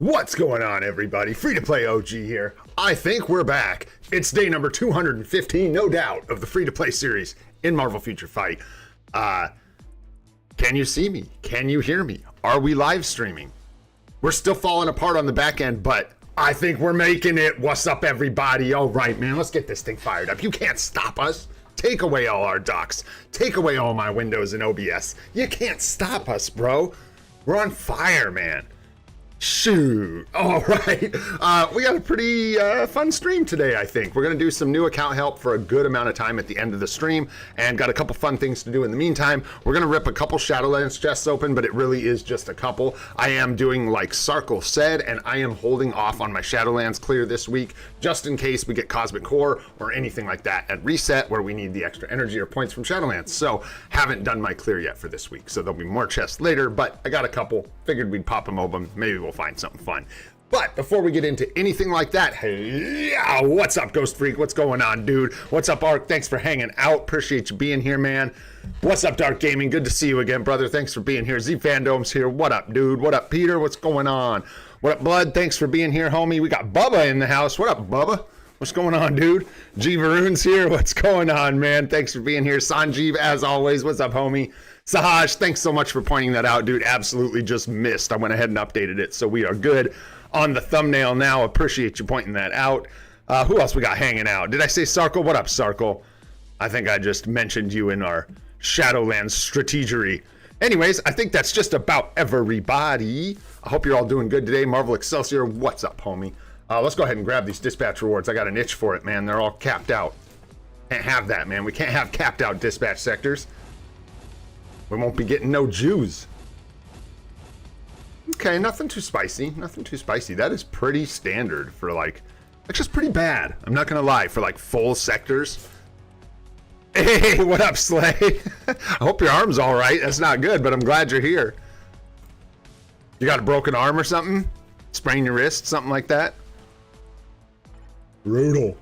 What's going on, everybody? Free to play OG here. I think we're back. It's day number 215, no doubt, of the free to play series in Marvel Future Fight. Can you see me? Can you hear me? Are we live streaming? We're still falling apart on the back end, but I think we're making it. What's up, everybody? All right, man, let's get this thing fired up. You can't stop us. Take away all our docs. Take away all my windows and OBS. You can't stop us, bro. We're on fire, man. Shoot. All right. We got a pretty fun stream today, I think. We're going to do some new account help for a good amount of time at the end of the stream, and got a couple fun things to do in the meantime. We're going to rip a couple Shadowlands chests open, but it really is just a couple. I am doing like Sarkle said, and I am holding off on my Shadowlands clear this week, just in case we get Cosmic Core or anything like that at reset where we need the extra energy or points from Shadowlands. So haven't done my clear yet for this week. So there'll be more chests later, but I got a couple. Figured we'd pop them open. Maybe we'll find something fun. But before we get into anything like that, hey, what's up, Ghost Freak? What's going on, dude? What's up, Ark? Thanks for hanging out. Appreciate you being here, man. What's up, Dark Gaming? Good to see you again, brother. Thanks for being here. Z Fandom's here. What up, dude? What up, Peter? What's going on? What up, Blood? Thanks for being here, homie. We got Bubba in the house. What up, Bubba? What's going on, dude? G Varoon's here. What's going on, man? Thanks for being here. Sanjeev, as always. What's up, homie? Sahaj, thanks so much for pointing that out, dude. Absolutely just missed. I went ahead and updated it, so we are good on the thumbnail now. Appreciate you pointing that out. Who else we got hanging out? Did I say Sarkle? What up, Sarkle? I think I just mentioned you in our Shadowlands strategery. Anyways, I think that's just about everybody. I hope you're all doing good today. Marvel Excelsior, what's up, homie? Let's go ahead and grab these dispatch rewards. I got an itch for it, man. They're all capped out. Can't have that, man. We can't have capped out dispatch sectors. We won't be getting no Jews. Okay, nothing too spicy. Nothing too spicy. That is pretty standard for like, it's just pretty bad. I'm not gonna lie, for like full sectors. Hey, what up, Slay? I hope your arm's all right. That's not good, but I'm glad you're here. You got a broken arm or something? Sprain your wrist, something like that? Brutal.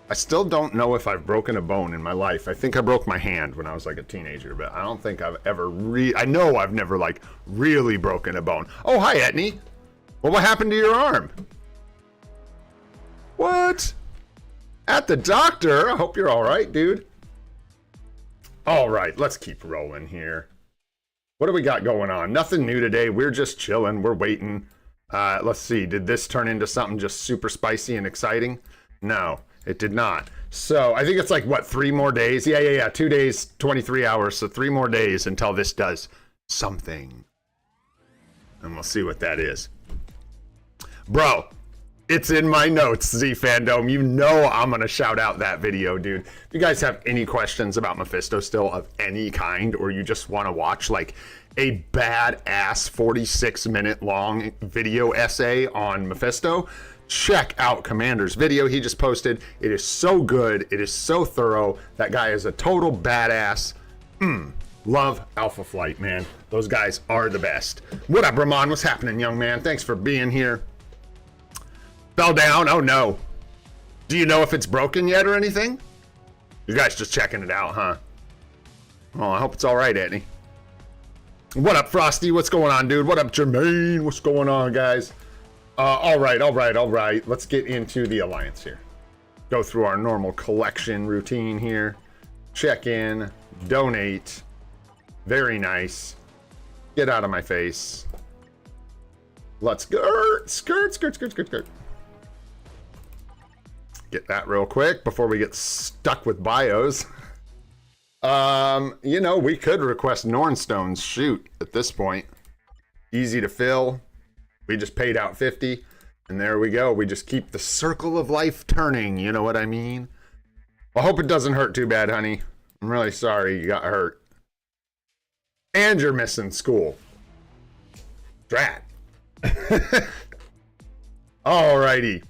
I still don't know if I've broken a bone in my life. I think I broke my hand when I was like a teenager, but I don't think I've ever I know I've never like really broken a bone. Oh, hi, Etney. Well, what happened to your arm? What? At the doctor? I hope you're all right, dude. All right, let's keep rolling here. What do we got going on? Nothing new today. We're just chilling. We're waiting. Let's see. Did this turn into something just super spicy and exciting? No. It did not. So I think it's like, what, 3 more days? Yeah. 2 days, 23 hours. So 3 more days until this does something. And we'll see what that is. Bro, it's in my notes, Z Fandom. You know I'm going to shout out that video, dude. If you guys have any questions about Mephisto still of any kind, or you just want to watch like a badass 46-minute long video essay on Mephisto, check out Commander's video he just posted. It is so good. It is so thorough. That guy is a total badass. Love Alpha Flight, man. Those guys are the best. What up, Ramon? What's happening, young man? Thanks for being here. Fell down? Oh, no. Do you know if it's broken yet or anything? You guys just checking it out, huh? Oh, I hope it's all right, Eddie. What up, Frosty? What's going on, dude? What up, Jermaine? What's going on, guys? All right. Let's get into the Alliance here. Go through our normal collection routine here. Check in, donate. Very nice. Get out of my face. Let's go. Skirt. Get that real quick before we get stuck with bios. You know, we could request Nornstones. Shoot, at this point. Easy to fill. We just paid out 50, and there we go. We just keep the circle of life turning, you know what I mean? I hope it doesn't hurt too bad, honey. I'm really sorry you got hurt. And you're missing school. Drat. Alrighty.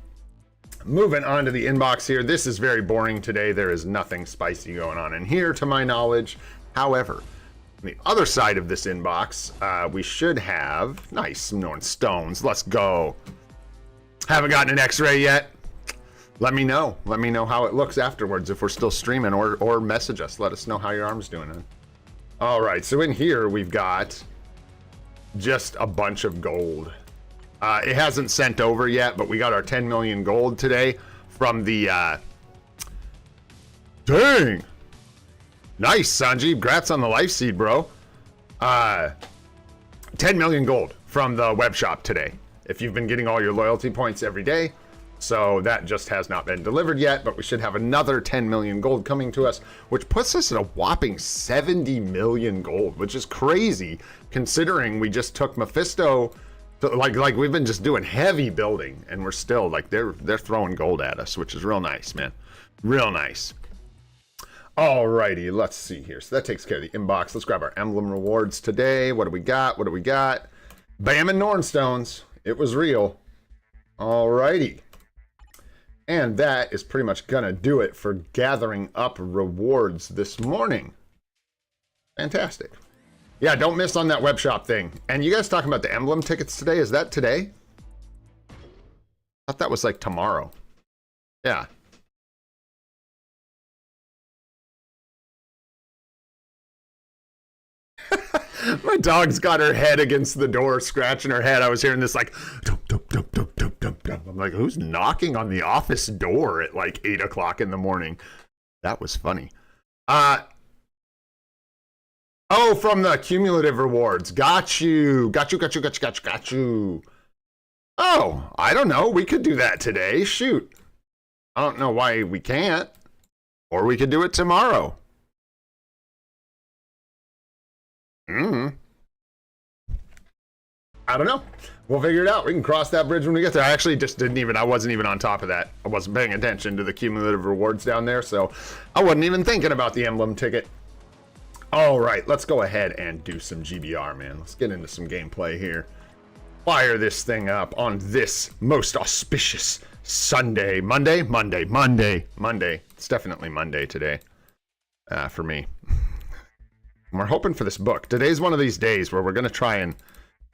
Moving on to the inbox here. This is very boring today. There is nothing spicy going on in here, to my knowledge. However, on the other side of this inbox, we should have nice Norn Stones. Let's go. Haven't gotten an X-ray yet? Let me know. Let me know how it looks afterwards if we're still streaming, or message us. Let us know how your arm's doing. All right, so in here we've got just a bunch of gold. It hasn't sent over yet, but we got our 10 million gold today from the... Dang! Nice, Sanjeev. Congrats on the life seed, bro. 10 million gold from the web shop today. If you've been getting all your loyalty points every day. So that just has not been delivered yet, but we should have another 10 million gold coming to us, which puts us at a whopping 70 million gold, which is crazy considering we just took Mephisto. Like we've been just doing heavy building, and we're still like they're throwing gold at us, which is real nice, man. Real nice. Alrighty, let's see here. So that takes care of the inbox. Let's grab our emblem rewards today. What do we got? What do we got? Bam and Nornstones. It was real. Alrighty. And that is pretty much gonna do it for gathering up rewards this morning. Fantastic. Yeah, don't miss on that web shop thing. And you guys talking about the emblem tickets today? Is that today? I thought that was like tomorrow. Yeah. My dog's got her head against the door, scratching her head. I was hearing this like, dum, dum, dum, dum, dum, dum, dum. I'm like, who's knocking on the office door at like 8 o'clock in the morning? That was funny. Oh, from the cumulative rewards. Got you. Got you. Oh, I don't know. We could do that today. Shoot. I don't know why we can't. Or we could do it tomorrow. I don't know. We'll figure it out. We can cross that bridge when we get there. I actually just I wasn't even on top of that. I wasn't paying attention to the cumulative rewards down there, so I wasn't even thinking about the emblem ticket. All right, let's go ahead and do some GBR, man. Let's get into some gameplay here. Fire this thing up on this most auspicious Sunday. Monday. It's definitely Monday today for me. And we're hoping for this book. Today's one of these days where we're going to try and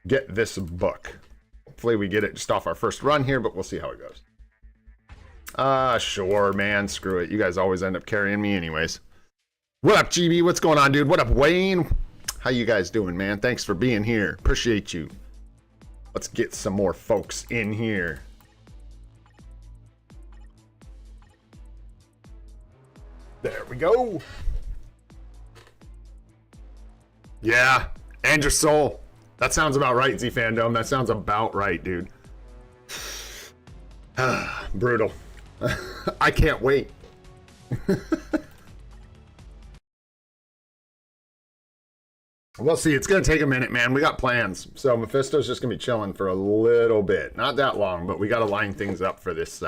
get this book. Hopefully we get it just off our first run here, but we'll see how it goes. Sure, man. Screw it. You guys always end up carrying me anyways. What up, GB? What's going on, dude? What up, Wayne? How you guys doing, man? Thanks for being here. Appreciate you. Let's get some more folks in here. There we go. Yeah, and your soul. That sounds about right, Z-Fandom. That sounds about right, dude. Brutal. I can't wait. We'll see. It's going to take a minute, man. We got plans. So Mephisto's just going to be chilling for a little bit. Not that long, but we got to line things up for this.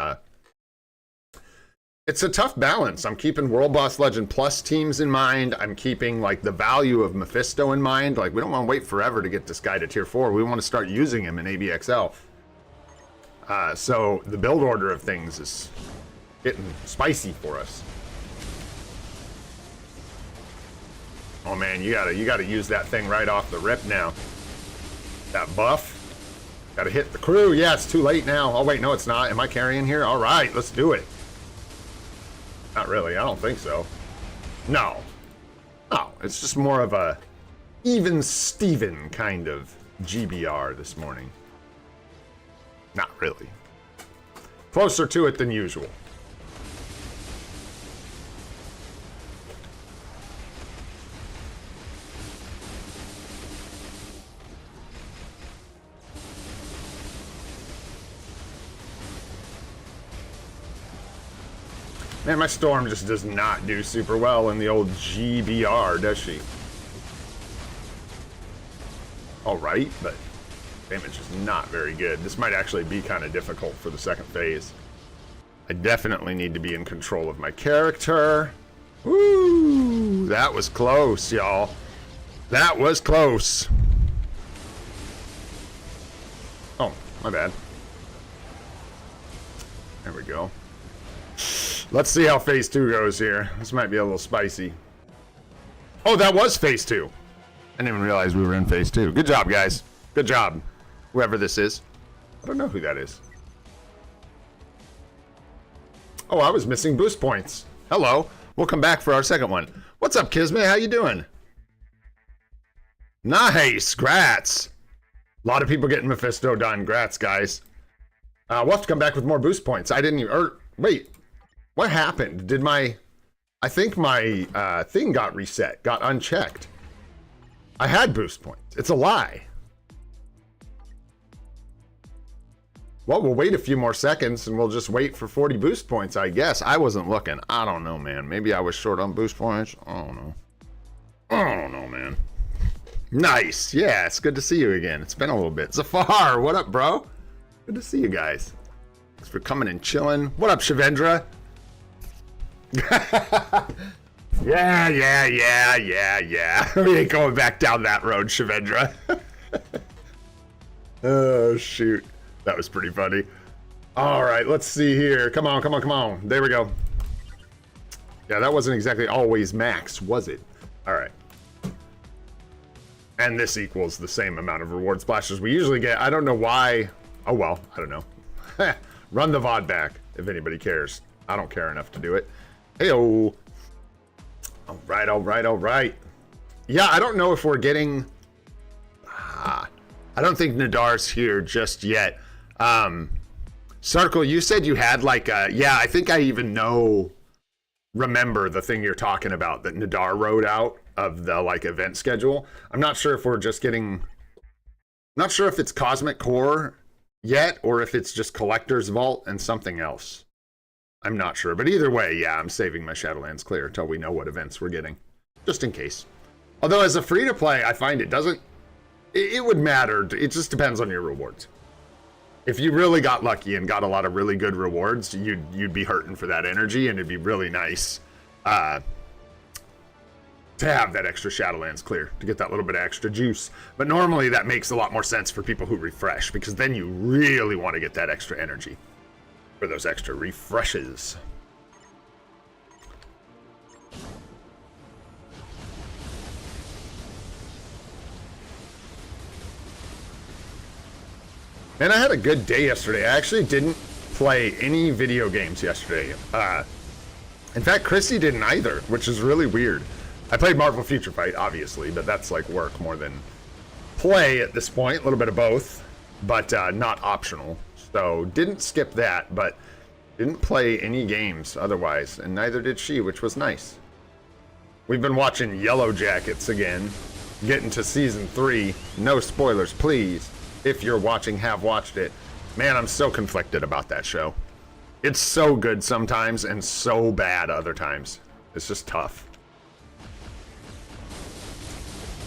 It's a tough balance. I'm keeping World Boss Legend Plus teams in mind. I'm keeping like the value of Mephisto in mind. Like we don't want to wait forever to get this guy to tier 4. We want to start using him in ABXL. So the build order of things is getting spicy for us. Oh man, you gotta use that thing right off the rip now. That buff. Gotta hit the crew. Yeah, it's too late now. Oh wait, no it's not. Am I carrying here? All right, let's do it. Not really, I don't think so. No. No, it's just more of a even Steven kind of GBR this morning. Not really. Closer to it than usual. Man, my Storm just does not do super well in the old GBR, does she? Alright, but damage is not very good. This might actually be kind of difficult for the second phase. I definitely need to be in control of my character. Woo! That was close, y'all. That was close. Oh, my bad. There we go. Let's see how phase 2 goes here. This might be a little spicy. Oh, that was phase 2. I didn't even realize we were in phase 2. Good job, guys. Good job. Whoever this is. I don't know who that is. Oh, I was missing boost points. Hello. We'll come back for our second one. What's up, Kismet? How you doing? Nice. Grats. A lot of people getting Mephisto done. Grats, guys. We'll have to come back with more boost points. I didn't even... wait. What happened? Did my... I think my thing got reset. Got unchecked. I had boost points. It's a lie. Well, we'll wait a few more seconds and we'll just wait for 40 boost points, I guess. I wasn't looking. I don't know, man. Maybe I was short on boost points. I don't know. I don't know, man. Nice. Yeah, it's good to see you again. It's been a little bit. Zafar, what up, bro? Good to see you guys. Thanks for coming and chilling. What up, Shavendra? Yeah. We ain't going back down that road, Shavendra. Oh, shoot. That was pretty funny. All right, let's see here. Come on. There we go. Yeah, that wasn't exactly always max, was it? All right. And this equals the same amount of reward splashes we usually get. I don't know why. Oh, well, I don't know. Run the VOD back if anybody cares. I don't care enough to do it. Hey-oh. All right. Yeah, I don't know if we're getting... I don't think Nadar's here just yet. Circle, you said you had like a... Yeah, I think I even remember the thing you're talking about that Nadar wrote out of the like event schedule. I'm not sure if we're just getting... Not sure if it's Cosmic Core yet or if it's just Collector's Vault and something else. I'm not sure, but either way, yeah, I'm saving my Shadowlands clear until we know what events we're getting, just in case. Although as a free-to-play, I find it doesn't... It would matter. It just depends on your rewards. If you really got lucky and got a lot of really good rewards, you'd be hurting for that energy, and it'd be really nice to have that extra Shadowlands clear, to get that little bit of extra juice. But normally that makes a lot more sense for people who refresh, because then you really want to get that extra energy for those extra refreshes. And I had a good day yesterday. I actually didn't play any video games yesterday. In fact, Chrissy didn't either, which is really weird. I played Marvel Future Fight, obviously, but that's like work more than play at this point. A little bit of both, but not optional. So didn't skip that, but didn't play any games otherwise, and neither did she, which was nice. We've been watching Yellow Jackets again, getting to season 3. No spoilers, please. If you're watching, have watched it. Man, I'm so conflicted about that show. It's so good sometimes and so bad other times. It's just tough.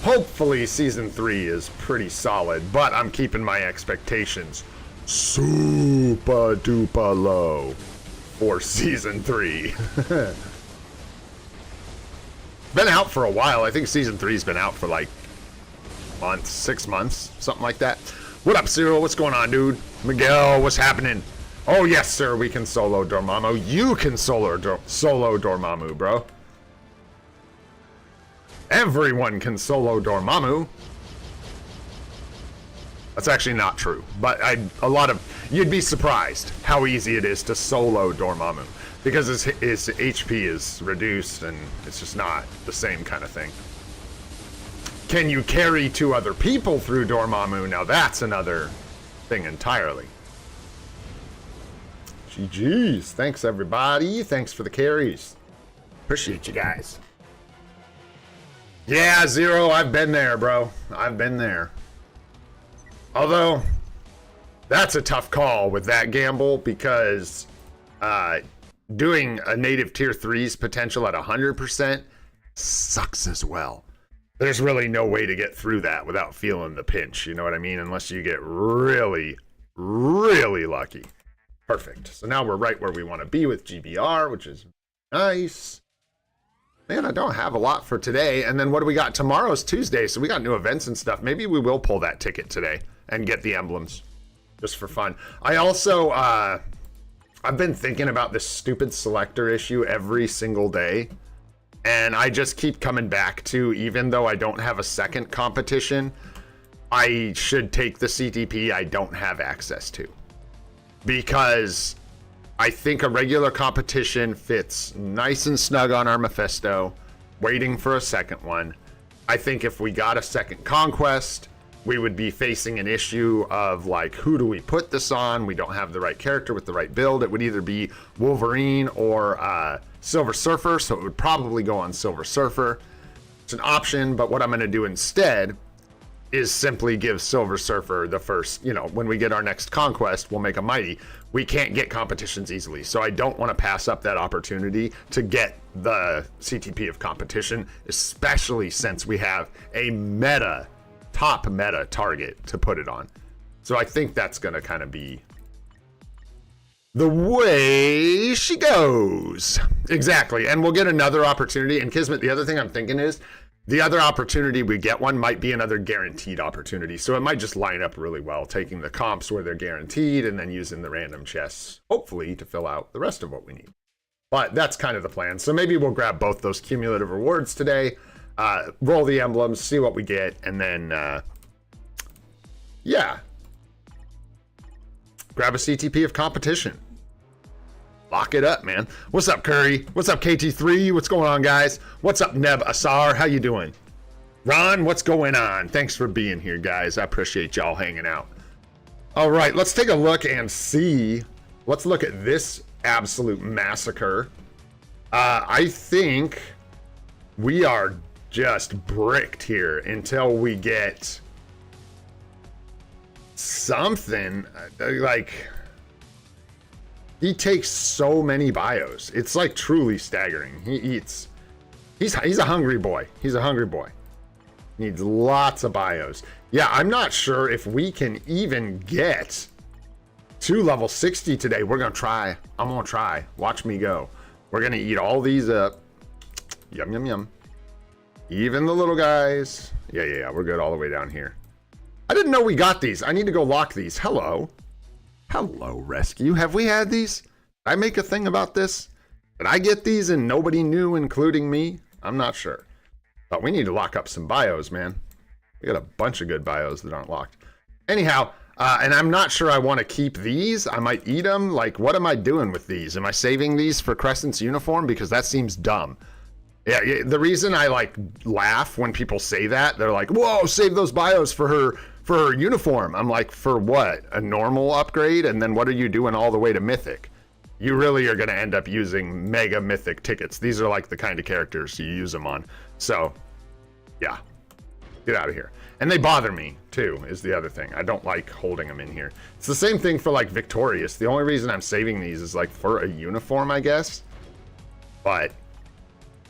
Hopefully season 3 is pretty solid, but I'm keeping my expectations super duper low for season 3. Been out for a while. I think season 3's been out for like months, 6 months, something like that. What up, Cyril? What's going on, dude? Miguel, what's happening? Oh yes, sir, we can solo Dormammu. You can solo Dormammu, bro. Everyone can solo Dormammu. That's actually not true, but you'd be surprised how easy it is to solo Dormammu, because his HP is reduced and it's just not the same kind of thing. Can you carry 2 other people through Dormammu? Now that's another thing entirely. GG's. Thanks, everybody. Thanks for the carries. Appreciate you guys. Yeah, Zero, I've been there, bro. I've been there. Although, that's a tough call with that gamble, because doing a native tier 3's potential at 100% sucks as well. There's really no way to get through that without feeling the pinch, you know what I mean? Unless you get really, really lucky. Perfect. So now we're right where we want to be with GBR, which is nice. Man, I don't have a lot for today. And then what do we got? Tomorrow's Tuesday, so we got new events and stuff. Maybe we will pull that ticket today and get the emblems just for fun. I also, I've been thinking about this stupid selector issue every single day. And I just keep coming back to, even though I don't have a second competition, I should take the CTP I don't have access to. Because I think a regular competition fits nice and snug on our Mephisto, waiting for a second one. I think if we got a second conquest, we would be facing an issue of like, who do we put this on? We don't have the right character with the right build. It would either be Wolverine or Silver Surfer, so it would probably go on Silver Surfer. It's an option, but what I'm going to do instead is simply give Silver Surfer the first, you know, when we get our next conquest, we'll make a mighty. We can't get competitions easily, so I don't want to pass up that opportunity to get the CTP of competition, especially since we have a top meta target to put it on. So I think that's going to kind of be the way she goes. Exactly, and we'll get another opportunity. And Kismet, the other thing I'm thinking is, the other opportunity we get one might be another guaranteed opportunity. So it might just line up really well, taking the comps where they're guaranteed and then using the random chests, hopefully, to fill out the rest of what we need. But that's kind of the plan. So maybe we'll grab both those cumulative rewards today, roll the emblems, see what we get, and then, yeah. Grab a CTP of competition. Lock it up, man. What's up, Curry? What's up, KT3? What's going on, guys? What's up, Neb Asar? How you doing? Ron, what's going on? Thanks for being here, guys. I appreciate y'all hanging out. All right, let's take a look and see. Let's look at this absolute massacre. I think we are just bricked here until we get something like... He takes so many bios. It's like truly staggering. He eats. He's a hungry boy. He's a hungry boy. Needs lots of bios. Yeah, I'm not sure if we can even get to level 60 today. We're gonna try. I'm gonna try. Watch me go. We're gonna eat all these up. Yum, yum, yum. Even the little guys. Yeah. We're good all the way down here. I didn't know we got these. I need to go lock these. Hello. Hello, Rescue. Have we had these? Did I make a thing about this? Did I get these and nobody knew, including me? I'm not sure. But we need to lock up some bios, man. We got a bunch of good bios that aren't locked. Anyhow, and I'm not sure I want to keep these. I might eat them. Like, what am I doing with these? Am I saving these for Crescent's uniform? Because that seems dumb. Yeah, the reason I, like, laugh when people say that, they're like, whoa, save those bios for her uniform. I'm like, for what? A normal upgrade? And then what are you doing all the way to mythic? You really are going to end up using mega mythic tickets. These are like the kind of characters you use them on. So yeah, get out of here. And they bother me too, is the other thing. I don't like holding them in here. It's the same thing for like Victorious. The only reason I'm saving these is like for a uniform, I guess. But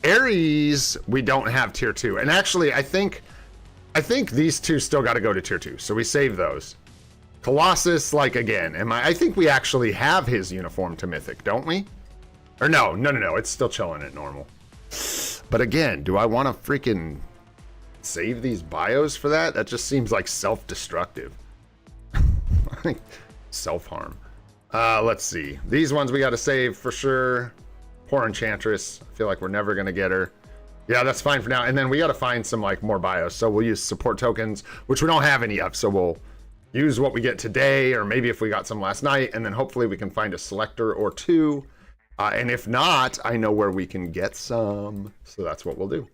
Ares, we don't have tier 2. And actually, I think these two still got to go to tier 2, so we save those. Colossus, like, again, I think we actually have his uniform to mythic, don't we? Or no, it's still chilling at normal. But again, do I want to freaking save these bios for that? That just seems like self-destructive. I think self-harm. Let's see. These ones we got to save for sure. Poor Enchantress. I feel like we're never going to get her. Yeah, that's fine for now. And then we got to find some like more bios. So we'll use support tokens, which we don't have any of. So we'll use what we get today, or maybe if we got some last night, and then hopefully we can find a selector or two. And if not, I know where we can get some. So that's what we'll do.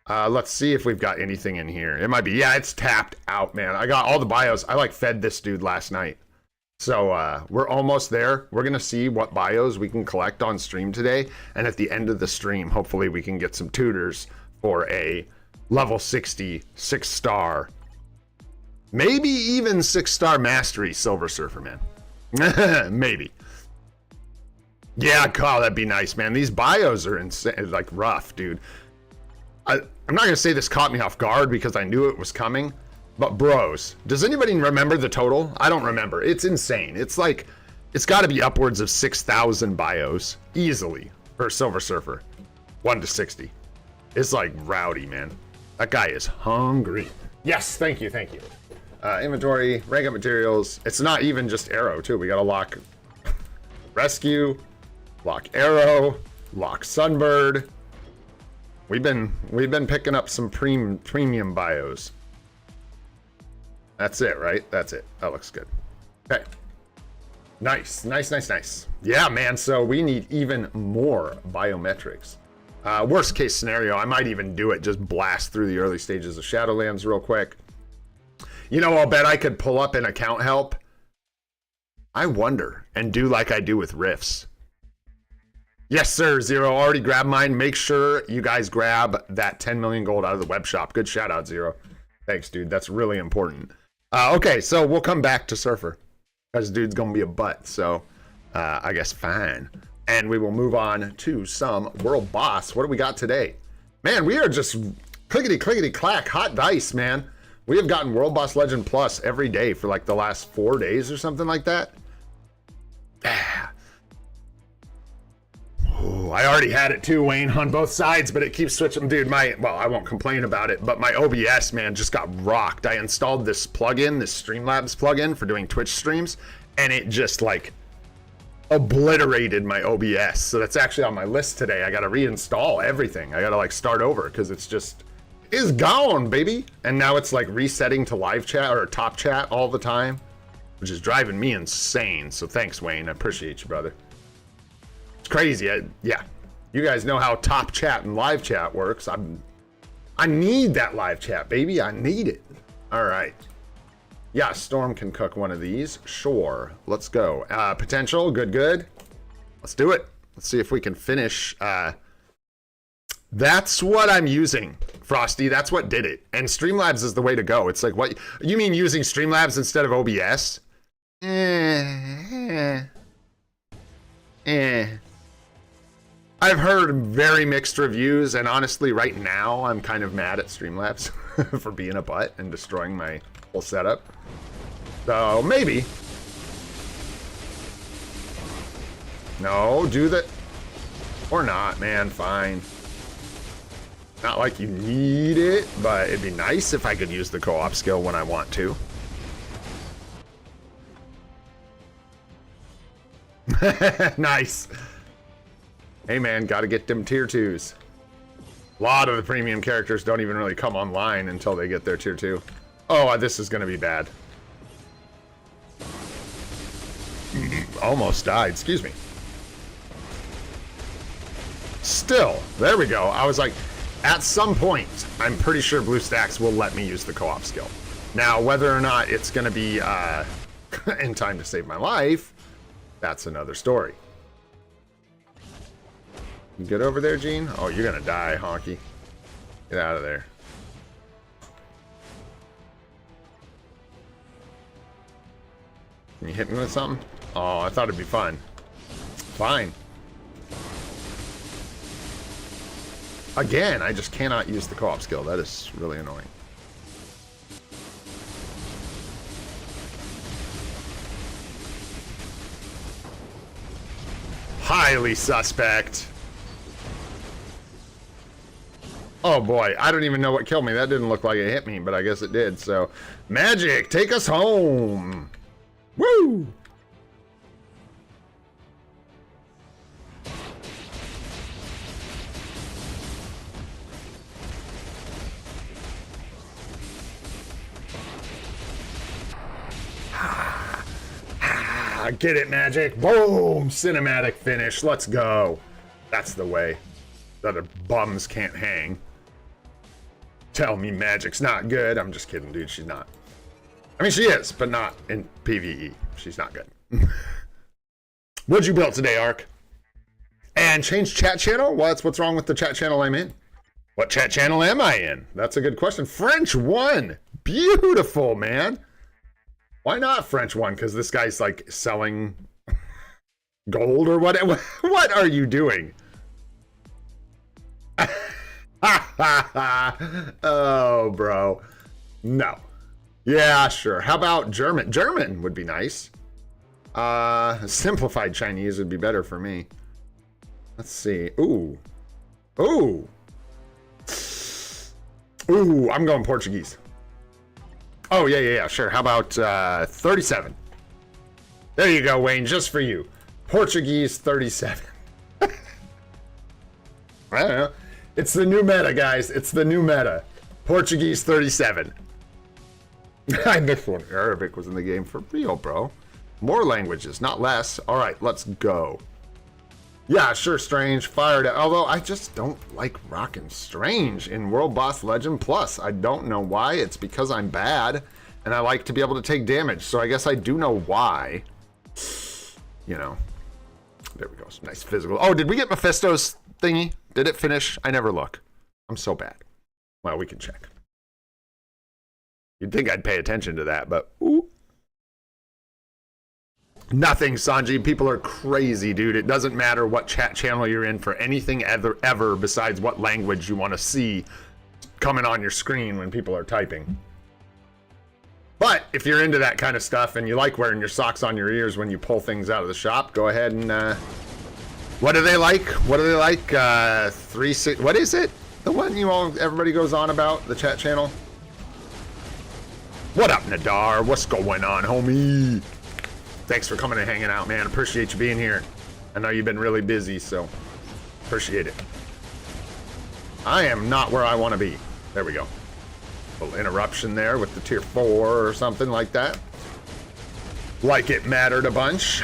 Let's see if we've got anything in here. It might be, yeah, it's tapped out, man. I got all the bios. I like fed this dude last night. So we're almost there. We're going to see what bios we can collect on stream today. And at the end of the stream, hopefully we can get some tutors for a level 60, 6-star, maybe even 6-star mastery Silver Surfer, man. Maybe. Yeah, God, that'd be nice, man. These bios are insane, like rough, dude. I'm not going to say this caught me off guard because I knew it was coming. But bros, does anybody remember the total? I don't remember. It's insane. It's like, it's got to be upwards of 6,000 bios easily for Silver Surfer. 1 to 60. It's like rowdy, man. That guy is hungry. Yes, thank you. Inventory, rank up materials. It's not even just arrow too. We got to lock rescue, lock arrow, lock sunbird. We've been picking up some premium bios. That's it, right? That's it. That looks good. Okay. Nice. Yeah, man. So we need even more biometrics. Worst case scenario, I might even do it. Just blast through the early stages of Shadowlands real quick. You know, I'll bet I could pull up an account help. I wonder, and do like I do with Rifts. Yes, sir, Zero. Already grabbed mine. Make sure you guys grab that 10 million gold out of the web shop. Good shout out, Zero. Thanks, dude. That's really important. Okay, so we'll come back to Surfer. Because dude's going to be a butt, so I guess fine. And we will move on to some World Boss. What do we got today? Man, we are just clickety-clack, hot dice, man. We have gotten World Boss Legend Plus every day for like the last 4 days or something like that. Oh, I already had it too, Wayne, on both sides, but it keeps switching. Dude, well, I won't complain about it, but my OBS, man, just got rocked. I installed this plugin, this Streamlabs plugin for doing Twitch streams, and it just like obliterated my OBS. So that's actually on my list today. I got to reinstall everything. I got to like start over because it's just is gone, baby. And now it's like resetting to live chat or top chat all the time, which is driving me insane. So thanks, Wayne. I appreciate you, brother. It's crazy. Yeah, you guys know how top chat and live chat works. I need that live chat, baby. I need it. All right. Yeah, Storm can cook one of these. Sure. Let's go. Potential. Good. Let's do it. Let's see if we can finish. That's what I'm using, Frosty. That's what did it. And Streamlabs is the way to go. It's like, what? You mean using Streamlabs instead of OBS? I've heard very mixed reviews, and honestly, right now, I'm kind of mad at Streamlabs for being a butt and destroying my whole setup. So, maybe. No, do that. Or not, man, fine. Not like you need it, but it'd be nice if I could use the co-op skill when I want to. Nice. Hey man, gotta get them tier 2s. A lot of the premium characters don't even really come online until they get their tier 2. Oh, this is gonna be bad. Almost died, excuse me. Still, there we go. I was like, at some point, I'm pretty sure BlueStacks will let me use the co-op skill. Now, whether or not it's gonna be in time to save my life, that's another story. You get over there, Gene? Oh, you're gonna die, Honky. Get out of there. Can you hit me with something? Oh, I thought it'd be fun. Fine. Again, I just cannot use the co-op skill. That is really annoying. Highly suspect. Oh boy, I don't even know what killed me. That didn't look like it hit me, but I guess it did. So, Magic, take us home. Woo! Get it, Magic. Boom! Cinematic finish. Let's go. That's the way. The other bums can't hang. Tell me Magic's not good. I'm just kidding, dude. She's not. I mean, she is, but not in PvE. She's not good. What'd you build today, Ark? And change chat channel? What's wrong with the chat channel I'm in? What chat channel am I in? That's a good question. French 1. Beautiful, man. Why not French 1? Because this guy's like selling gold or what? What are you doing? Oh, bro. No. Yeah, sure. How about German? German would be nice. Simplified Chinese would be better for me. Let's see. Ooh. Ooh. Ooh, I'm going Portuguese. Oh, yeah, sure. How about 37? There you go, Wayne, just for you. Portuguese 37. I don't know. It's the new meta, guys. It's the new meta. Portuguese 37. I missed one. Arabic was in the game for real, bro. More languages, not less. All right, let's go. Yeah, sure, Strange. Fired it. Although I just don't like rocking Strange in World Boss Legend Plus. I don't know why. It's because I'm bad and I like to be able to take damage. So I guess I do know why. You know. There we go. Some nice physical. Oh, did we get Mephisto's thingy? Did it finish? I never look. I'm so bad. Well, we can check. You'd think I'd pay attention to that, but ooh. Nothing, Sanji. People are crazy, dude. It doesn't matter what chat channel you're in for anything ever besides what language you want to see coming on your screen when people are typing. But if you're into that kind of stuff and you like wearing your socks on your ears when you pull things out of the shop, go ahead and what do they like? What do they like? 3-6. What is it? The one everybody goes on about, the chat channel? What up, Nadar? What's going on, homie? Thanks for coming and hanging out, man. Appreciate you being here. I know you've been really busy, so appreciate it. I am not where I want to be. There we go. A little interruption there with the tier 4 or something like that. Like it mattered a bunch.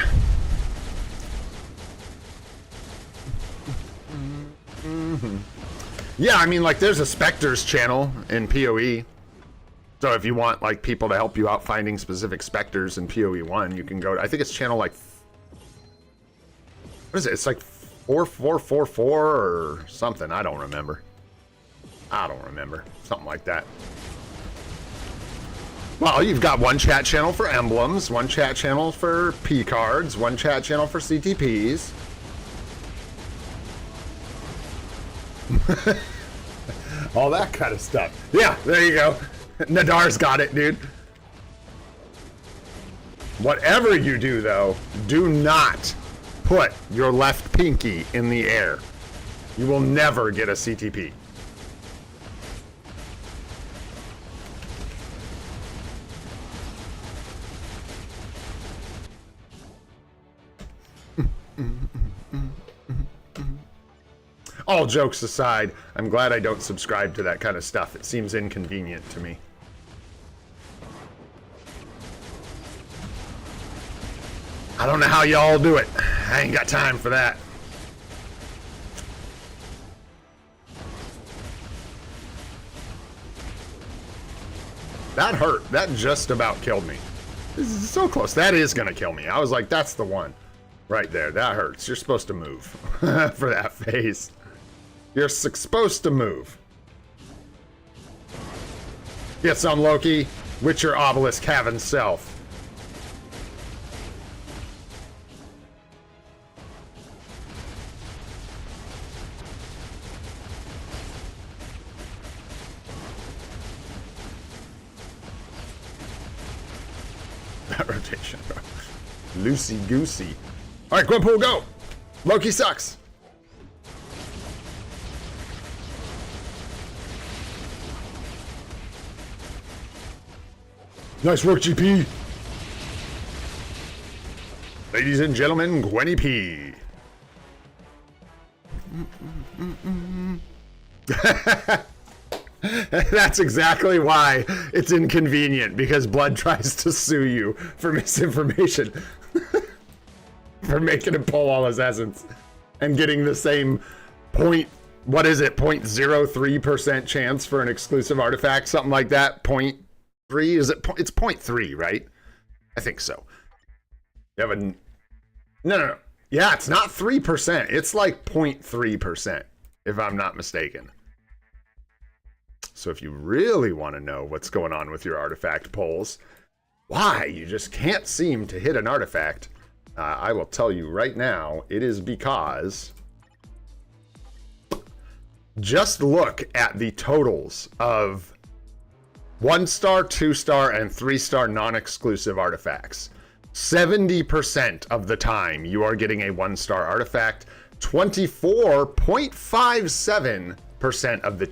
Yeah, I mean, like, there's a Spectres channel in PoE. So if you want, like, people to help you out finding specific Spectres in PoE 1, you can go to, I think it's channel, like, what is it? It's like 4444 or something. I don't remember. Something like that. Well, you've got one chat channel for emblems, one chat channel for P cards, one chat channel for CTPs. All that kind of stuff. Yeah, there you go. Nadar's got it, dude. Whatever you do, though, do not put your left pinky in the air. You will never get a CTP. All jokes aside, I'm glad I don't subscribe to that kind of stuff. It seems inconvenient to me. I don't know how y'all do it. I ain't got time for that. That hurt. That just about killed me. This is so close. That is gonna kill me. I was like, that's the one. Right there. That hurts. You're supposed to move for that phase. You're supposed to move. Get some, Loki. Witcher Obelisk have himself. That rotation, bro. Loosey-goosey. All right, Gwenpool, go. Loki sucks. Nice work, GP. Ladies and gentlemen, Gwenny P. That's exactly why it's inconvenient, because Blood tries to sue you for misinformation. For making him pull all his essence and getting the same point, what is it, 0.03% chance for an exclusive artifact, something like that. 0.3, is it? It's 0.3, right? I think so. You have a no. Yeah, it's not 3%. It's like 0.3%, if I'm not mistaken. So if you really want to know what's going on with your artifact pulls, why you just can't seem to hit an artifact, I will tell you right now, it is because just look at the totals of 1-star, 2-star, and 3-star non-exclusive artifacts. 70% of the time you are getting a 1-star artifact. 24.57% of the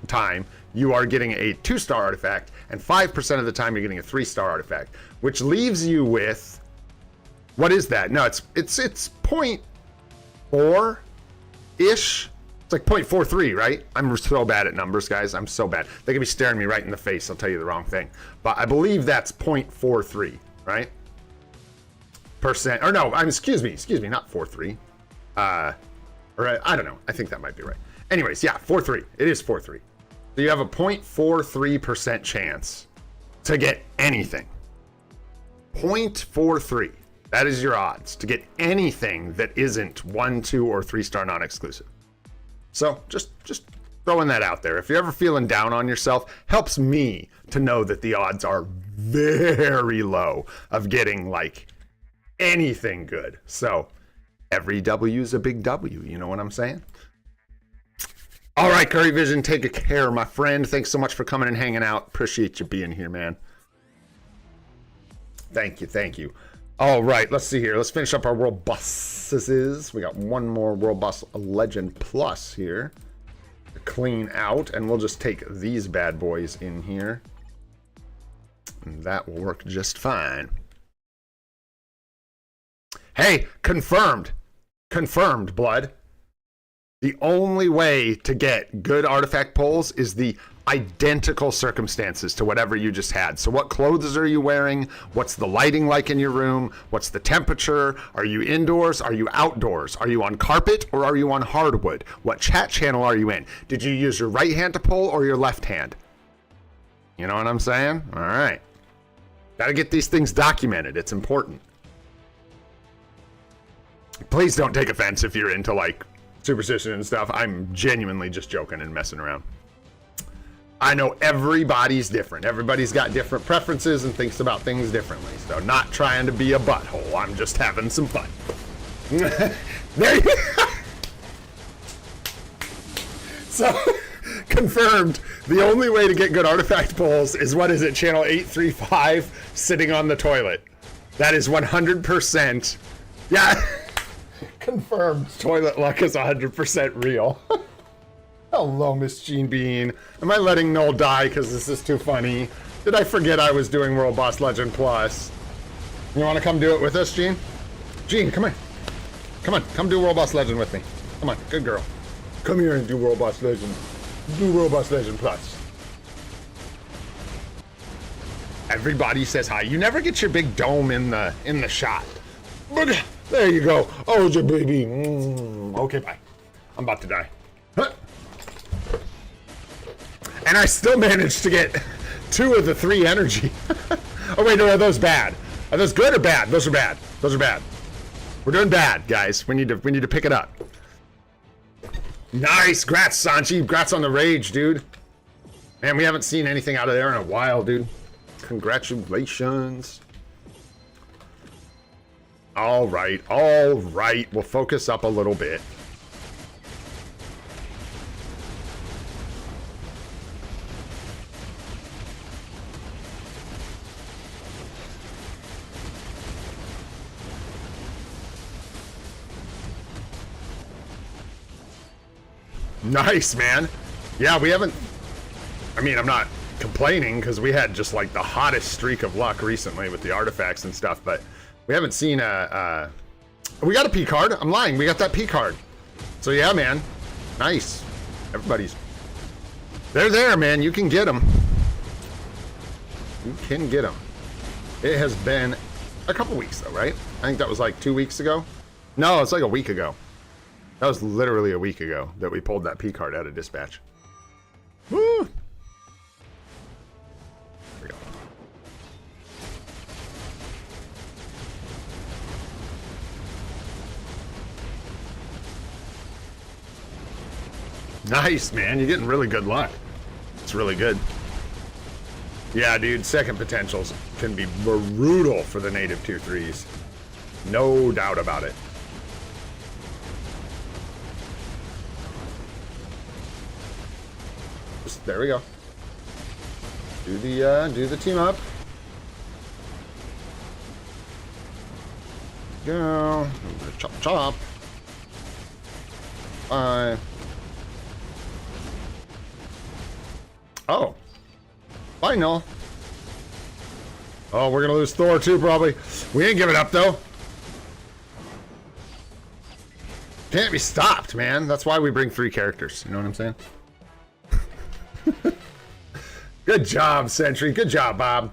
time you are getting a 2-star artifact, and 5% of the time you're getting a 3-star artifact, which leaves you with, what is that? No, it's 0.4-ish. It's like 0.43, right? I'm so bad at numbers, guys. I'm so bad. They could be staring me right in the face. I'll tell you the wrong thing. But I believe that's 0.43, right? Percent. Or no, excuse me, not 43. Or I don't know. I think that might be right. Anyways, yeah, 4.3. It is 4.3. So you have a 0.43% chance to get anything. 0.43. That is your odds to get anything that isn't 1, 2, or 3-star non-exclusive. So just throwing that out there. If you're ever feeling down on yourself, helps me to know that the odds are very low of getting like anything good. So every W is a big W. You know what I'm saying? All right, Curry Vision, take care, my friend. Thanks so much for coming and hanging out. Appreciate you being here, man. Thank you, thank you. All right, let's see here. Let's finish up our World Bosses. We got one more World Boss Legend Plus here to clean out, and we'll just take these bad boys in here. And that will work just fine. Hey, confirmed. Confirmed, blood. The only way to get good artifact pulls is the identical circumstances to whatever you just had. So what clothes are you wearing? What's the lighting like in your room? What's the temperature? Are you indoors? Are you outdoors? Are you on carpet or are you on hardwood? What chat channel are you in? Did you use your right hand to pull or your left hand? You know what I'm saying? All right. Got to get these things documented. It's important. Please don't take offense if you're into like superstition and stuff. I'm genuinely just joking and messing around. I know everybody's different. Everybody's got different preferences and thinks about things differently. So not trying to be a butthole. I'm just having some fun. There you So, confirmed. The only way to get good artifact pulls is, what is it, channel 835, sitting on the toilet. That is 100%. Yeah. Confirmed. Toilet luck is 100% real. Hello, Miss Jean Bean. Am I letting Noel die because this is too funny? Did I forget I was doing World Boss Legend Plus? You want to come do it with us, Jean? Jean, come here. Come on, come do World Boss Legend with me. Come on, good girl. Come here and do World Boss Legend. Do World Boss Legend Plus. Everybody says hi. You never get your big dome in the shot. But there you go. Oh, your baby. Okay, bye. I'm about to die. Huh. And I still managed to get 2 of the 3 energy. Oh wait, no, are those bad? Are those good or bad? Those are bad. Those are bad. We're doing bad, guys. We need to pick it up. Nice, grats, Sanchi. Grats on the rage, dude. Man, we haven't seen anything out of there in a while, dude. Congratulations. All right, all right. We'll focus up a little bit. Nice, man. Yeah, we haven't... I mean, I'm not complaining because we had just like the hottest streak of luck recently with the artifacts and stuff, but we haven't seen a... We got a P card. I'm lying. We got that P card. So yeah, man. Nice. Everybody's... They're there, man. You can get them. You can get them. It has been a couple weeks, though, right? I think that was like 2 weeks ago. No, it's like a week ago. That was literally a week ago that we pulled that P card out of dispatch. Woo! There we go. Nice, man. You're getting really good luck. It's really good. Yeah, dude. Second potentials can be brutal for the native 2/3s. No doubt about it. There we go. Do the team up. Go. Chop chop. Bye. Oh. Final. Oh, we're gonna lose Thor too, probably. We ain't giving up though. Can't be stopped, man. That's why we bring 3 characters. You know what I'm saying? Good job, Sentry. Good job, Bob.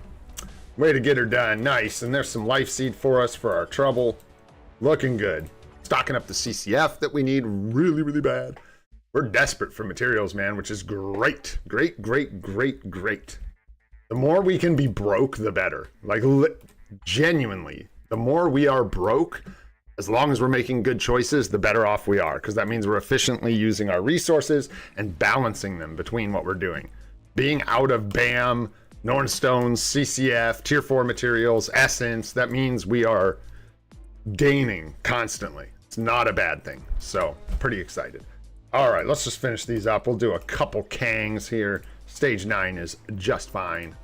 Way to get her done. Nice. And there's some life seed for us for our trouble. Looking good. Stocking up the CCF that we need really, really bad. We're desperate for materials, man, which is great. Great, great, great, great. The more we can be broke, the better. Like, genuinely, the more we are broke, as long as we're making good choices, the better off we are. Because that means we're efficiently using our resources and balancing them between what we're doing. Being out of BAM, Nornstones, CCF, Tier 4 materials, Essence, that means we are gaining constantly. It's not a bad thing. So, pretty excited. All right, let's just finish these up. We'll do a couple Kangs here. Stage 9 is just fine.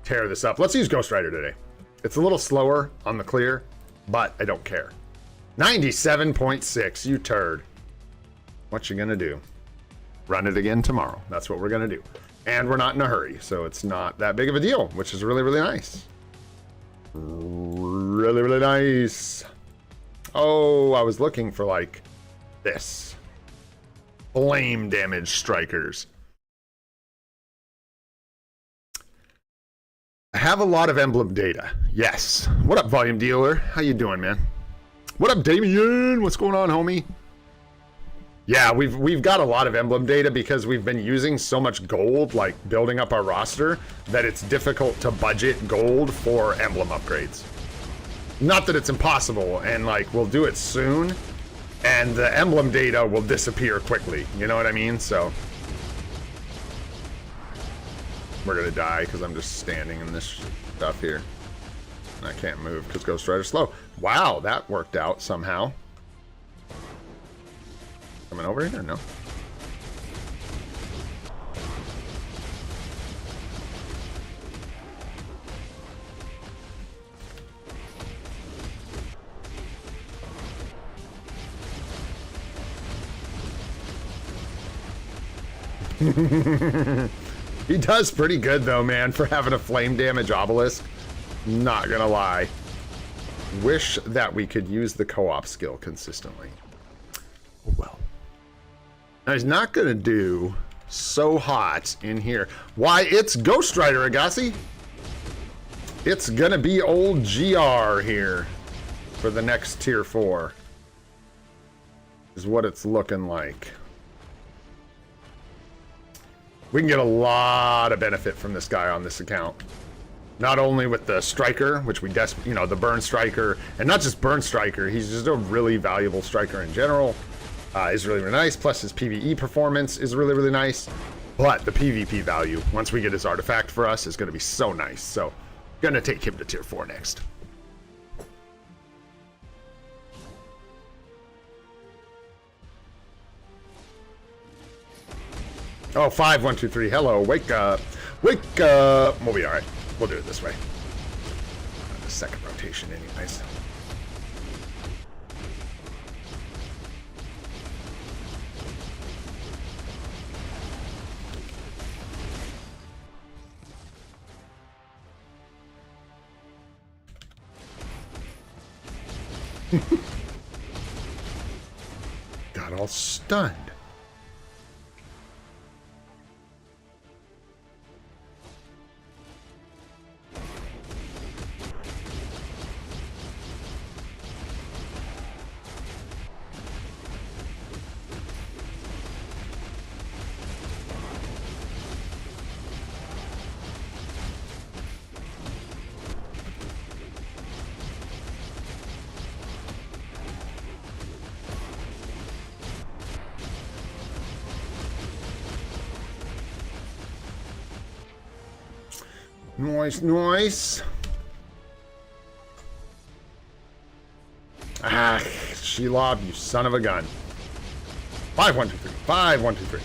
Tear this up. Let's use Ghost Rider today. It's a little slower on the clear, but I don't care. 97.6, you turd. What you gonna do? Run it again tomorrow. That's what we're gonna do. And we're not in a hurry, so it's not that big of a deal, which is really, really nice. Really, really nice. Oh, I was looking for like this. Flame damage strikers. I have a lot of emblem data. Yes. What up, volume dealer? How you doing, man? What up, Damien? What's going on, homie? Yeah, we've got a lot of emblem data because we've been using so much gold, like building up our roster, that it's difficult to budget gold for emblem upgrades. Not that it's impossible, and like we'll do it soon, and the emblem data will disappear quickly. You know what I mean? So we're gonna die because I'm just standing in this stuff here. And I can't move because Ghost Rider's slow. Wow, that worked out somehow. Coming over here? No. He does pretty good though, man, for having a flame damage obelisk. Not gonna lie. Wish that we could use the co-op skill consistently. Oh well. Now he's not gonna do so hot in here. Why, it's Ghost Rider, Agassi. It's gonna be old GR here for the next tier 4. Is what it's looking like. We can get a lot of benefit from this guy on this account. Not only with the striker, which we the burn striker, and not just burn striker, he's just a really valuable striker in general. Is really, really nice. Plus his PvE performance is really, really nice. But the PvP value, once we get his artifact for us, is going to be so nice. So, gonna take him to tier 4 next. Oh, 5, 1, 2, 3. Hello, wake up. Wake up. We'll be alright. We'll do it this way. The second rotation, anyways. Got all stunned. Nice, nice. Ah, Shelob, you son of a gun. 5, 1, 2, 3. 5, 1, 2, 3.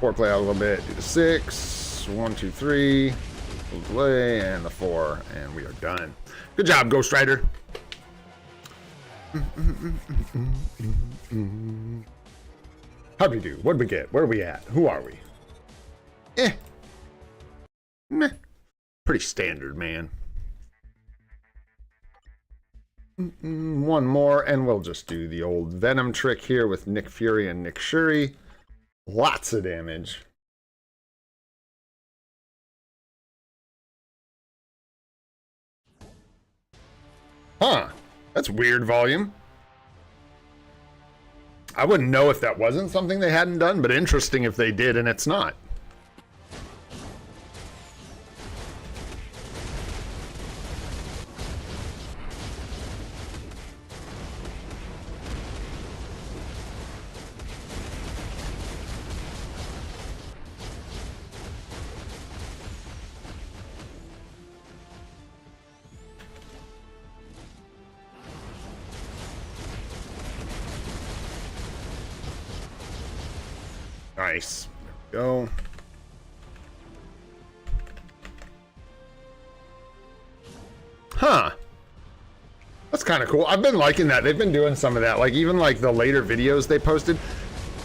Four play out a little bit. Do the 6. 1, 2, 3. Delay and the 4, and we are done. Good job, Ghost Rider. How'd we do? What'd we get? Where are we at? Who are we? Meh. Pretty standard, man. One more, and we'll just do the old Venom trick here with Nick Fury and Nick Shuri. Lots of damage. Huh. That's weird volume. I wouldn't know if that wasn't something they hadn't done, but interesting if they did and it's not. Nice. There we go. Huh. That's kind of cool. I've been liking that. They've been doing some of that. Like, even like the later videos they posted.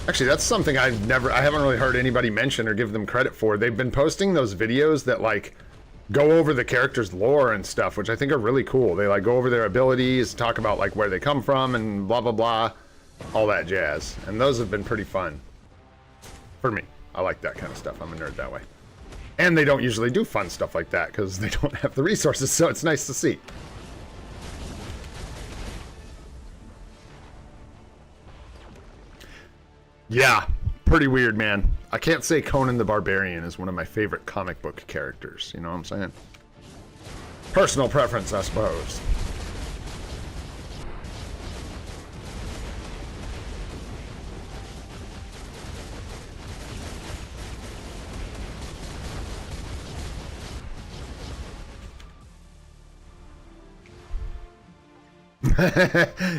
Actually, that's something I haven't really heard anybody mention or give them credit for. They've been posting those videos that like go over the character's lore and stuff, which I think are really cool. They like go over their abilities, talk about like where they come from and blah, blah, blah, all that jazz. And those have been pretty fun. For me, I like that kind of stuff. I'm a nerd that way. And they don't usually do fun stuff like that because they don't have the resources, so it's nice to see. Yeah, pretty weird, man. I can't say Conan the Barbarian is one of my favorite comic book characters. You know what I'm saying? Personal preference, I suppose.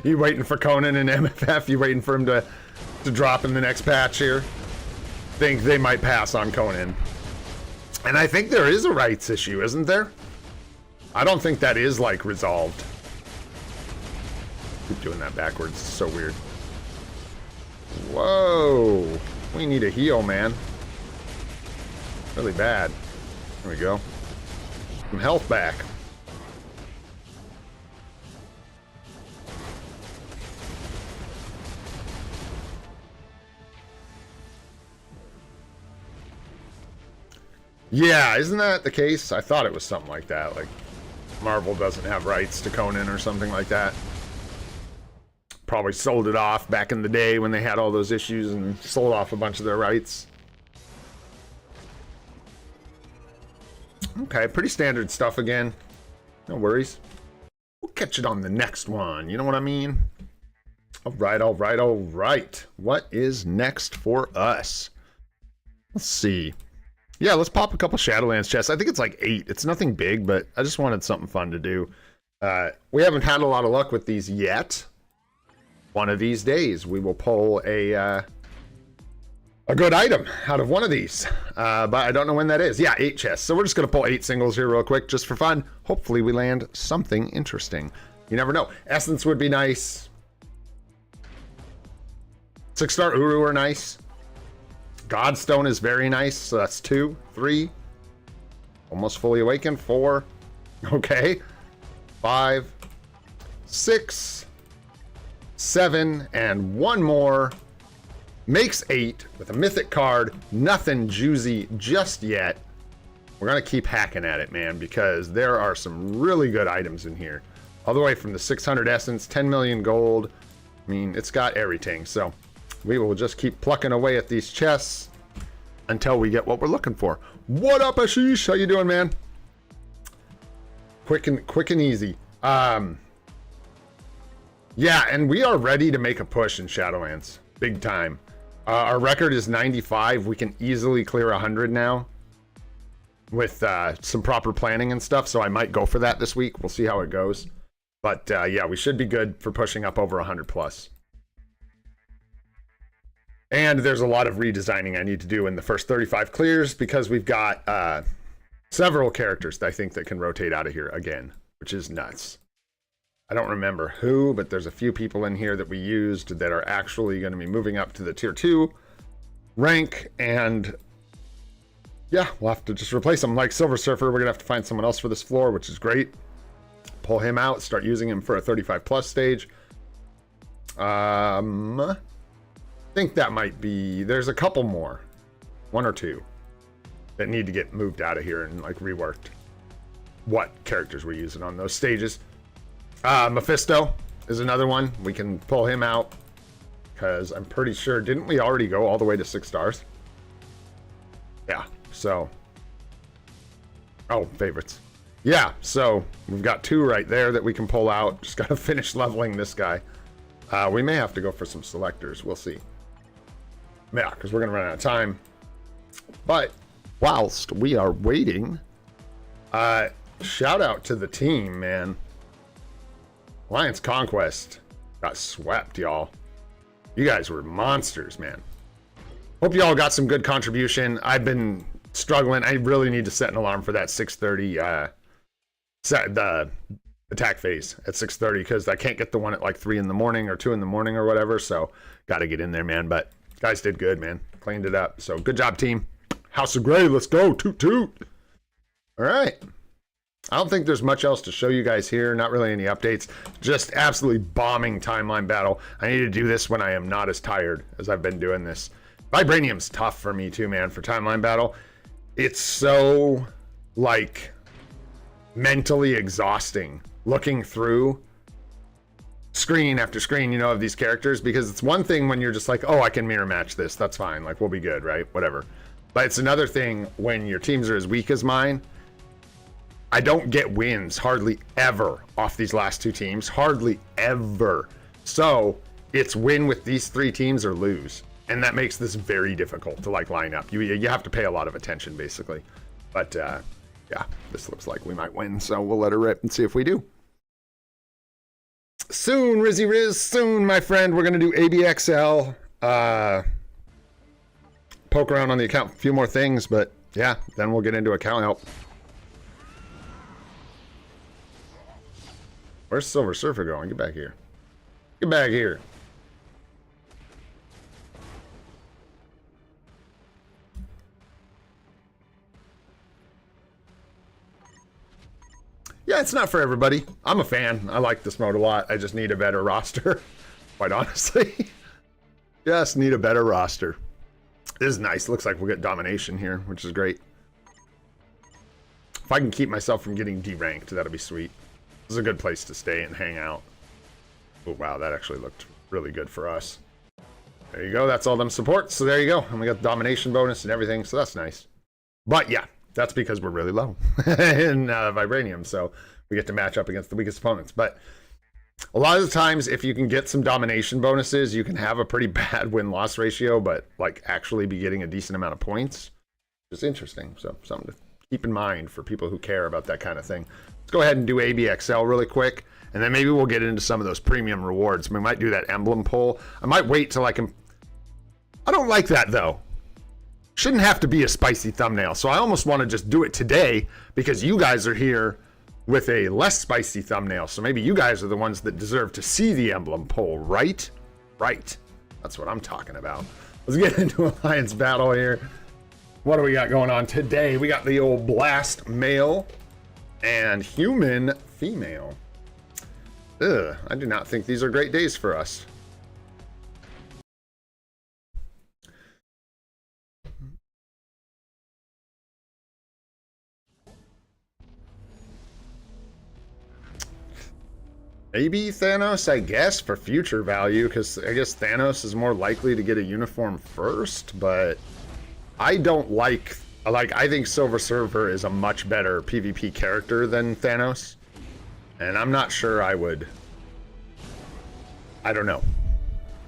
You waiting for Conan and MFF? You waiting for him to drop in the next patch here? Think they might pass on Conan. And I think there is a rights issue, isn't there? I don't think that is like resolved. Keep doing that backwards. It's so weird. Whoa. We need a heal, man. Really bad. There we go. Some health back. Yeah, isn't that the case? I thought it was something like that. Like, Marvel doesn't have rights to Conan or something like that. Probably sold it off back in the day when they had all those issues and sold off a bunch of their rights. Okay, pretty standard stuff again. No worries. We'll catch it on the next one. You know what I mean? All right, all right, all right. What is next for us? Let's see. Yeah, let's pop a couple Shadowlands chests. I think it's like 8. It's nothing big, but I just wanted something fun to do. We haven't had a lot of luck with these yet. One of these days, we will pull a good item out of one of these. But I don't know when that is. Yeah, 8 chests. So we're just going to pull 8 singles here real quick, just for fun. Hopefully we land something interesting. You never know. Essence would be nice. 6-star Uru are nice. Godstone is very nice, so that's 2, 3. Almost fully awakened, 4. Okay. 5, 6, 7, and one more. Makes 8 with a mythic card. Nothing juicy just yet. We're going to keep hacking at it, man, because there are some really good items in here. All the way from the 600 essence, 10 million gold. I mean, it's got everything, so we will just keep plucking away at these chests until we get what we're looking for. What up, Ashish? How you doing, man? Quick and easy. Yeah, and we are ready to make a push in Shadowlands. Big time. Our record is 95. We can easily clear 100 now with some proper planning and stuff, so I might go for that this week. We'll see how it goes. But yeah, we should be good for pushing up over 100 plus. And there's a lot of redesigning I need to do in the first 35 clears because we've got several characters that I think that can rotate out of here again, which is nuts. I don't remember who, but there's a few people in here that we used that are actually going to be moving up to the tier 2 rank, and yeah, we'll have to just replace them. Like Silver Surfer, we're going to have to find someone else for this floor, which is great. Pull him out, start using him for a 35 plus stage. I think that might be, there's a couple more, 1 or 2 that need to get moved out of here and like reworked. What characters we're using on those stages. Mephisto is another one. We can pull him out, because I'm pretty sure, didn't we already go all the way to 6 stars? Yeah, so. Oh, favorites. Yeah, so we've got 2 right there that we can pull out. Just got to finish leveling this guy. We may have to go for some selectors. We'll see. Yeah, because we're going to run out of time. But whilst we are waiting, shout out to the team, man. Alliance Conquest got swept, y'all. You guys were monsters, man. Hope y'all got some good contribution. I've been struggling. I really need to set an alarm for that 6:30 set the attack phase at 6:30 because I can't get the one at like 3 in the morning or 2 in the morning or whatever. So got to get in there, man. But guys did good, man. Cleaned it up. So good job, team. House of Gray, let's go. Toot toot. All right. I don't think there's much else to show you guys here. Not really any updates. Just absolutely bombing timeline battle. I need to do this when I am not as tired as I've been doing this. Vibranium's tough for me too, man, for timeline battle. It's so, like, mentally exhausting looking through screen after screen, you know, of these characters, because it's one thing when you're just like, oh, I can mirror match this. That's fine. Like, we'll be good, right? Whatever. But it's another thing when your teams are as weak as mine. I don't get wins hardly ever off these last 2 teams. Hardly ever. So it's win with these 3 teams or lose. And that makes this very difficult to like line up. You have to pay a lot of attention basically. But yeah, this looks like we might win. So we'll let her rip and see if we do. Soon, Rizzy Riz, soon, my friend. We're going to do ABXL. Poke around on the account, a few more things, but yeah, then we'll get into account help. Where's Silver Surfer going? Get back here. Get back here. Yeah, it's not for everybody. I'm a fan. I like this mode a lot. I just need a better roster. Quite honestly. Just need a better roster. This is nice. Looks like we'll get domination here, which is great. If I can keep myself from getting deranked, that'll be sweet. This is a good place to stay and hang out. Oh, wow, that actually looked really good for us. There you go. That's all them supports. So there you go. And we got the domination bonus and everything. So that's nice. But yeah, that's because we're really low in Vibranium. So we get to match up against the weakest opponents. But a lot of the times, if you can get some domination bonuses, you can have a pretty bad win-loss ratio, but like actually be getting a decent amount of points. It's interesting. So something to keep in mind for people who care about that kind of thing. Let's go ahead and do ABXL really quick. And then maybe we'll get into some of those premium rewards. We might do that emblem pull. I might wait till I can... I don't like that, though. Shouldn't have to be a spicy thumbnail. So I almost want to just do it today because you guys are here with a less spicy thumbnail. So maybe you guys are the ones that deserve to see the emblem pull, right? Right. That's what I'm talking about. Let's get into Alliance battle here. What do we got going on today? We got the old Blast male and Human female. Ugh, I do not think these are great days for us. Maybe Thanos, I guess, for future value, because I guess Thanos is more likely to get a uniform first, but I don't like I think Silver Surfer is a much better PvP character than Thanos, and I'm not sure I would. I don't know.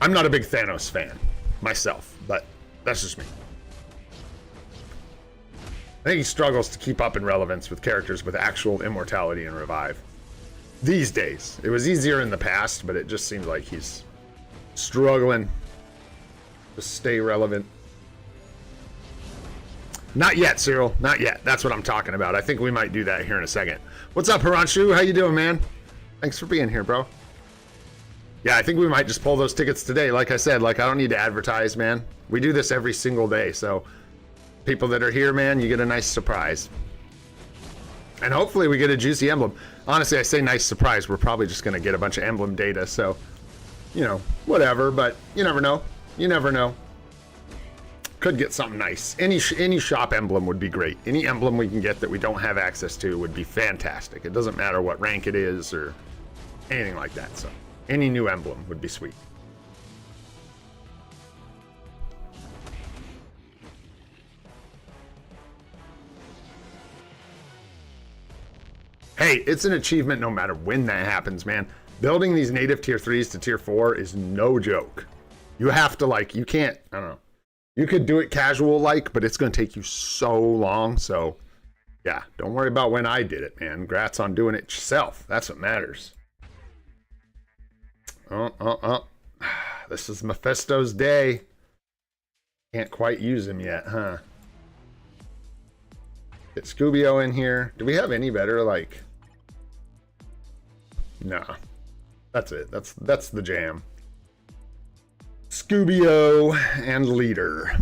I'm not a big Thanos fan myself, but that's just me. I think he struggles to keep up in relevance with characters with actual immortality and revive. These days. It was easier in the past, but it just seems like he's struggling to stay relevant. Not yet, Cyril. Not yet. That's what I'm talking about. I think we might do that here in a second. What's up, Hiranshu? How you doing, man? Thanks for being here, bro. Yeah, I think we might just pull those tickets today. Like I said, like I don't need to advertise, man. We do this every single day, so people that are here, man, you get a nice surprise. And hopefully we get a juicy emblem. Honestly, I say nice surprise. We're probably just going to get a bunch of emblem data, so, you know, whatever. But you never know. You never know. Could get something nice. Any shop emblem would be great. Any emblem we can get that we don't have access to would be fantastic. It doesn't matter what rank it is or anything like that. So any new emblem would be sweet. Hey, it's an achievement no matter when that happens, man. Building these native tier 3s to tier 4 is no joke. You have to, like, you can't, I don't know. You could do it casual like, but it's going to take you so long. So, yeah, don't worry about when I did it, man. Congrats on doing it yourself. That's what matters. This is Mephisto's day. Can't quite use him yet, huh? Get Scooby-O in here. Do we have any better, like... Nah. That's it. That's the jam. Scooby-O and Leader.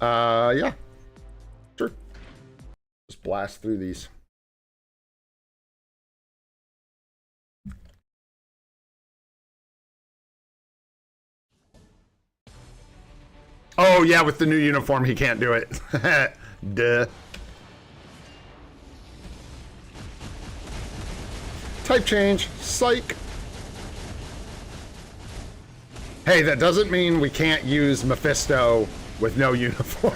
Yeah. Sure. Just blast through these. Oh, yeah, with the new uniform, he can't do it. Duh. Type change. Psych. Hey, that doesn't mean we can't use Mephisto with no uniform.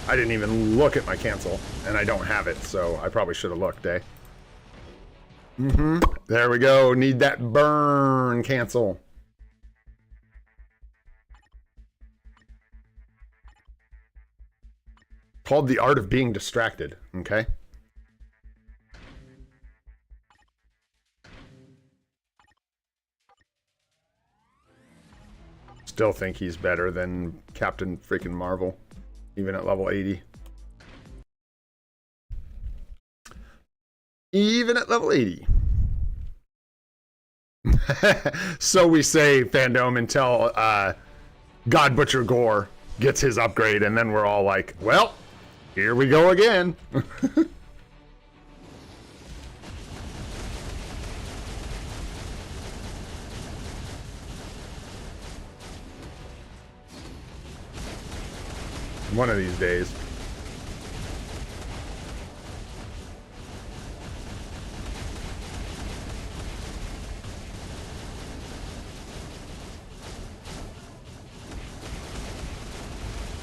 I didn't even look at my cancel, and I don't have it, so I probably should have looked, eh? There we go. Need that burn cancel. Called the art of being distracted. Okay. Still think he's better than Captain freaking Marvel, even at level 80. Even at level 80. So we say, fandom, until God Butcher Gore gets his upgrade, and then we're all like, well, here we go again. One of these days.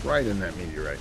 Right in that meteorite.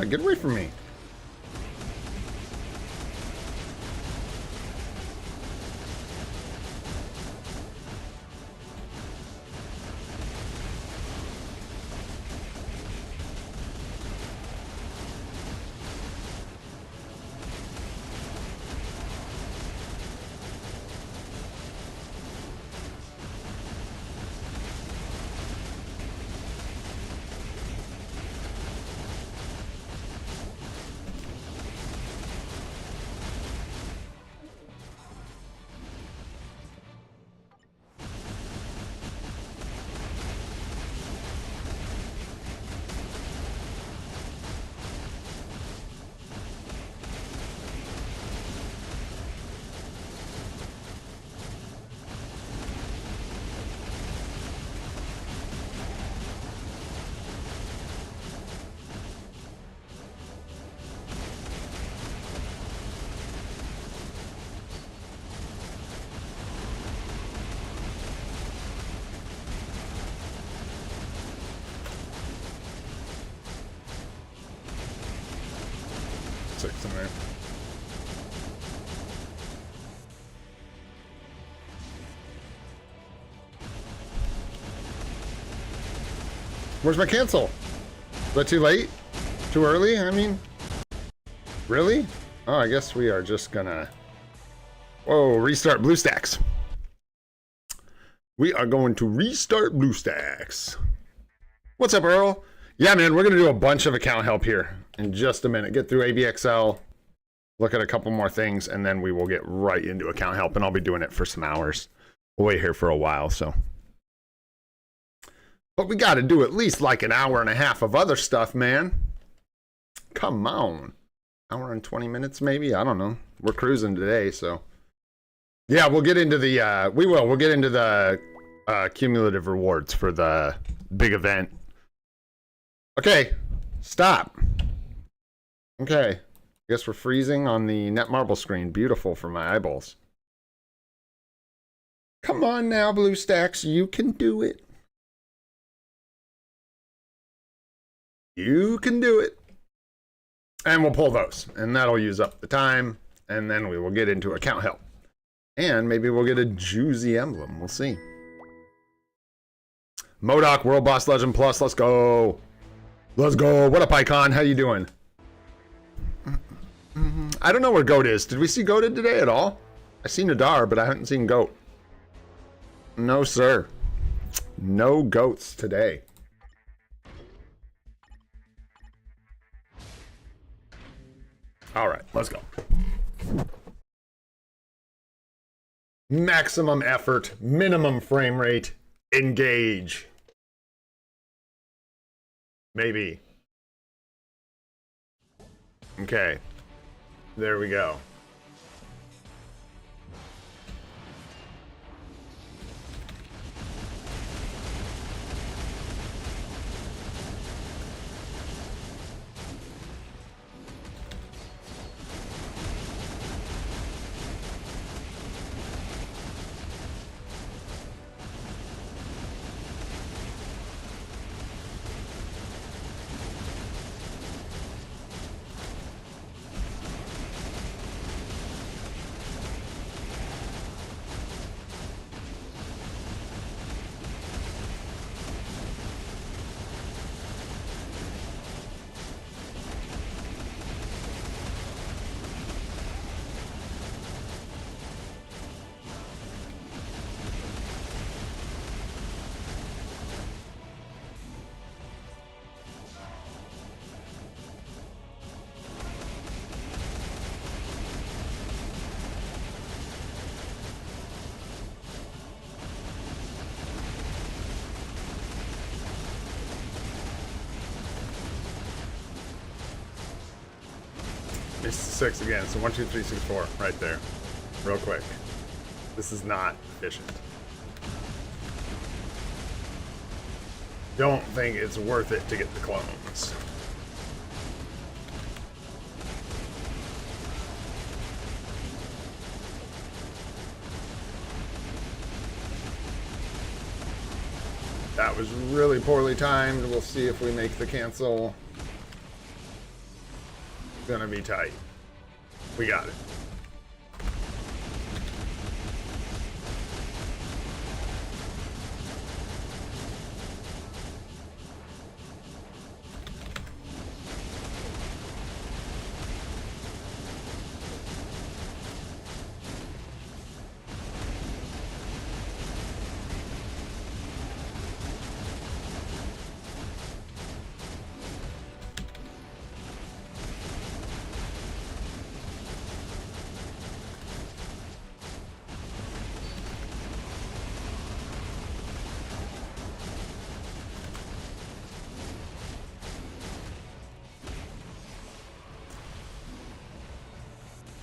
Get away from me. In there. Where's my cancel? Is that too late? Too early? I mean, really? Oh, I guess we are just gonna... Whoa, restart BlueStacks. We are going to restart BlueStacks. What's up, Earl? Yeah, man, we're gonna do a bunch of account help here in just a minute. Get through ABXL. look at a couple more things, and then we will get right into account help, and I'll be doing it for some hours. We'll wait here for a while, so. But we got to do at least like an hour and a half of other stuff, man. Come on. Hour and 20 minutes, maybe? I don't know. We're cruising today, so. Yeah, we'll get into the, we'll get into the cumulative rewards for the big event. Okay, stop. Okay, I guess we're freezing on the Netmarble screen. Beautiful for my eyeballs. Come on now, BlueStacks, you can do it. You can do it. And we'll pull those, and that'll use up the time, and then we will get into account help. And maybe we'll get a juicy emblem. We'll see. MODOK, World Boss Legend Plus, let's go. Let's go. What up, Icon? How you doing? I don't know where Goat is. Did we see Goated today at all? I seen Nadar, but I haven't seen Goat. No, sir. No goats today. All right, let's go. Maximum effort, minimum frame rate, engage. Maybe. Okay. There we go. It's 6 again, so 1, 2, 3, 6, 4, right there. Real quick. This is not efficient. Don't think it's worth it to get the clones. That was really poorly timed. We'll see if we make the cancel. Gonna be tight. We got it.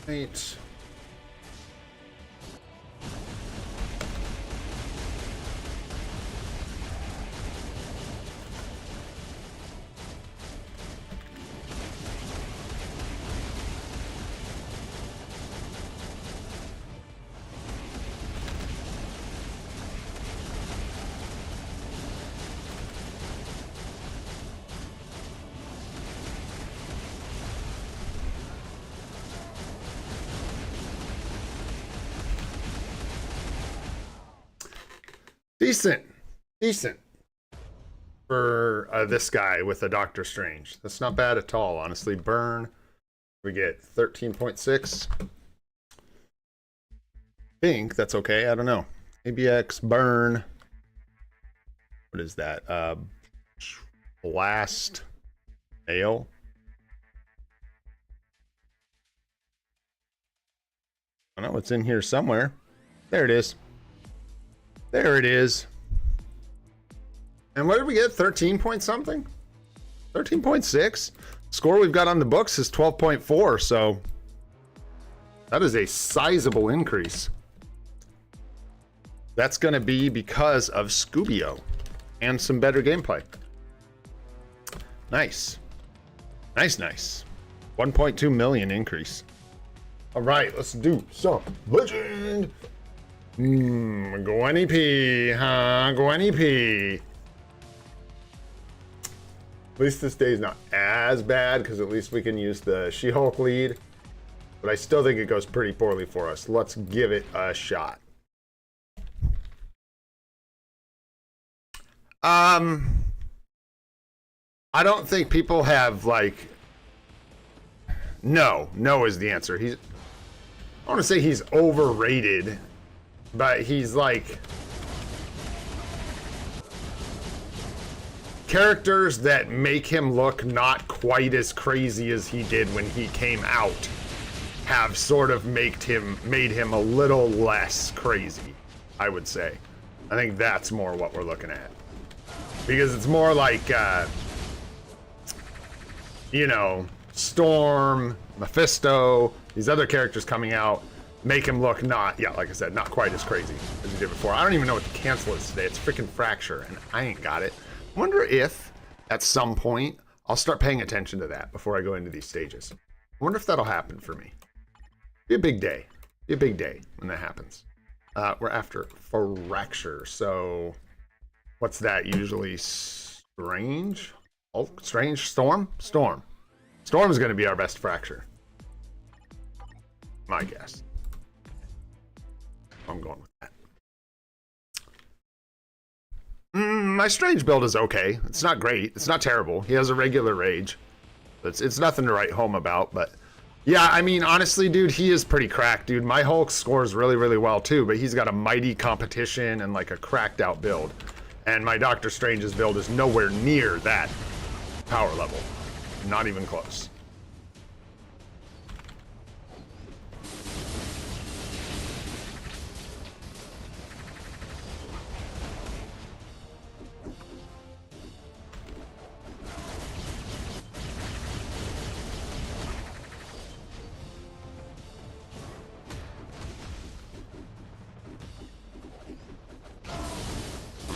Right. Decent for this guy with a Doctor Strange. That's not bad at all, honestly. Burn, we get 13.6. Think that's okay. I don't know. ABX burn. What is that? Blast ale. know it's in here somewhere. There it is. There it is. And what did we get? 13 point something? 13.6? Score we've got on the books is 12.4, so that is a sizable increase. That's going to be because of Scooby-O and some better gameplay. Nice. Nice, nice. 1.2 million increase. All right, let's do some legend. Gwenny P, huh? Gwenny P. At least this day is not as bad because at least we can use the She-Hulk lead. But I still think it goes pretty poorly for us. Let's give it a shot. I don't think people have like. No is the answer. I want to say he's overrated, but he's like characters that make him look not quite as crazy as he did when he came out have sort of made him a little less crazy, I would say. I think that's more what we're looking at. Because it's more like, you know, Storm, Mephisto, these other characters coming out make him look not, yeah, like I said, not quite as crazy as he did before. I don't even know what the cancel is today. It's freaking Fracture, and I ain't got it. I wonder if, at some point, I'll start paying attention to that before I go into these stages. I wonder if that'll happen for me. Be a big day. Be a big day when that happens. We're after Fracture, so what's that usually? Strange? Oh, Strange? Storm? Storm. Storm is going to be our best Fracture. My guess. I'm going with that. My Strange build is okay. It's not great. It's not terrible. He has a regular rage. It's nothing to write home about, but yeah, I mean, honestly, dude, he is pretty cracked, dude. My Hulk scores really, really well, too, but he's got a mighty competition and, like, a cracked-out build. And my Doctor Strange's build is nowhere near that power level. Not even close.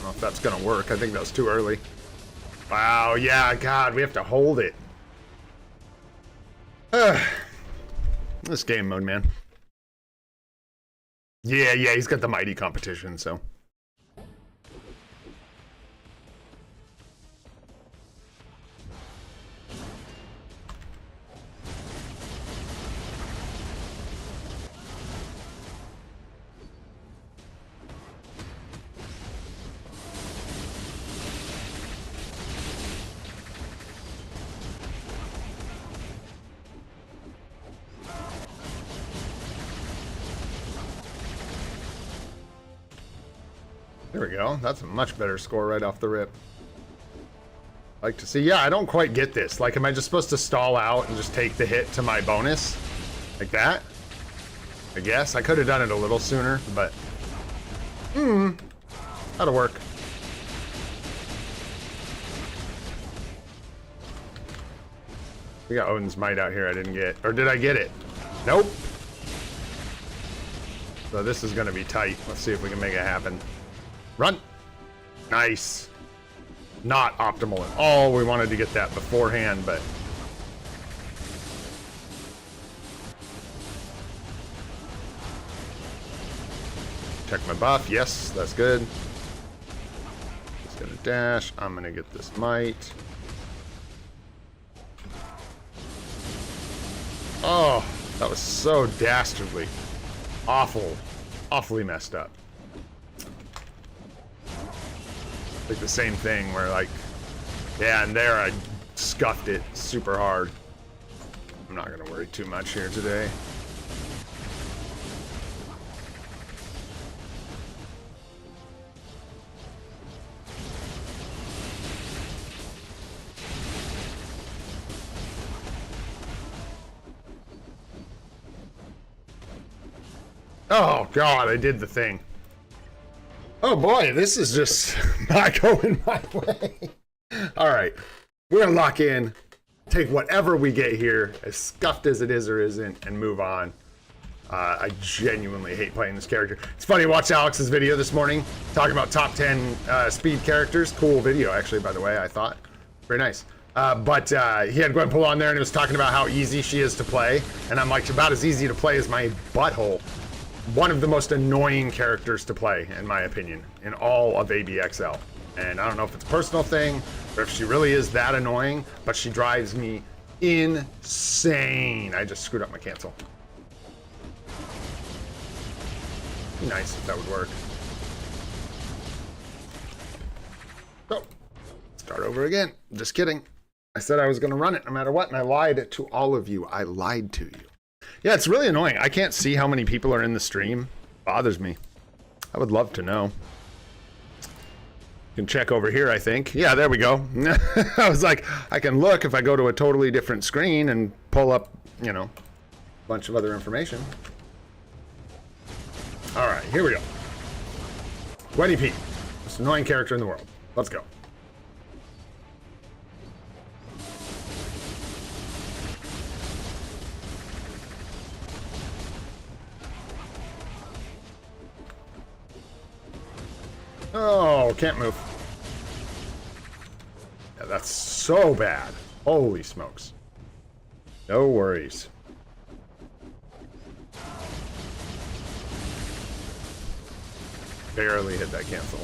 If that's gonna work. I think that was too early. Wow, yeah, God, we have to hold it. This game mode, man. Yeah, he's got the mighty competition, so. There we go. That's a much better score right off the rip. Like to see. Yeah, I don't quite get this. Like, am I just supposed to stall out and just take the hit to my bonus? Like that? I guess. I could have done it a little sooner, but... that'll work. We got Odin's Might out here I didn't get. Or did I get it? Nope. So this is going to be tight. Let's see if we can make it happen. Run! Nice. Not optimal at all. We wanted to get that beforehand, but... Check my buff. Yes, that's good. Just gonna dash. I'm gonna get this might. Oh, that was so dastardly. Awful. Awfully messed up. Like the same thing where like, yeah, and there I scuffed it super hard. I'm not gonna worry too much here today. Oh God, I did the thing. Oh boy, this is just not going my way. All right, we're gonna lock in, take whatever we get here, as scuffed as it is or isn't, and move on. I genuinely hate playing this character. It's funny, I watched Alex's video this morning talking about top 10 speed characters. Cool video, actually, by the way, I thought. Very nice. But he had Gwenpool on there and he was talking about how easy she is to play. And I'm like, about as easy to play as my butthole. One of the most annoying characters to play, in my opinion, in all of ABXL. And I don't know if it's a personal thing or if she really is that annoying, but she drives me insane. I just screwed up my cancel. Be nice if that would work. So, start over again. Just kidding. I said I was going to run it no matter what, and I lied to all of you. I lied to you. Yeah, it's really annoying. I can't see how many people are in the stream. Bothers me. I would love to know. You can check over here, I think. Yeah, there we go. I was like, I can look if I go to a totally different screen and pull up, you know, a bunch of other information. All right, here we go. Gwenny P, most annoying character in the world. Let's go. Oh, can't move. Yeah, that's so bad. Holy smokes. No worries. Barely hit that cancel.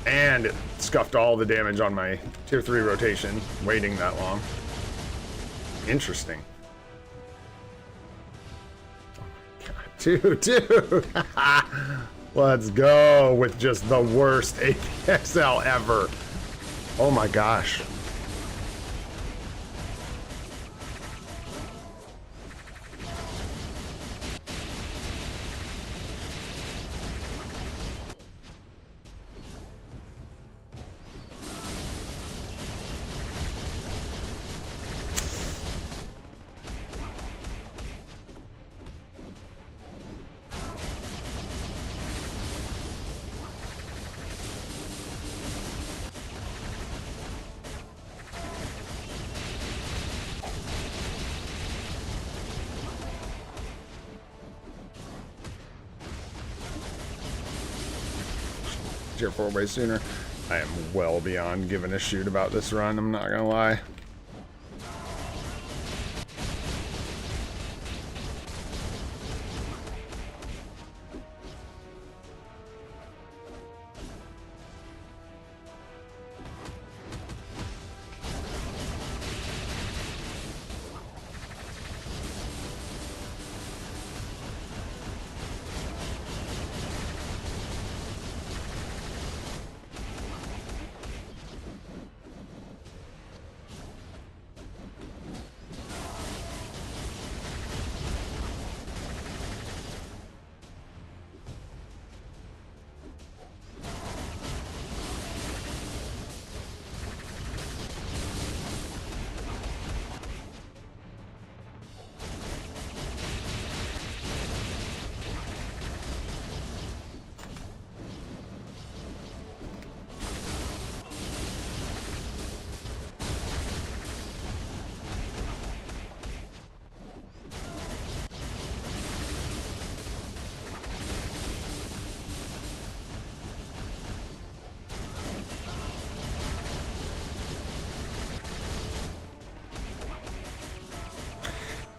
And it scuffed all the damage on my tier 3 rotation, waiting that long. Interesting. Oh my God, dude. Let's go with just the worst APXL ever. Oh my gosh. Tier 4 way sooner. I am well beyond giving a shoot about this run, I'm not gonna lie.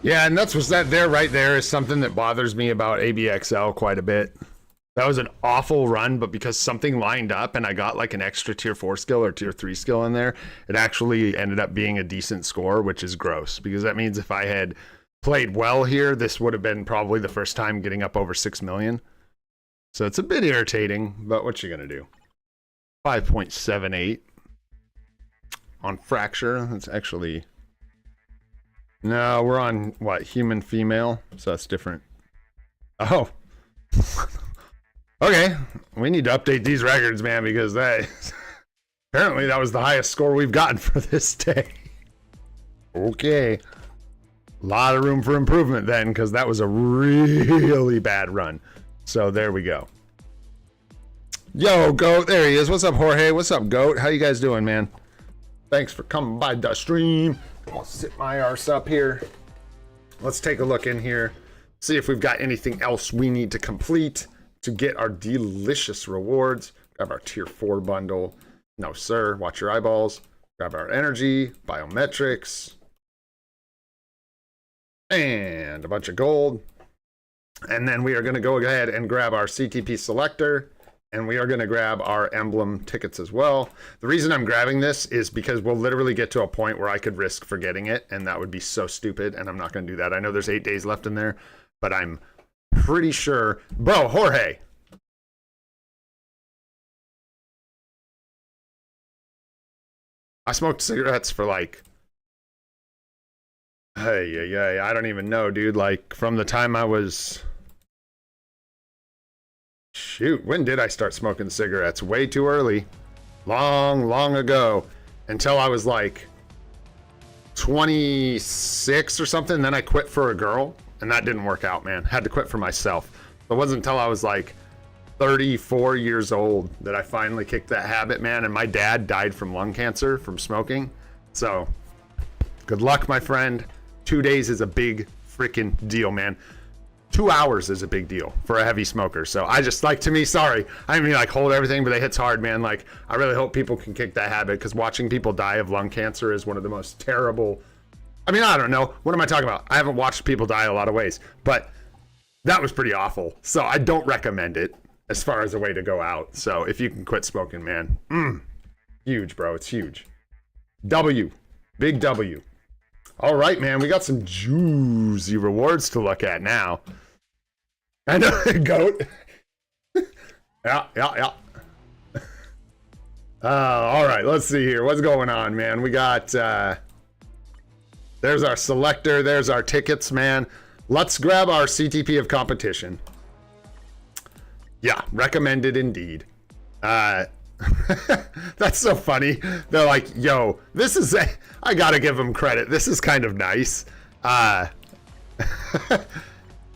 Yeah, and that's what's that there right there is something that bothers me about ABXL quite a bit. That was an awful run, but because something lined up and I got like an extra tier 4 skill or tier 3 skill in there, it actually ended up being a decent score, which is gross because that means if I had played well here, this would have been probably the first time getting up over 6 million. So it's a bit irritating, but what you gonna do? 5.78 on Fracture. That's actually... No, we're on, what, human female? So that's different. Oh. Okay. We need to update these records, man, because that... apparently that was the highest score we've gotten for this day. Okay. A lot of room for improvement then, because that was a really bad run. So there we go. Yo, Goat, there he is. What's up, Jorge? What's up, Goat? How you guys doing, man? Thanks for coming by the stream. I'll sit my arse up here. Let's take a look in here. See if we've got anything else we need to complete to get our delicious rewards. Grab our tier 4 bundle. No, sir. Watch your eyeballs. Grab our energy, biometrics, and a bunch of gold. And then we are going to go ahead and grab our CTP selector, and we are going to grab our emblem tickets as well. The reason I'm grabbing this is because we'll literally get to a point where I could risk forgetting it, and that would be so stupid, and I'm not going to do that. I know there's 8 days left in there, but I'm pretty sure. Bro, Jorge. I smoked cigarettes for like, hey, I don't even know, dude. Like from the time I was, shoot, when did I start smoking cigarettes? Way too early. Long ago, until I was like 26 or something. Then I quit for a girl, and that didn't work out, man. Had to quit for myself. It wasn't until I was like 34 years old that I finally kicked that habit, man. And my dad died from lung cancer from smoking. So good luck, my friend. 2 days is a big freaking deal, man. 2 hours is a big deal for a heavy smoker. So I just, like, to me, sorry, I mean, like, hold everything, but it hits hard, man. Like, I really hope people can kick that habit, because watching people die of lung cancer is one of the most terrible. I mean, I don't know, what am I talking about? I haven't watched people die a lot of ways, but that was pretty awful. So I don't recommend it as far as a way to go out. So if you can quit smoking, man, huge, bro. It's huge. W, big W. All right, man, we got some juicy rewards to look at now. I know, Goat. Yeah. All right, let's see here. What's going on, man? We got, there's our selector. There's our tickets, man. Let's grab our CTP of competition. Yeah, recommended indeed. That's so funny. They're like, yo, this is, I gotta give them credit. This is kind of nice.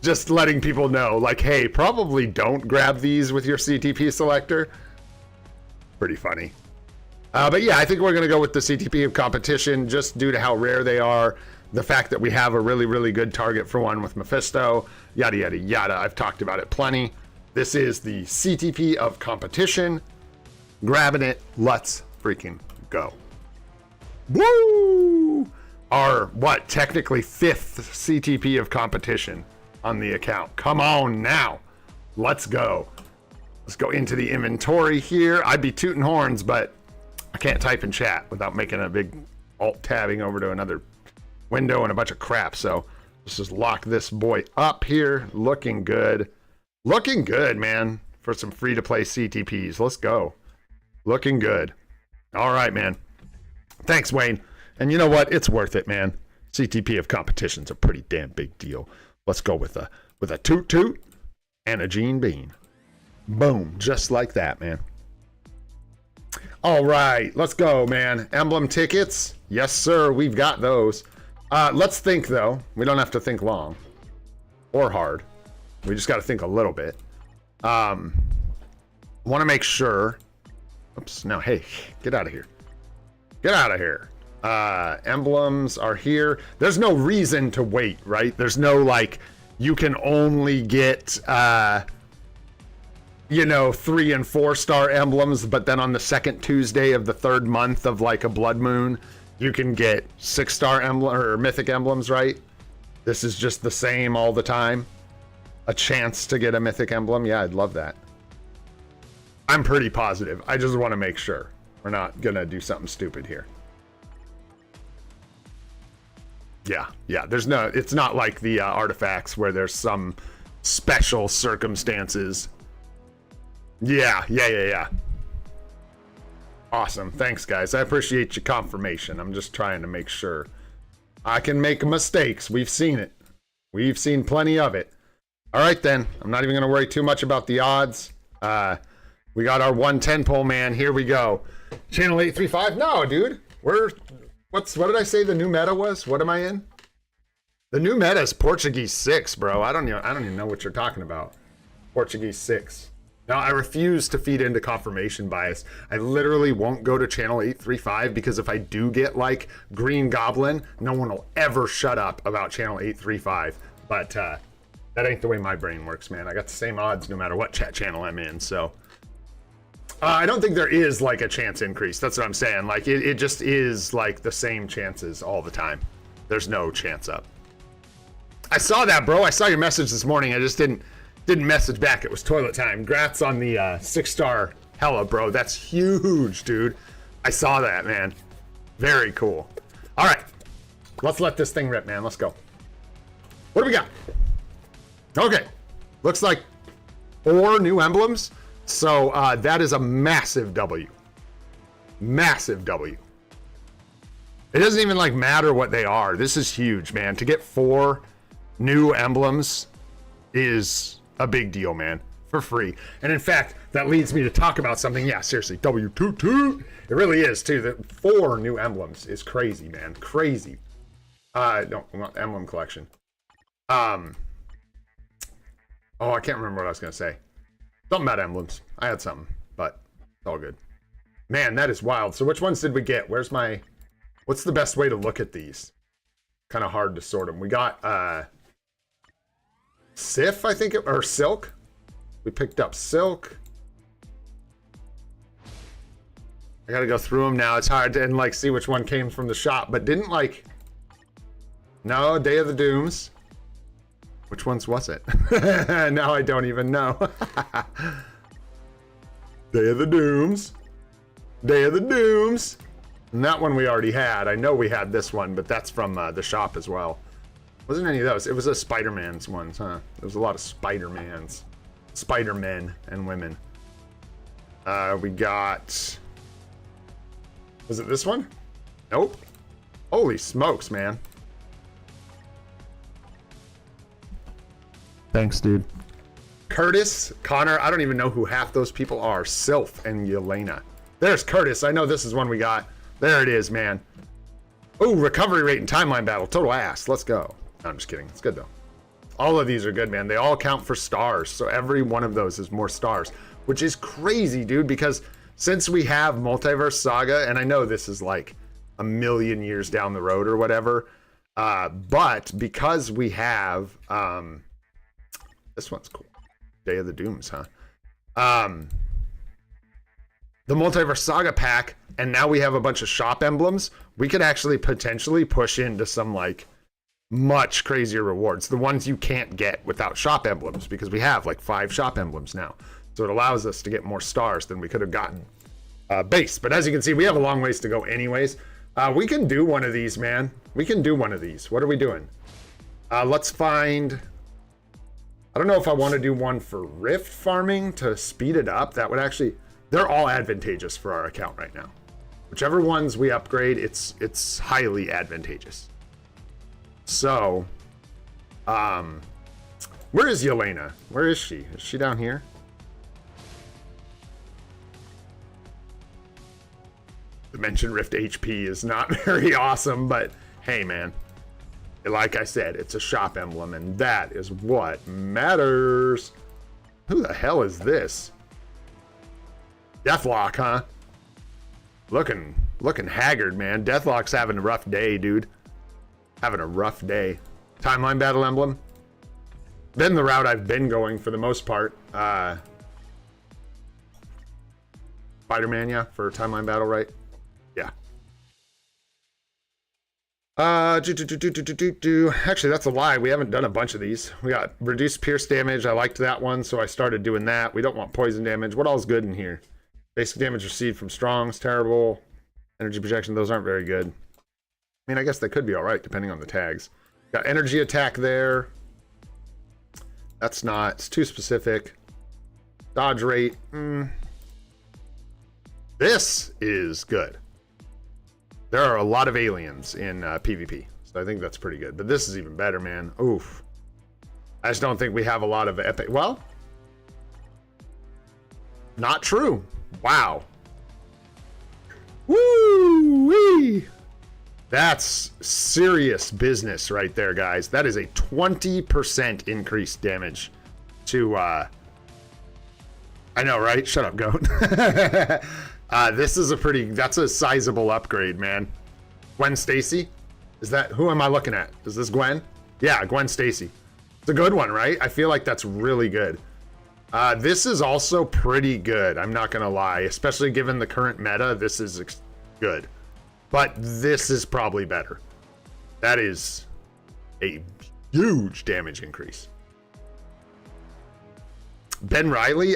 Just letting people know, like, hey, probably don't grab these with your CTP selector. Pretty funny. But yeah, I think we're gonna go with the CTP of competition just due to how rare they are. The fact that we have a really good target for one with Mephisto, yada, yada, yada. I've talked about it plenty. This is the CTP of competition. Grabbing it. Let's freaking go. Woo! Our, what, technically 5th CTP of competition on the account. Come on now. Let's go. Let's go into the inventory here. I'd be tooting horns, but I can't type in chat without making a big alt-tabbing over to another window and a bunch of crap. So let's just lock this boy up here. Looking good. Looking good, man, for some free-to-play CTPs. Let's go. Looking good. All right, man. Thanks, Wayne. And you know what? It's worth it, man. CTP of competition's a pretty damn big deal. Let's go with a toot toot and a Gene Bean. Boom. Just like that, man. All right. Let's go, man. Emblem tickets. Yes, sir. We've got those. Let's think, though. We don't have to think long or hard. We just got to think a little bit. Want to make sure. Oops. No, hey, get out of here. Get out of here. Emblems are here. There's no reason to wait, right? There's no, like, you can only get, 3 and 4-star emblems, but then on the second Tuesday of the 3rd month of, like, a blood moon, you can get 6-star emblem or mythic emblems, right? This is just the same all the time. A chance to get a mythic emblem. Yeah, I'd love that. I'm pretty positive. I just want to make sure we're not gonna do something stupid here. Yeah. There's no. It's not like the artifacts where there's some special circumstances. Yeah. Awesome. Thanks, guys. I appreciate your confirmation. I'm just trying to make sure. I can make mistakes. We've seen it. We've seen plenty of it. All right, then. I'm not even going to worry too much about the odds. We got our 110 pole, man. Here we go. Channel 835. No, dude. What did I say the new meta was? What am I in? The new meta is Portuguese 6, bro. I don't even know what you're talking about. Portuguese 6. Now, I refuse to feed into confirmation bias. I literally won't go to channel 835 because if I do get like Green Goblin, no one will ever shut up about channel 835. But that ain't the way my brain works, man. I got the same odds no matter what chat channel I'm in. So I don't think there is like a chance increase. That's what I'm saying. Like it just is like the same chances all the time. There's no chance up. I saw that, bro. I saw your message this morning. I just didn't message back. It was toilet time. Congrats on the 6-star hella, bro. That's huge, dude. I saw that, man. Very cool. All right. Let's let this thing rip, man. Let's go. What do we got? Okay. Looks like 4 new emblems. So that is a massive W. Massive W. It doesn't even like matter what they are. This is huge, man. To get 4 new emblems is a big deal, man, for free. And in fact, that leads me to talk about something. Yeah, seriously, W22. It really is too. The 4 new emblems is crazy, man. Crazy. No, not emblem collection. Oh, I can't remember what I was gonna say. Something about emblems. I had something, but it's all good. Man, that is wild. So which ones did we get? What's the best way to look at these? Kind of hard to sort them. We got Sif, I think, or Silk. We picked up Silk. I gotta go through them now. It's hard to like see which one came from the shop, but didn't like. No, Day of the Dooms. Which ones was it? Now I don't even know. Day of the Dooms. Day of the Dooms. And that one we already had. I know we had this one, but that's from the shop as well. Wasn't any of those. It was a Spider-Man's ones, huh? There was a lot of Spider-Mans. Spider-Men and women. We got... Was it this one? Nope. Holy smokes, man. Thanks, dude. Curtis, Connor, I don't even know who half those people are. Sylph and Yelena. There's Curtis. I know this is one we got. There it is, man. Oh, recovery rate and timeline battle. Total ass. Let's go. No, I'm just kidding. It's good, though. All of these are good, man. They all count for stars. So every one of those is more stars, which is crazy, dude, because since we have Multiverse Saga, and I know this is like a million years down the road or whatever, but because we have... this one's cool. Day of the Dooms, huh? The Multiverse Saga pack, and now we have a bunch of shop emblems. We could actually potentially push into some like much crazier rewards. The ones you can't get without shop emblems, because we have like 5 shop emblems now. So it allows us to get more stars than we could have gotten base. But as you can see, we have a long ways to go anyways. We can do one of these, man. We can do one of these. What are we doing? Let's find... I don't know if I want to do one for rift farming to speed it up. That would actually... They're all advantageous for our account right now. Whichever ones we upgrade, it's highly advantageous. So, where is Yelena? Where is she? Is she down here? Dimension Rift HP is not very awesome, but hey, man. Like I said, it's a shop emblem, and that is what matters. Who the hell is this? Deathlock, huh? Looking haggard, man. Deathlock's having a rough day, dude. Having a rough day. Timeline battle emblem. Been the route I've been going for the most part. Spider-Man, yeah, for timeline battle, right? Yeah. Actually, that's a lie. We haven't done a bunch of these. We got reduced pierce damage. I liked that one, so I started doing that. We don't want poison damage. What all's good in here? Basic damage received from Strong's terrible. Energy projection, those aren't very good. I mean, I guess they could be all right, depending on the tags. Got energy attack there. That's not, it's too specific. Dodge rate. This is good. There are a lot of aliens in PvP, so I think that's pretty good. But this is even better, man. Oof. I just don't think we have a lot of epic. Well, not true. Wow. Woo-wee. That's serious business right there, guys. That is a 20% increased damage to, I know, right? Shut up, goat. This is that's a sizable upgrade, man. Gwen Stacy? Who am I looking at? Is this Gwen? Yeah, Gwen Stacy. It's a good one, right? I feel like that's really good. This is also pretty good, I'm not gonna lie. Especially given the current meta, this is good. But this is probably better. That is a huge damage increase. Ben Riley,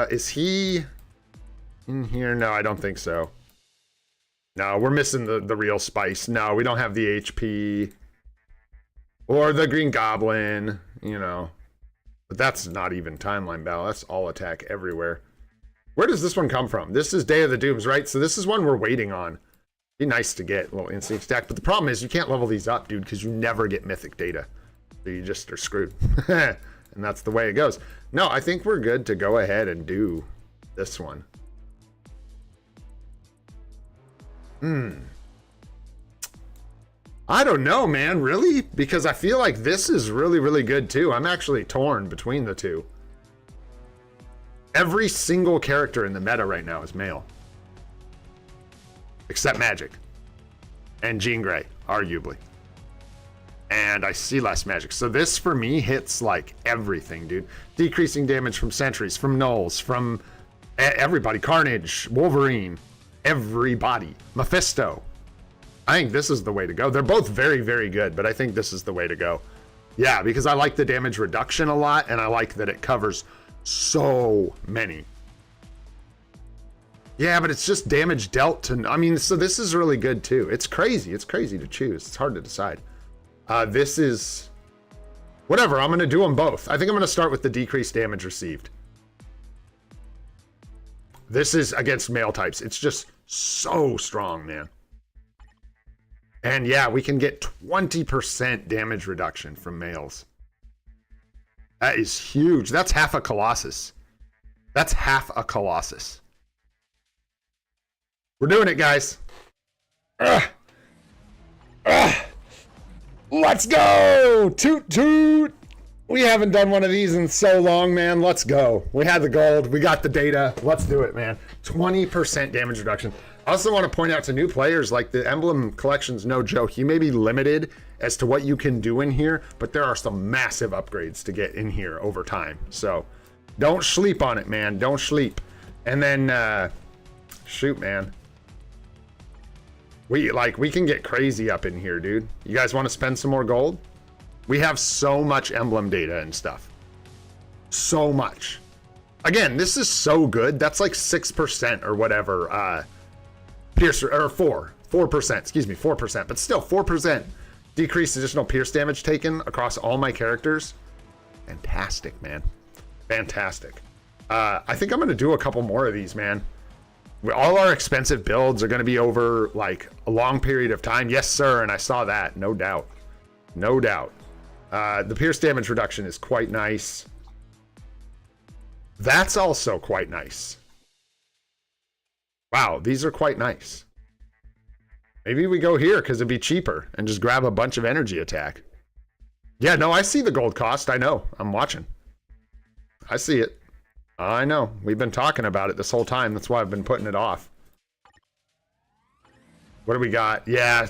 is he in here? No, I don't think so. No, we're missing the real spice. No, we don't have the HP or the Green Goblin, you know. But that's not even timeline battle. That's all attack everywhere. Where does this one come from? This is Day of the Dooms, right? So this is one we're waiting on. Be nice to get a little instinct stack, but the problem is you can't level these up, dude, because you never get mythic data. So you just are screwed. And that's the way it goes. No, I think we're good to go ahead and do this one. I don't know, man, really? Because I feel like this is really, really good too. I'm actually torn between the two. Every single character in the meta right now is male. Except Magic. And Jean Grey, arguably. And I see less Magic. So this, for me, hits like everything, dude. Decreasing damage from sentries, from gnolls, from everybody. Carnage, Wolverine, everybody. Mephisto. I think this is the way to go. They're both very, very good, but I think this is the way to go. Yeah, because I like the damage reduction a lot, and I like that it covers so many. Yeah, but it's just damage dealt to... I mean, so this is really good, too. It's crazy. It's crazy to choose. It's hard to decide. This is... Whatever, I'm going to do them both. I think I'm going to start with the decreased damage received. This is against male types. It's just so strong, man. And yeah, we can get 20% damage reduction from males. That is huge. That's half a Colossus. That's half a Colossus. We're doing it, guys. Let's go! Toot toot! We haven't done one of these in so long, man. Let's go. We had the gold. We got the data. Let's do it, man. 20% damage reduction. I also want to point out to new players, like the emblem collection's no joke. You may be limited as to what you can do in here, but there are some massive upgrades to get in here over time. So don't sleep on it, man. Don't sleep. And then, shoot, man. We can get crazy up in here, dude. You guys want to spend some more gold? We have so much emblem data and stuff. So much. Again, this is so good. That's like 6% or whatever. Pierce, or 4%, excuse me, 4%. But still, 4% decreased additional pierce damage taken across all my characters. Fantastic, man. Fantastic. I think I'm going to do a couple more of these, man. All our expensive builds are going to be over like a long period of time. Yes, sir. And I saw that. No doubt. No doubt. The pierce damage reduction is quite nice. That's also quite nice. Wow, these are quite nice. Maybe we go here because it'd be cheaper and just grab a bunch of energy attack. Yeah, no, I see the gold cost. I know. I'm watching. I see it. I know. We've been talking about it this whole time. That's why I've been putting it off. What do we got? Yeah,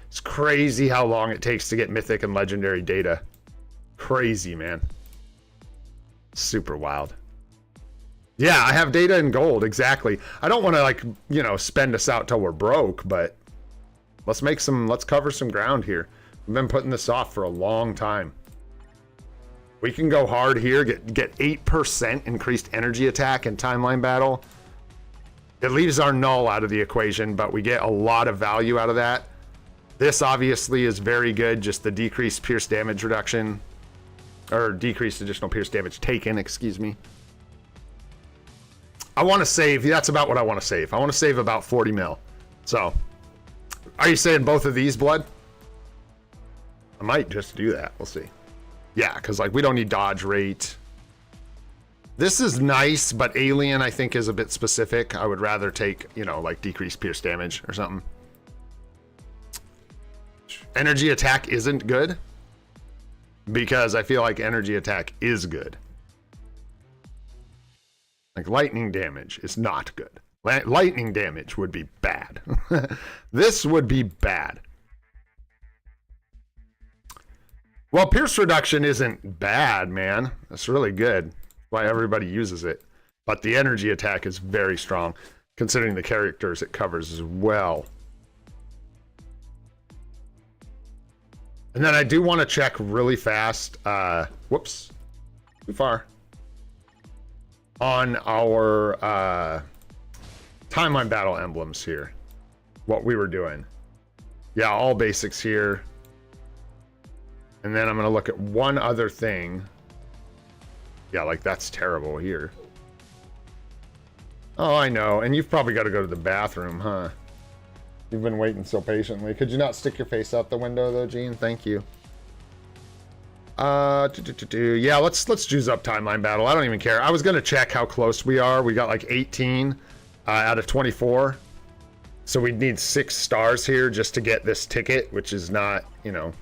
it's crazy how long it takes to get mythic and legendary data. Crazy, man. Super wild. Yeah, I have data in gold, exactly. I don't want to, like, you know, spend us out till we're broke, but let's cover some ground here. We've been putting this off for a long time. We can go hard here, get 8% increased energy attack in timeline battle. It leaves our null out of the equation, but we get a lot of value out of that. This obviously is very good, just the decreased pierce damage reduction, or decreased additional pierce damage taken, excuse me. I want to save, that's about what I want to save. I want to save about 40 mil. So, are you saying both of these, Blood? I might just do that, we'll see. Yeah, because like we don't need dodge rate. This is nice, but alien I think is a bit specific. I would rather take, you know, like decreased pierce damage or something. energy attack isn't good, because I feel like energy attack is good. Like lightning damage is not good. Lightning damage would be bad. This would be bad. Well, pierce reduction isn't bad, man. That's really good. Why everybody uses it. But the energy attack is very strong, considering the characters it covers as well. And then I do want to check really fast. Whoops. Too far. On our timeline battle emblems here. What we were doing. Yeah, all basics here. And then I'm going to look at one other thing. Yeah, like that's terrible here. Oh, I know. And you've probably got to go to the bathroom, huh? You've been waiting so patiently. Could you not stick your face out the window, though, Gene? Thank you. Yeah, let's juice up timeline battle. I don't even care. I was going to check how close we are. We got like 18 out of 24. So we'd need 6 stars here just to get this ticket, which is not, you know,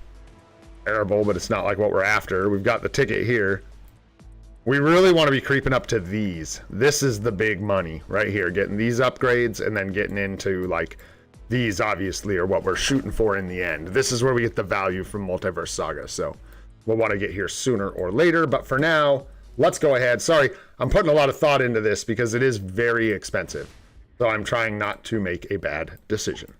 terrible, but it's not like what we're after. We've got the ticket here. We really want to be creeping up to these. This is the big money right here. Getting these upgrades and then getting into like these obviously are what we're shooting for in the end. This is where we get the value from Multiverse Saga. So we'll want to get here sooner or later. But for now, let's go ahead. Sorry, I'm putting a lot of thought into this because it is very expensive. So I'm trying not to make a bad decision.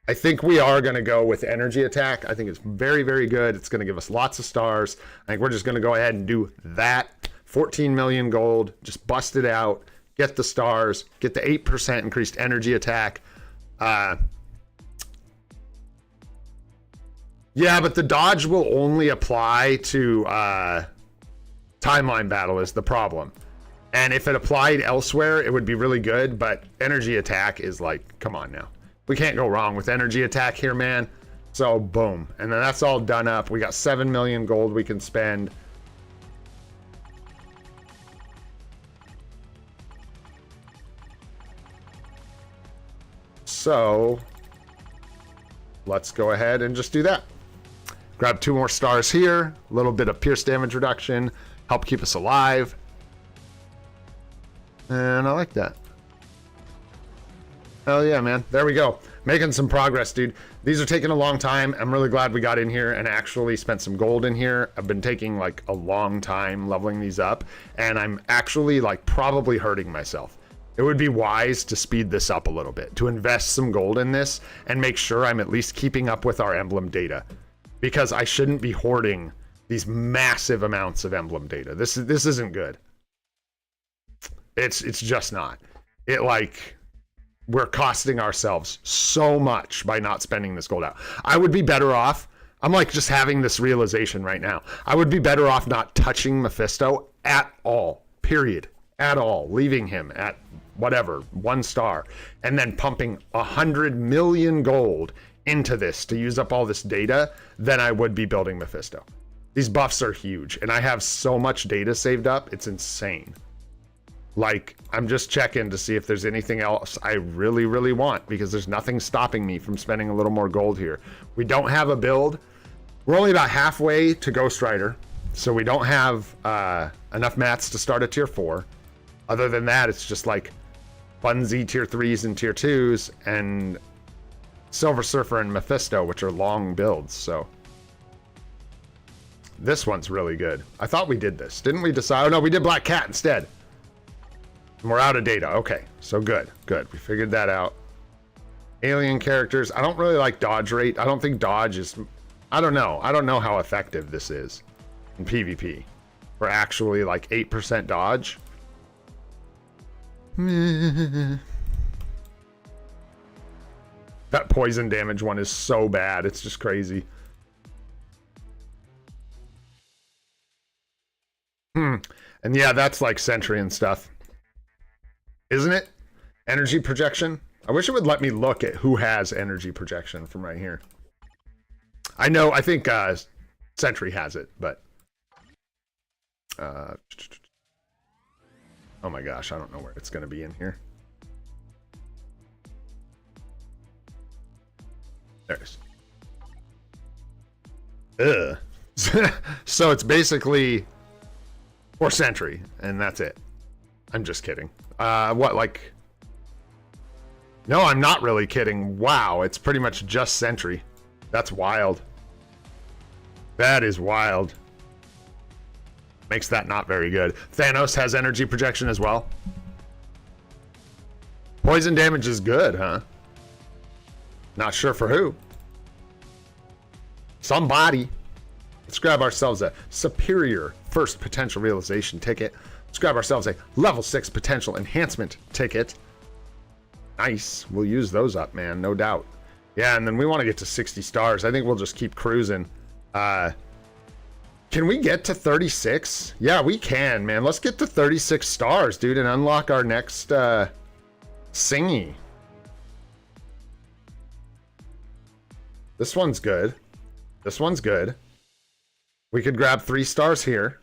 I think we are going to go with energy attack. I think it's very, very good. It's going to give us lots of stars. I think we're just going to go ahead and do that. 14 million gold, just bust it out, get the stars, get the 8% increased energy attack. Yeah, but the dodge will only apply to timeline battle is the problem. And if it applied elsewhere, it would be really good, but energy attack is like, come on now. We can't go wrong with energy attack here, man. So, boom. And then that's all done up. We got 7 million gold we can spend. So, let's go ahead and just do that. Grab 2 more stars here. A little bit of pierce damage reduction. Help keep us alive. And I like that. Hell yeah, man. There we go. Making some progress, dude. These are taking a long time. I'm really glad we got in here and actually spent some gold in here. I've been taking like a long time leveling these up, and I'm actually like probably hurting myself. It would be wise to speed this up a little bit, to invest some gold in this and make sure I'm at least keeping up with our emblem data, because I shouldn't be hoarding these massive amounts of emblem data. This isn't good. It's just not. It like, we're costing ourselves so much by not spending this gold out. I would be better off. I'm like just having this realization right now. I would be better off not touching Mephisto at all, period, at all. Leaving him at whatever, 1 star, and then pumping 100 million gold into this to use up all this data than I would be building Mephisto. These buffs are huge, and I have so much data saved up, it's insane. Like, I'm just checking to see if there's anything else I really, really want, because there's nothing stopping me from spending a little more gold here. We don't have a build. We're only about halfway to Ghost Rider, so we don't have enough mats to start at tier 4. Other than that, it's just like Bunzy tier 3s and tier 2s, and Silver Surfer and Mephisto, which are long builds, so. This one's really good. I thought we did this. Didn't we decide? Oh, no, we did Black Cat instead. And we're out of data. Okay, so good. Good. We figured that out. Alien characters. I don't really like dodge rate. I don't think dodge is... I don't know. I don't know how effective this is in PvP. We're actually like 8% dodge. That poison damage one is so bad. It's just crazy. And yeah, that's like Sentry and stuff. Isn't it? Energy projection. I wish it would let me look at who has energy projection from right here. I know, I think Sentry has it, but... oh my gosh, I don't know where it's going to be in here. There it is. Ugh. So it's basically 4 sentry, and that's it. I'm just kidding. What, like... No, I'm not really kidding. Wow, it's pretty much just sentry. That's wild. That is wild. Makes that not very good. Thanos has energy projection as well. Poison damage is good, huh? Not sure for who. Somebody. Let's grab ourselves a superior first potential realization ticket. Let's grab ourselves a level 6 potential enhancement ticket. Nice. We'll use those up, man. No doubt. Yeah, and then we want to get to 60 stars. I think we'll just keep cruising. Can we get to 36? Yeah, we can, man. Let's get to 36 stars, dude, and unlock our next singy. This one's good. This one's good. We could grab 3 stars here.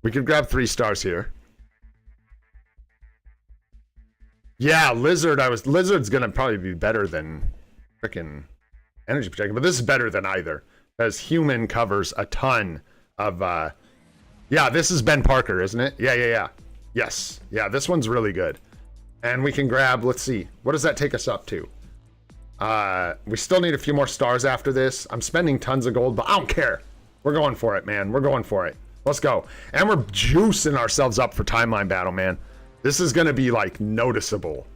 We could grab 3 stars here. Yeah, Lizard's gonna probably be better than frickin' energy projection, but this is better than either. Because human covers a ton of yeah, this is Ben Parker, isn't it? Yeah. Yes. Yeah, this one's really good. And we can grab, let's see, what does that take us up to? We still need a few more stars after this. I'm spending tons of gold, but I don't care. We're going for it, man. We're going for it. Let's go. And we're juicing ourselves up for timeline battle, man. This is going to be, like, noticeable.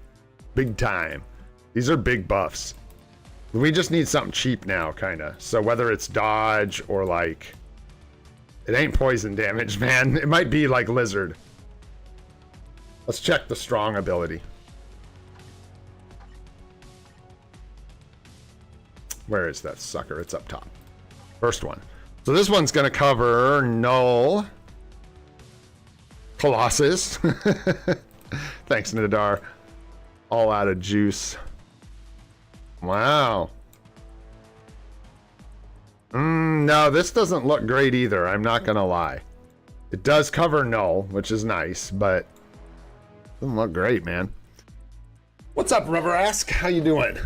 Big time. These are big buffs. We just need something cheap now, kind of. So whether it's dodge or, like... It ain't poison damage, man. It might be, like, lizard. Let's check the strong ability. Where is that sucker? It's up top. First one. So this one's going to cover Null... Colossus. Thanks, Nadar. All out of juice. Wow. No, this doesn't look great either. I'm not gonna lie. It does cover Null, which is nice, but doesn't look great, man. What's up, Rubber Ask? How you doing?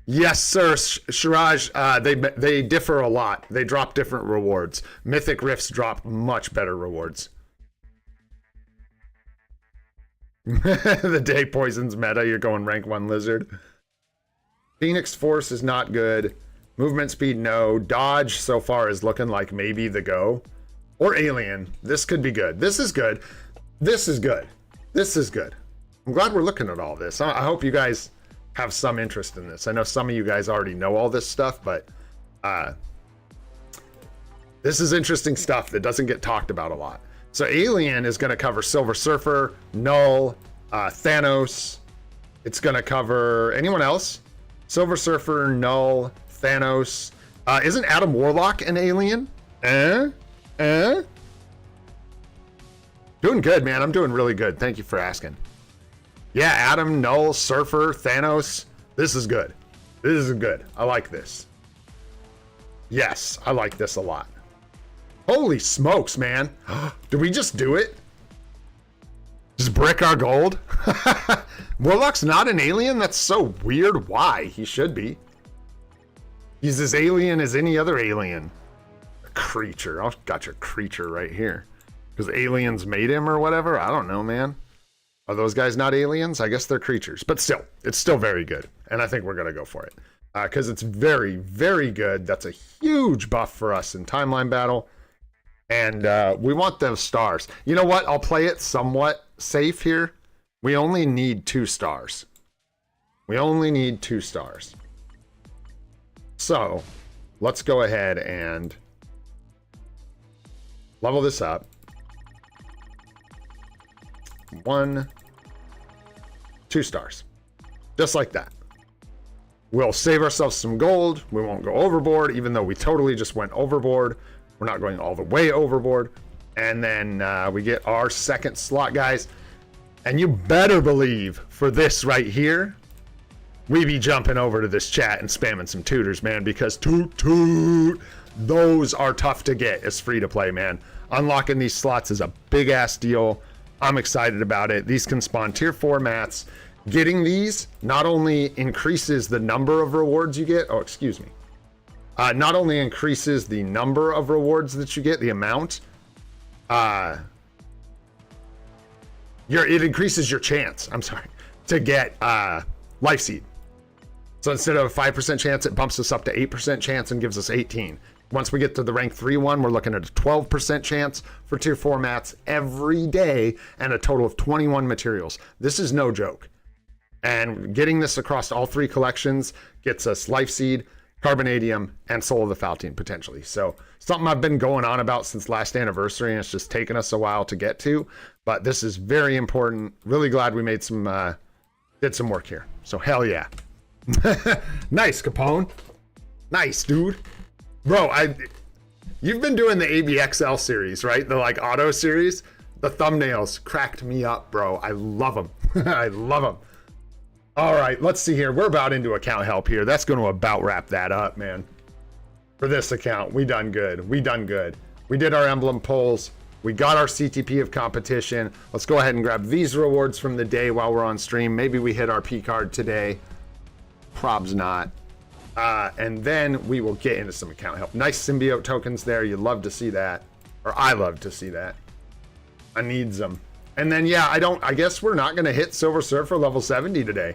Yes, sir, Shiraj. They differ a lot. They drop different rewards. Mythic Rifts drop much better rewards. The day poisons meta. You're going rank 1 lizard. Phoenix Force is not good. Movement speed, no. Dodge so far is looking like maybe the go. Or alien. This could be good. This is good. This is good. This is good. I'm glad we're looking at all this. I hope you guys have some interest in this. I know some of you guys already know all this stuff, but this is interesting stuff that doesn't get talked about a lot. So Alien is going to cover Silver Surfer, Null, Thanos. It's going to cover anyone else? Silver Surfer, Null, Thanos. Isn't Adam Warlock an alien? Doing good, man. I'm doing really good. Thank you for asking. Yeah, Adam, Null, Surfer, Thanos. This is good. This is good. I like this. Yes, I like this a lot. Holy smokes, man. Did we just do it? Just brick our gold? Warlock's not an alien? That's so weird. Why? He should be. He's as alien as any other alien. A creature. I've got your creature right here. Because aliens made him or whatever? I don't know, man. Are those guys not aliens? I guess they're creatures. But still, it's still very good. And I think we're going to go for it. Because it's very, very good. That's a huge buff for us in timeline battle. And we want those stars. You know what? I'll play it somewhat safe here. We only need 2 stars. We only need 2 stars. So, let's go ahead and level this up. 1, 2 stars. Just like that. We'll save ourselves some gold. We won't go overboard, even though we totally just went overboard. We're not going all the way overboard. And then we get our second slot, guys. And you better believe for this right here, we be jumping over to this chat and spamming some tutors, man, because toot, those are tough to get. It's free to play, man. Unlocking these slots is a big ass deal. I'm excited about it. These can spawn tier 4 mats. Getting these not only increases the number of rewards you get, oh, excuse me. Not only increases the number of rewards that you get, the amount, it increases your chance, I'm sorry, to get Life Seed. So instead of a 5% chance, it bumps us up to 8% chance and gives us 18. Once we get to the rank 3 one, we're looking at a 12% chance for tier 4 mats every day and a total of 21 materials. This is no joke. And getting this across all 3 collections gets us Life Seed, Carbonadium, and Soul of the Faltine potentially. So something I've been going on about since last anniversary, and it's just taken us a while to get to. But this is very important. Really glad we made some, did some work here. So hell yeah. Nice, Capone. Nice, dude. Bro, you've been doing the ABXL series, right? The like auto series. The thumbnails cracked me up, bro. I love them. I love them. All right, let's see here. We're about into account help here. That's going to about wrap that up, man. For this account, we done good. We done good. We did our emblem pulls. We got our CTP of competition. Let's go ahead and grab these rewards from the day while we're on stream. Maybe we hit our P card today. Probs not. And then we will get into some account help. Nice symbiote tokens there. You love to see that. Or I love to see that. I needs them. And then, yeah, I guess we're not going to hit Silver Surfer level 70 today.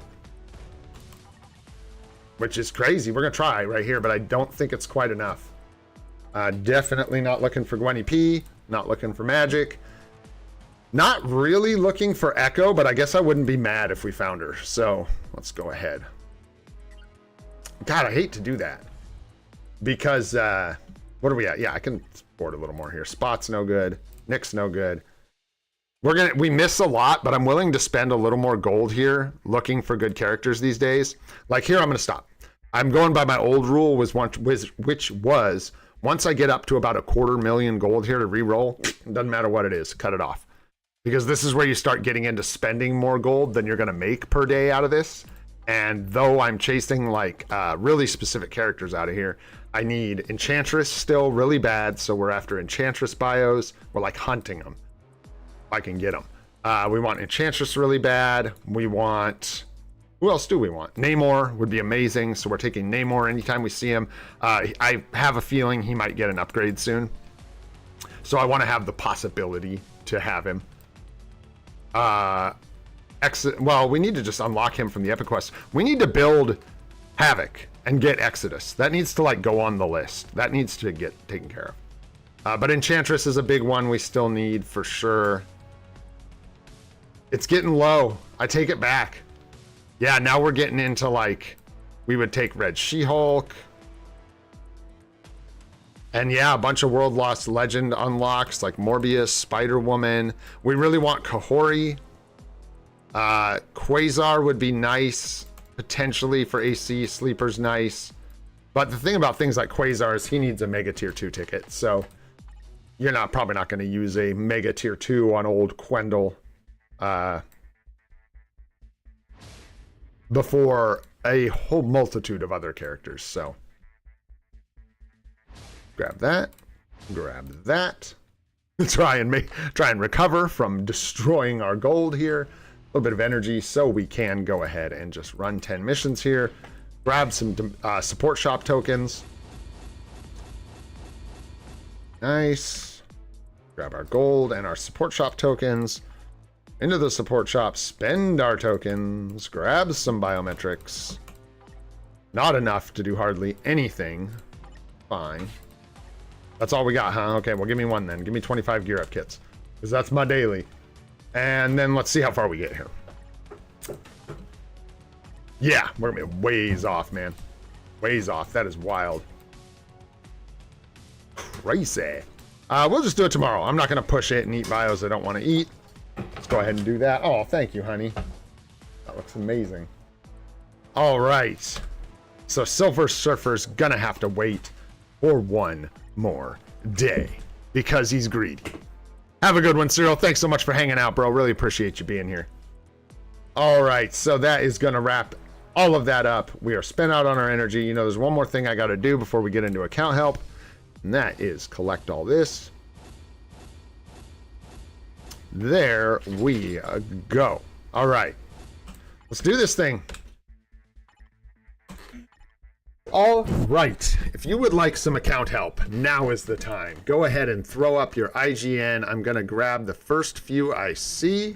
Which is crazy. We're going to try right here, but I don't think it's quite enough. Definitely not looking for Gwenny P. Not looking for Magic. Not really looking for Echo, but I guess I wouldn't be mad if we found her. So let's go ahead. God, I hate to do that. Because, what are we at? Yeah, I can support a little more here. Spot's no good. Nick's no good. We miss a lot, but I'm willing to spend a little more gold here looking for good characters these days. Like here, I'm going to stop. I'm going by my old rule, which was once I get up to about 250,000 gold here to re-roll, it doesn't matter what it is, cut it off. Because this is where you start getting into spending more gold than you're going to make per day out of this. And though I'm chasing like really specific characters out of here, I need Enchantress still really bad. So we're after Enchantress bios. We're like hunting them. If I can get them. We want Enchantress really bad. We want... Who else do we want? Namor would be amazing. So we're taking Namor anytime we see him. I have a feeling he might get an upgrade soon. So I want to have the possibility to have him. Well, we need to just unlock him from the Epic Quest. We need to build Havoc and get Exodus. That needs to like go on the list. That needs to get taken care of. But Enchantress is a big one we still need for sure. It's getting low. I take it back. Yeah, now we're getting into like, we would take Red She-Hulk. And yeah, a bunch of World Lost Legend unlocks like Morbius, Spider-Woman. We really want Kahori. Quasar would be nice, potentially for AC. Sleeper's nice. But the thing about things like Quasar is he needs a Mega Tier 2 ticket. So you're probably not going to use a Mega Tier 2 on old Quendel. Before a whole multitude of other characters. So grab that, grab that. Try and recover from destroying our gold here. A little bit of energy so we can go ahead and just run 10 missions here. Grab some support shop tokens. Nice. Grab our gold and our support shop tokens. Into the support shop, spend our tokens, grab some biometrics. Not enough to do hardly anything. Fine. That's all we got, huh? Okay, well, give me one then. Give me 25 gear up kits. Because that's my daily. And then let's see how far we get here. Yeah, we're going to be ways off, man. Ways off. That is wild. Crazy. We'll just do it tomorrow. I'm not going to push it and eat bios I don't want to eat. Let's go ahead and do that. Oh, thank you, honey. That looks amazing. All right. So Silver Surfer's gonna have to wait for one more day because he's greedy. Have a good one, Cyril. Thanks so much for hanging out, bro. Really appreciate you being here. All right. So that is gonna wrap all of that up. We are spent out on our energy. You know, there's one more thing I got to do before we get into account help, and that is collect all this. There we go. All right. Let's do this thing. All right, if you would like some account help, now is the time. Go ahead and throw up your IGN. I'm gonna grab the first few I see,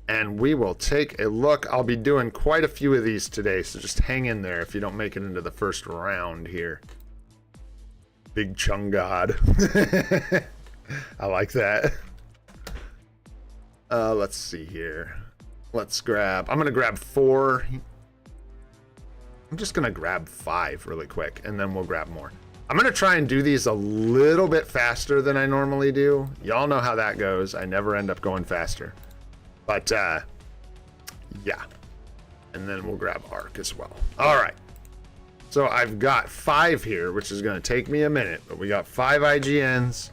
and we will take a look. I'll be doing quite a few of these today, so just hang in there if you don't make it into the first round here. Big Chung God. I like that. Let's see here. Let's grab, I'm gonna grab 4. I'm just gonna grab 5 really quick, and then we'll grab more. I'm gonna try and do these a little bit faster than I normally do. Y'all know how that goes. I never end up going faster. But, yeah. And then we'll grab Arc as well. All right. So I've got 5 here, which is gonna take me a minute, but we got 5 IGNs.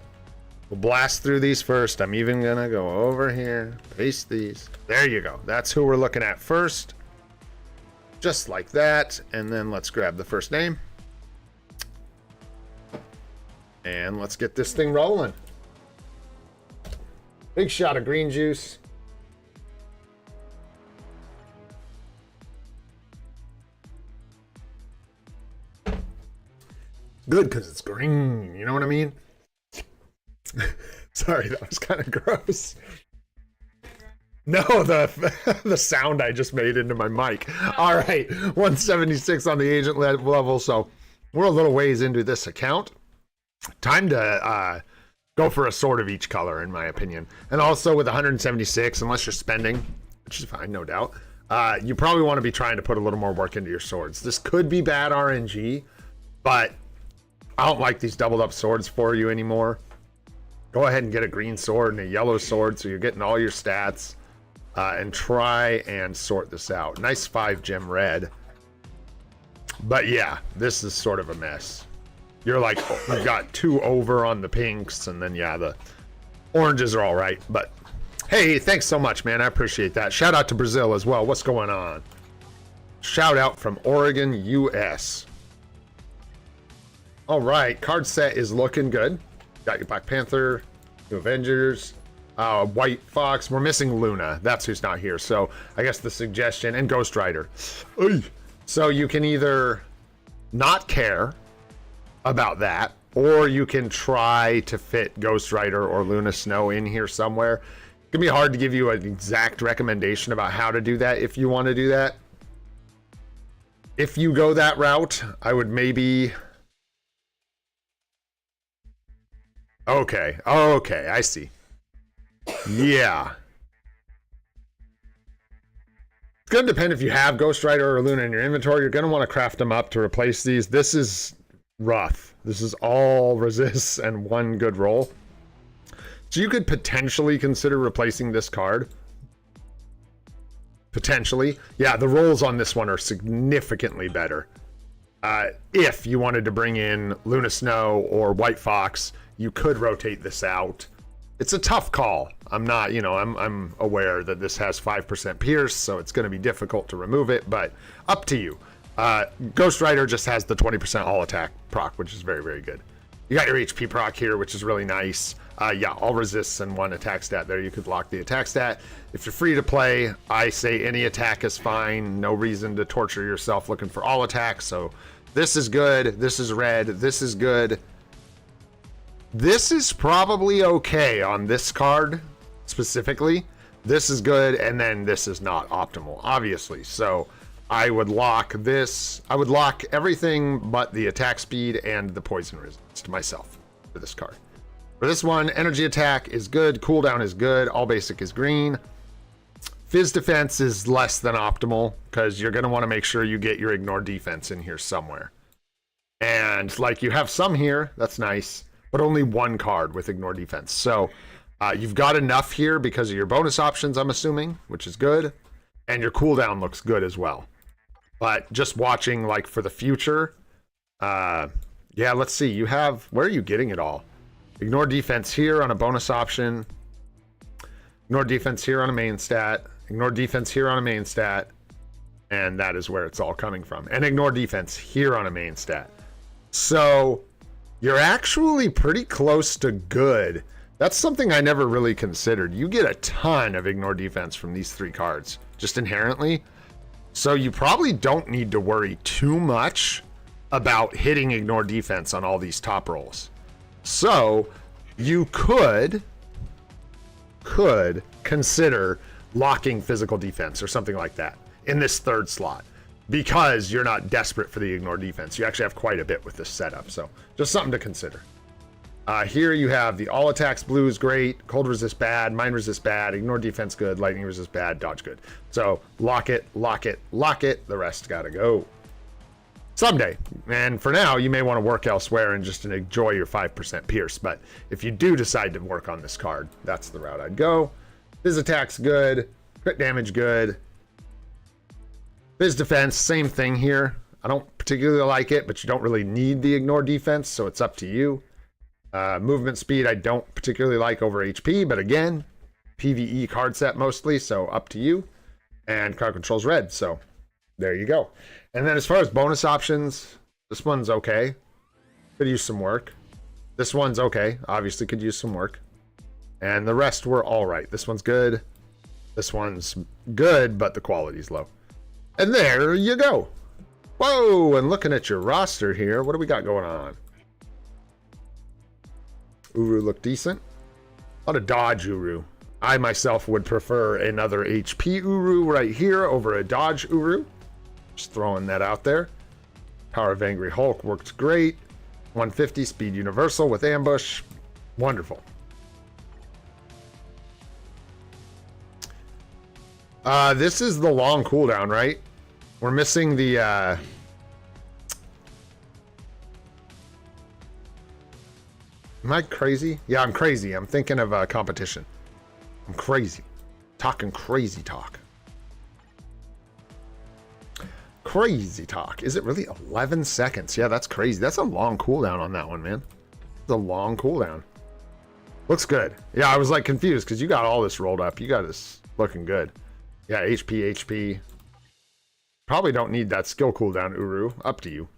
We'll blast through these first. I'm even gonna go over here, paste these. There you go. That's who we're looking at first. Just like that, and then let's grab the first name. And let's get this thing rolling. Big shot of green juice. Good, because it's green, you know what I mean? Sorry, that was kind of gross. No, the sound I just made into my mic. All right, 176 on the agent level, so we're a little ways into this account. Time to go for a sword of each color, in my opinion. And also with 176, unless you're spending, which is fine, no doubt, you probably want to be trying to put a little more work into your swords. This could be bad RNG, but I don't like these doubled up swords for you anymore. Go ahead and get a green sword and a yellow sword so you're getting all your stats. And try and sort this out. Nice 5 gem red. But yeah, this is sort of a mess. You're like, you've got 2 over on the pinks, and then yeah, the oranges are all right. But hey, thanks so much, man. I appreciate that. Shout out to Brazil as well. What's going on? Shout out from Oregon, US. All right, card set is looking good. Got your Black Panther, New Avengers. White Fox. We're missing Luna. That's who's not here. So I guess the suggestion, and Ghost Rider. So you can either not care about that, or you can try to fit Ghost Rider or Luna Snow in here somewhere. It's gonna be hard to give you an exact recommendation about how to do that if you want to do that. If you go that route, I would maybe... Okay, I see. Yeah. It's going to depend if you have Ghost Rider or Luna in your inventory. You're going to want to craft them up to replace these. This is rough. This is all resists and 1 good roll. So you could potentially consider replacing this card. Potentially. Yeah, the rolls on this one are significantly better. If you wanted to bring in Luna Snow or White Fox, you could rotate this out. It's a tough call. I'm not, you know, I'm aware that this has 5% pierce, so it's going to be difficult to remove it, but up to you. Ghost Rider just has the 20% all attack proc, which is very, very good. You got your HP proc here, which is really nice. Yeah, all resists and 1 attack stat there. You could lock the attack stat. If you're free to play, I say any attack is fine. No reason to torture yourself looking for all attacks. So this is good. This is red. This is good. This is probably okay on this card specifically. This is good, and then this is not optimal, obviously. So I would lock this. I would lock everything but the attack speed and the poison resistance to myself for this card. For this one, energy attack is good. Cooldown is good. All basic is green. Fizz defense is less than optimal because you're going to want to make sure you get your ignore defense in here somewhere. And like you have some here, that's nice, but only 1 card with ignore defense. So you've got enough here because of your bonus options, I'm assuming, which is good. And your cooldown looks good as well. But just watching like for the future, yeah, let's see. You have, where are you getting it all? Ignore defense here on a bonus option. Ignore defense here on a main stat. Ignore defense here on a main stat. And that is where it's all coming from. And ignore defense here on a main stat. So you're actually pretty close to good That's something I never really considered. You get a ton of ignore defense from these 3 cards, just inherently. So you probably don't need to worry too much about hitting ignore defense on all these top rolls. So you could consider locking physical defense or something like that in this 3rd slot, because you're not desperate for the ignore defense. You actually have quite a bit with this setup. So just something to consider. Here you have the all attacks blue is great, cold resist bad, mind resist bad, ignore defense good, lightning resist bad, dodge good. So lock it, lock it, lock it. The rest gotta go. Someday. And for now, you may want to work elsewhere and just enjoy your 5% pierce. But if you do decide to work on this card, that's the route I'd go. Biz attack's good, crit damage good. Biz defense, same thing here. I don't particularly like it, but you don't really need the ignore defense, so it's up to you. Movement speed I don't particularly like over HP, but again, PvE card set mostly, so up to you. And crowd control's red, so there you go. And then as far as bonus options, this one's okay. Could use some work. This one's okay, obviously could use some work. And the rest were all right. This one's good. This one's good, but the quality's low. And there you go. Whoa, and looking at your roster here, what do we got going on? Uru look decent. A lot of dodge Uru. I myself would prefer another HP Uru right here over a dodge Uru. Just throwing that out there. Power of Angry Hulk worked great. 150 speed universal with ambush. Wonderful. This is the long cooldown, right? We're missing the Am I crazy? Yeah, I'm crazy. I'm thinking of competition. I'm crazy. Talking crazy talk. Crazy talk. Is it really 11 seconds? Yeah, that's crazy. That's a long cooldown on that one, man. It's a long cooldown. Looks good. Yeah, I was like confused because you got all this rolled up. You got this looking good. Yeah, HP. Probably don't need that skill cooldown, Uru. Up to you.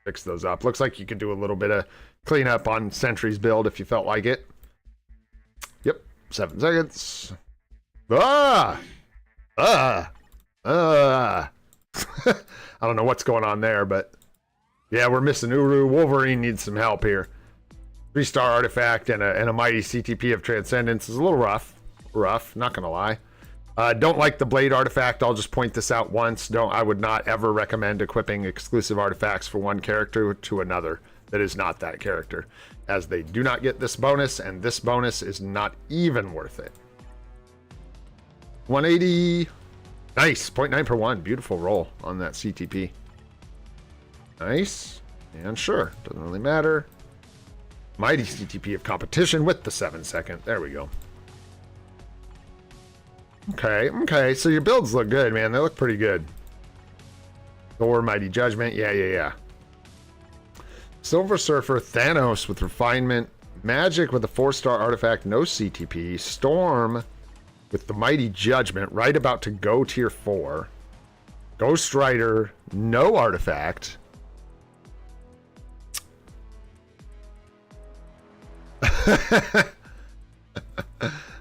Fix those up. Looks like you could do a little bit of cleanup on Sentry's build if you felt like it. Yep, 7 seconds. I don't know what's going on there, but yeah, we're missing Uru. Wolverine needs some help here. 3-star artifact and a mighty CTP of Transcendence is a little rough, not gonna lie. Don't like the blade artifact. I'll just point this out once. I would not ever recommend equipping exclusive artifacts for one character to another that is not that character, as they do not get this bonus, and this bonus is not even worth it. 180. Nice. 0.9 per 1. Beautiful roll on that CTP. Nice. And sure, doesn't really matter. Mighty CTP of competition with the 7-second. There we go. Okay, so your builds look good, man. They look pretty good. Thor, Mighty Judgment, yeah. Silver Surfer, Thanos with Refinement, Magic with a 4-star artifact, no CTP, Storm with the Mighty Judgment, right about to go tier 4, Ghost Rider, no artifact.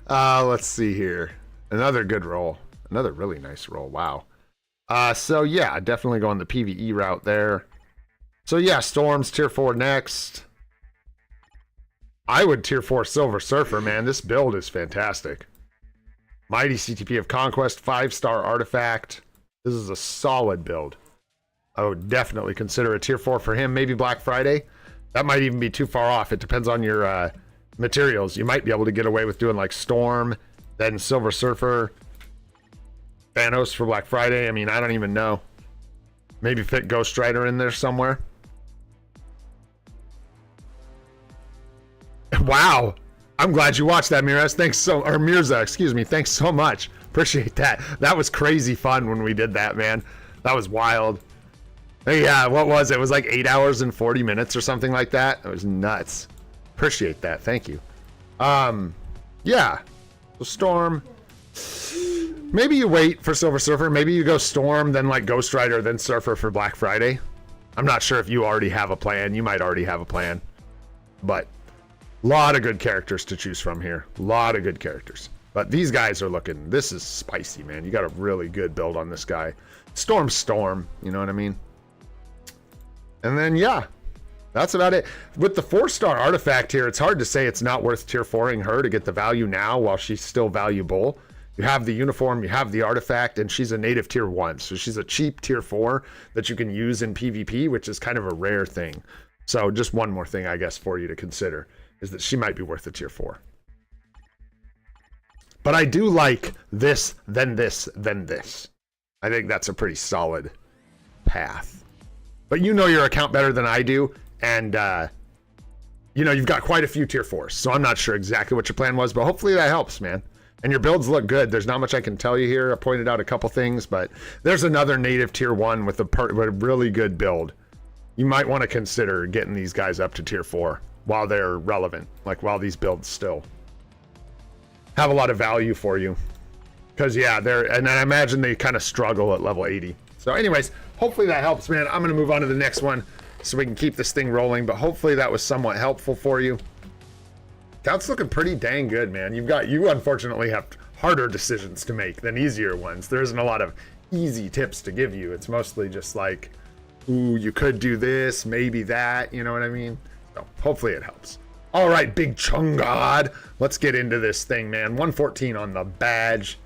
Let's see here. Another good roll. Another really nice roll. Wow. So yeah, definitely going the PvE route there. So yeah, Storm's tier 4 next. I would tier 4 Silver Surfer, man. This build is fantastic. Mighty CTP of Conquest, 5-star artifact. This is a solid build. I would definitely consider a tier 4 for him. Maybe Black Friday. That might even be too far off. It depends on your materials. You might be able to get away with doing like Storm, then Silver Surfer, Thanos for Black Friday. I mean, I don't even know. Maybe fit Ghost Rider in there somewhere. Wow. I'm glad you watched that, Mirza. Excuse me. Thanks so much. Appreciate that. That was crazy fun when we did that, man. That was wild. Yeah, what was it? It was like 8 hours and 40 minutes or something like that. It was nuts. Appreciate that. Thank you. Yeah. So Storm. Maybe you wait for Silver Surfer. Maybe you go Storm, then like Ghost Rider, then Surfer for Black Friday. I'm not sure if you already have a plan. You might already have a plan. But Lot of good characters to choose from here. Lot of good characters. But these guys are looking, this is spicy, man. You got a really good build on this guy. Storm, you know what I mean? And then, yeah, that's about it. With the 4-star artifact here, it's hard to say it's not worth tier 4ing her to get the value now while she's still valuable. You have the uniform, you have the artifact, and she's a native tier 1. So she's a cheap tier 4 that you can use in PvP, which is kind of a rare thing. So just one more thing, I guess, for you to consider is that she might be worth a tier 4. But I do like this, then this, then this. I think that's a pretty solid path. But you know your account better than I do, and you know, you've got quite a few tier 4s, so I'm not sure exactly what your plan was, but hopefully that helps, man. And your builds look good. There's not much I can tell you here. I pointed out a couple things, but there's another native tier 1 with a really good build. You might want to consider getting these guys up to tier 4 while they're relevant, like while these builds still have a lot of value for you. Because, yeah, and I imagine they kind of struggle at level 80. So anyways, hopefully that helps, man. I'm going to move on to the next one so we can keep this thing rolling, but hopefully that was somewhat helpful for you. Account's looking pretty dang good, man. You unfortunately have harder decisions to make than easier ones. There isn't a lot of easy tips to give you. It's mostly just like, ooh, you could do this, maybe that, you know what I mean? So hopefully it helps. All right, big Chungad. Let's get into this thing, man. 114 on the badge.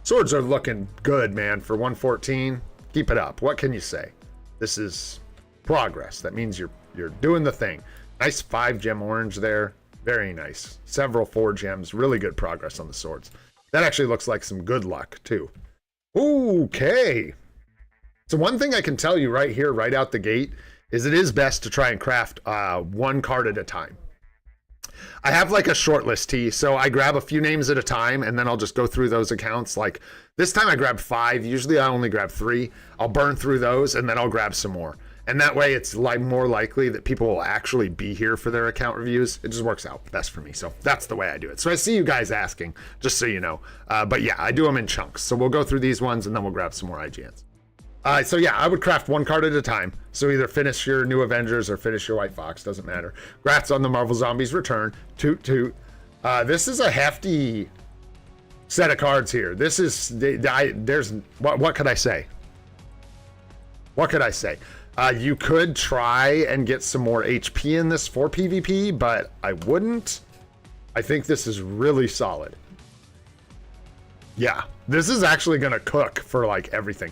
Swords are looking good, man, for 114. Keep it up. What can you say? This is progress. That means you're doing the thing. Nice 5-gem orange there. Very nice. Several 4 gems. Really good progress on the swords. That actually looks like some good luck, too. Okay. So one thing I can tell you right here, right out the gate, is it is best to try and craft 1 card at a time. I have like a shortlist tee, so I grab a few names at a time, and then I'll just go through those accounts. Like this time I grabbed 5. Usually I only grab 3. I'll burn through those, and then I'll grab some more. And that way it's like more likely that people will actually be here for their account reviews. It just works out best for me. So that's the way I do it. So I see you guys asking, just so you know. But yeah, I do them in chunks. So we'll go through these ones, and then we'll grab some more IGNs. So yeah, I would craft 1 card at a time. So either finish your New Avengers or finish your White Fox, doesn't matter. Grats on the Marvel Zombies return. Toot toot. This is a hefty set of cards here. This is, what could I say? What could I say? You could try and get some more HP in this for PvP, but I wouldn't. I think this is really solid. Yeah, this is actually gonna cook for like everything.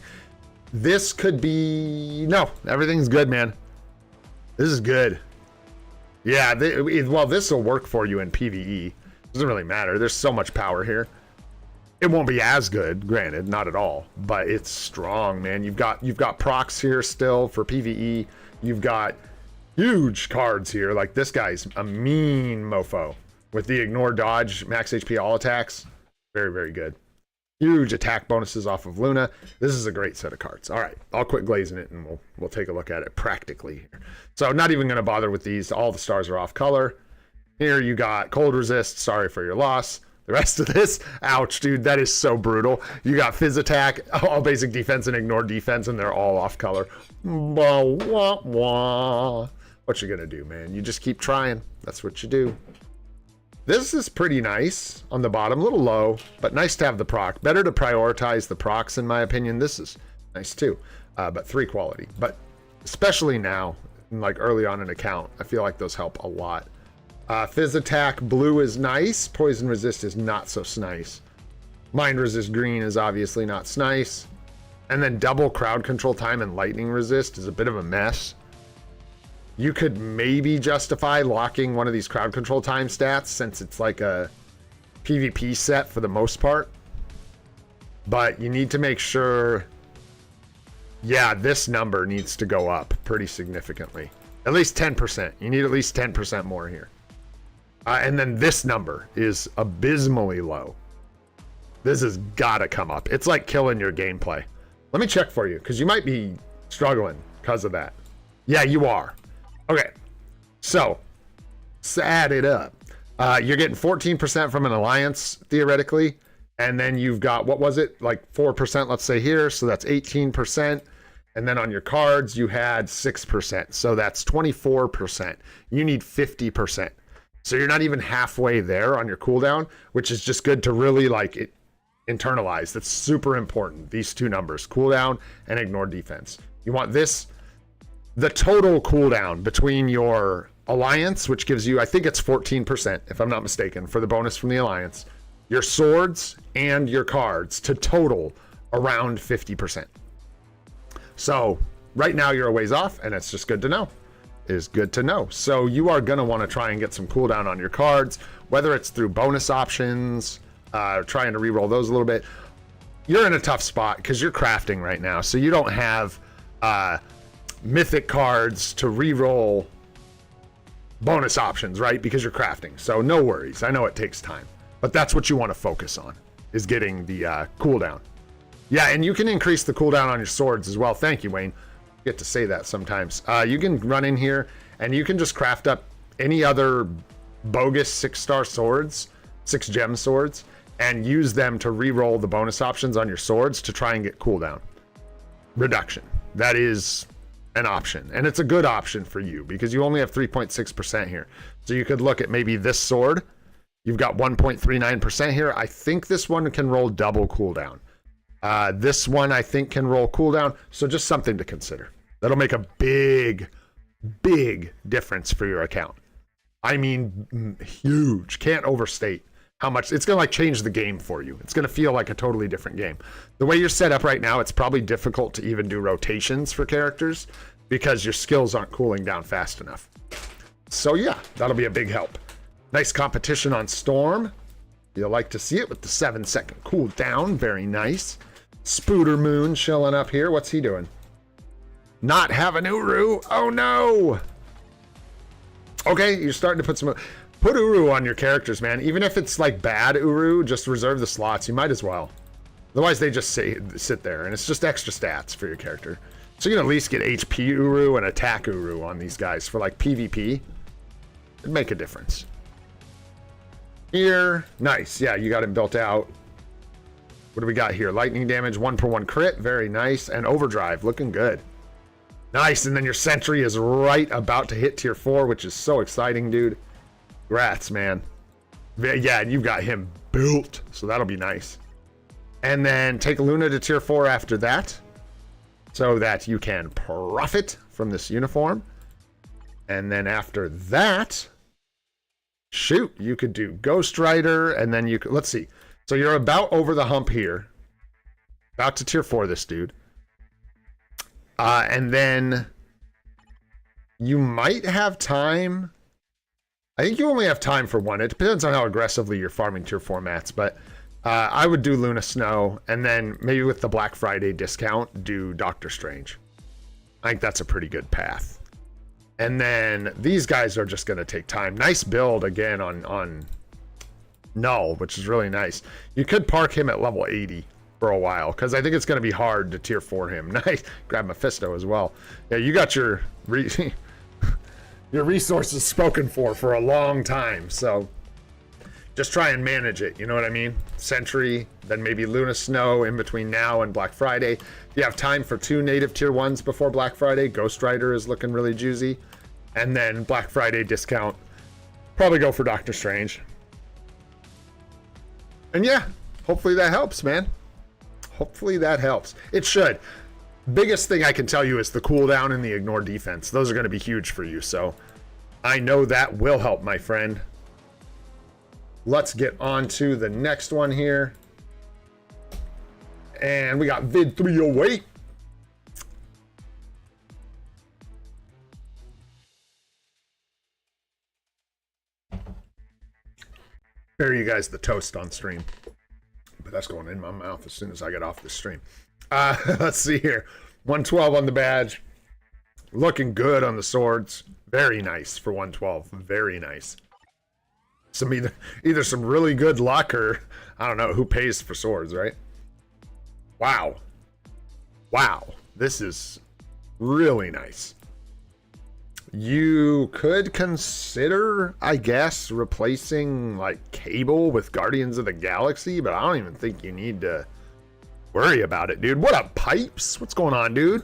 This could be... No, everything's good, man. This is good. Yeah, well, this will work for you in PvE. Doesn't really matter. There's so much power here. It won't be as good, granted, not at all, but it's strong, man. You've got procs here still for PvE. You've got huge cards here. Like this guy's a mean mofo with the ignore, dodge, max HP, all attacks. Very, very good. Huge attack bonuses off of Luna. This is a great set of cards. All right, I'll quit glazing it and we'll take a look at it practically here. So not even going to bother with these. All the stars are off color. Here you got cold resist. Sorry for your loss. The rest of this, ouch, dude, that is so brutal. You got Fizz attack, all basic defense, and ignore defense, and they're all off color. What you gonna do, man? You just keep trying. That's what you do. This is pretty nice on the bottom, a little low, but nice to have the proc. Better to prioritize the procs, in my opinion. This is nice too, but 3 quality. But especially now, like early on in account, I feel like those help a lot. Fizz attack blue is nice. Poison resist is not so nice. Mind resist green is obviously not nice. And then double crowd control time and lightning resist is a bit of a mess. You could maybe justify locking one of these crowd control time stats since it's like a PvP set for the most part. But you need to make sure, yeah, this number needs to go up pretty significantly. At least 10%. You need at least 10% more here. And then this number is abysmally low. This has got to come up. It's like killing your gameplay. Let me check for you, because you might be struggling because of that. Yeah, you are. Okay, so add it up. You're getting 14% from an alliance, theoretically. And then you've got, what was it? Like 4%, let's say here. So that's 18%. And then on your cards, you had 6%. So that's 24%. You need 50%. So you're not even halfway there on your cooldown, which is just good to really like internalize. That's super important. These two numbers, cooldown and ignore defense. You want this, the total cooldown between your alliance, which gives you, I think it's 14%, if I'm not mistaken, for the bonus from the alliance, your swords and your cards to total around 50%. So right now you're a ways off, and it's just good to know. It is good to know. So you are going to want to try and get some cooldown on your cards, whether it's through bonus options, trying to reroll those a little bit. You're in a tough spot because you're crafting right now, so you don't have mythic cards to reroll bonus options, right? Because you're crafting. So no worries. I know it takes time, but that's what you want to focus on, is getting the cooldown. Yeah, and you can increase the cooldown on your swords as well. Thank you, Wayne. Get to say that sometimes. You can run in here and you can just craft up any other bogus 6-star swords, 6-gem swords, and use them to re-roll the bonus options on your swords to try and get cooldown reduction. That is an option, and it's a good option for you because you only have 3.6% here. So you could look at maybe this sword. You've got 1.39% here. I think this one can roll double cooldown. This one I think can roll cooldown. So just something to consider. That'll make a big, big difference for your account. I mean, huge. Can't overstate how much it's going to like change the game for you. It's going to feel like a totally different game. The way you're set up right now, it's probably difficult to even do rotations for characters because your skills aren't cooling down fast enough. So yeah, that'll be a big help. Nice competition on Storm. You'll like to see it with the 7-second cooldown. Very nice. Spooter Moon chilling up here. What's he doing? Not having Uru. Oh no. Okay, you're starting to put put Uru on your characters, man. Even if it's like bad Uru, just reserve the slots. You might as well. Otherwise, they just sit there, and it's just extra stats for your character. So you can at least get HP Uru and attack Uru on these guys for like PvP. It'd make a difference. Here, nice. Yeah, you got him built out. What do we got here? Lightning damage, 1/1 crit. Very nice. And overdrive, looking good. Nice, and then your sentry is right about to hit tier 4, which is so exciting, dude. Congrats, man. Yeah, and you've got him built, so that'll be nice. And then take Luna to tier 4 after that, so that you can profit from this uniform. And then after that, shoot, you could do Ghost Rider, and then you could, let's see. So you're about over the hump here. About to tier 4 this dude. And then you might have time. I think you only have time for one. It depends on how aggressively you're farming tier 4 mats, but I would do Luna Snow, and then maybe with the Black Friday discount, do Doctor Strange. I think that's a pretty good path. And then these guys are just going to take time. Nice build again on Null, which is really nice. You could park him at level 80 for a while, because I think it's going to be hard to tier 4 him. Nice. Grab Mephisto as well. Yeah, you got your resources spoken for a long time, so just try and manage it, you know what I mean? Sentry, then maybe Luna Snow in between now and Black Friday. If you have time for 2 native tier 1s before Black Friday, Ghost Rider is looking really juicy. And then Black Friday discount, probably go for Doctor Strange. And yeah, hopefully that helps, man. Hopefully that helps. It should. Biggest thing I can tell you is the cooldown and the ignore defense. Those are going to be huge for you, so I know that will help, my friend. Let's get on to the next one here. And we got Vid 308. Spare you guys the toast on stream. But that's going in my mouth as soon as I get off the stream. Let's see here. 112 on the badge. Looking good on the swords. Very nice for 112. Very nice. Some either some really good luck or I don't know who pays for swords, right? Wow. Wow. This is really nice. You could consider, I guess, replacing like Cable with Guardians of the Galaxy, but I don't even think you need to worry about it, dude. What up, Pipes? What's going on, dude?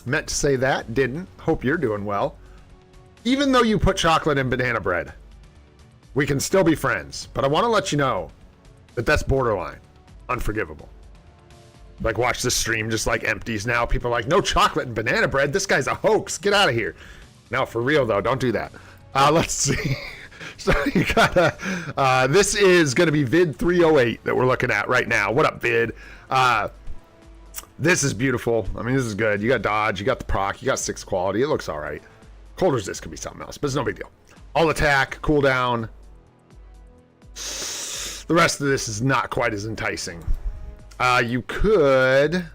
Meant to say that, didn't. Hope you're doing well. Even though you put chocolate in banana bread, We can still be friends, but I want to let you know that that's borderline unforgivable. Like, watch this stream just like empties now. People are like, no chocolate and banana bread. This guy's a hoax. Get out of here. No, for real though, don't do that. Let's see. So you gotta, this is gonna be vid 308 that we're looking at right now. What up, vid? This is beautiful. I mean, this is good. You got dodge, you got the proc, you got 6 quality. It looks all right. Cold resist could be something else, but it's no big deal. All attack, cooldown. The rest of this is not quite as enticing. You could,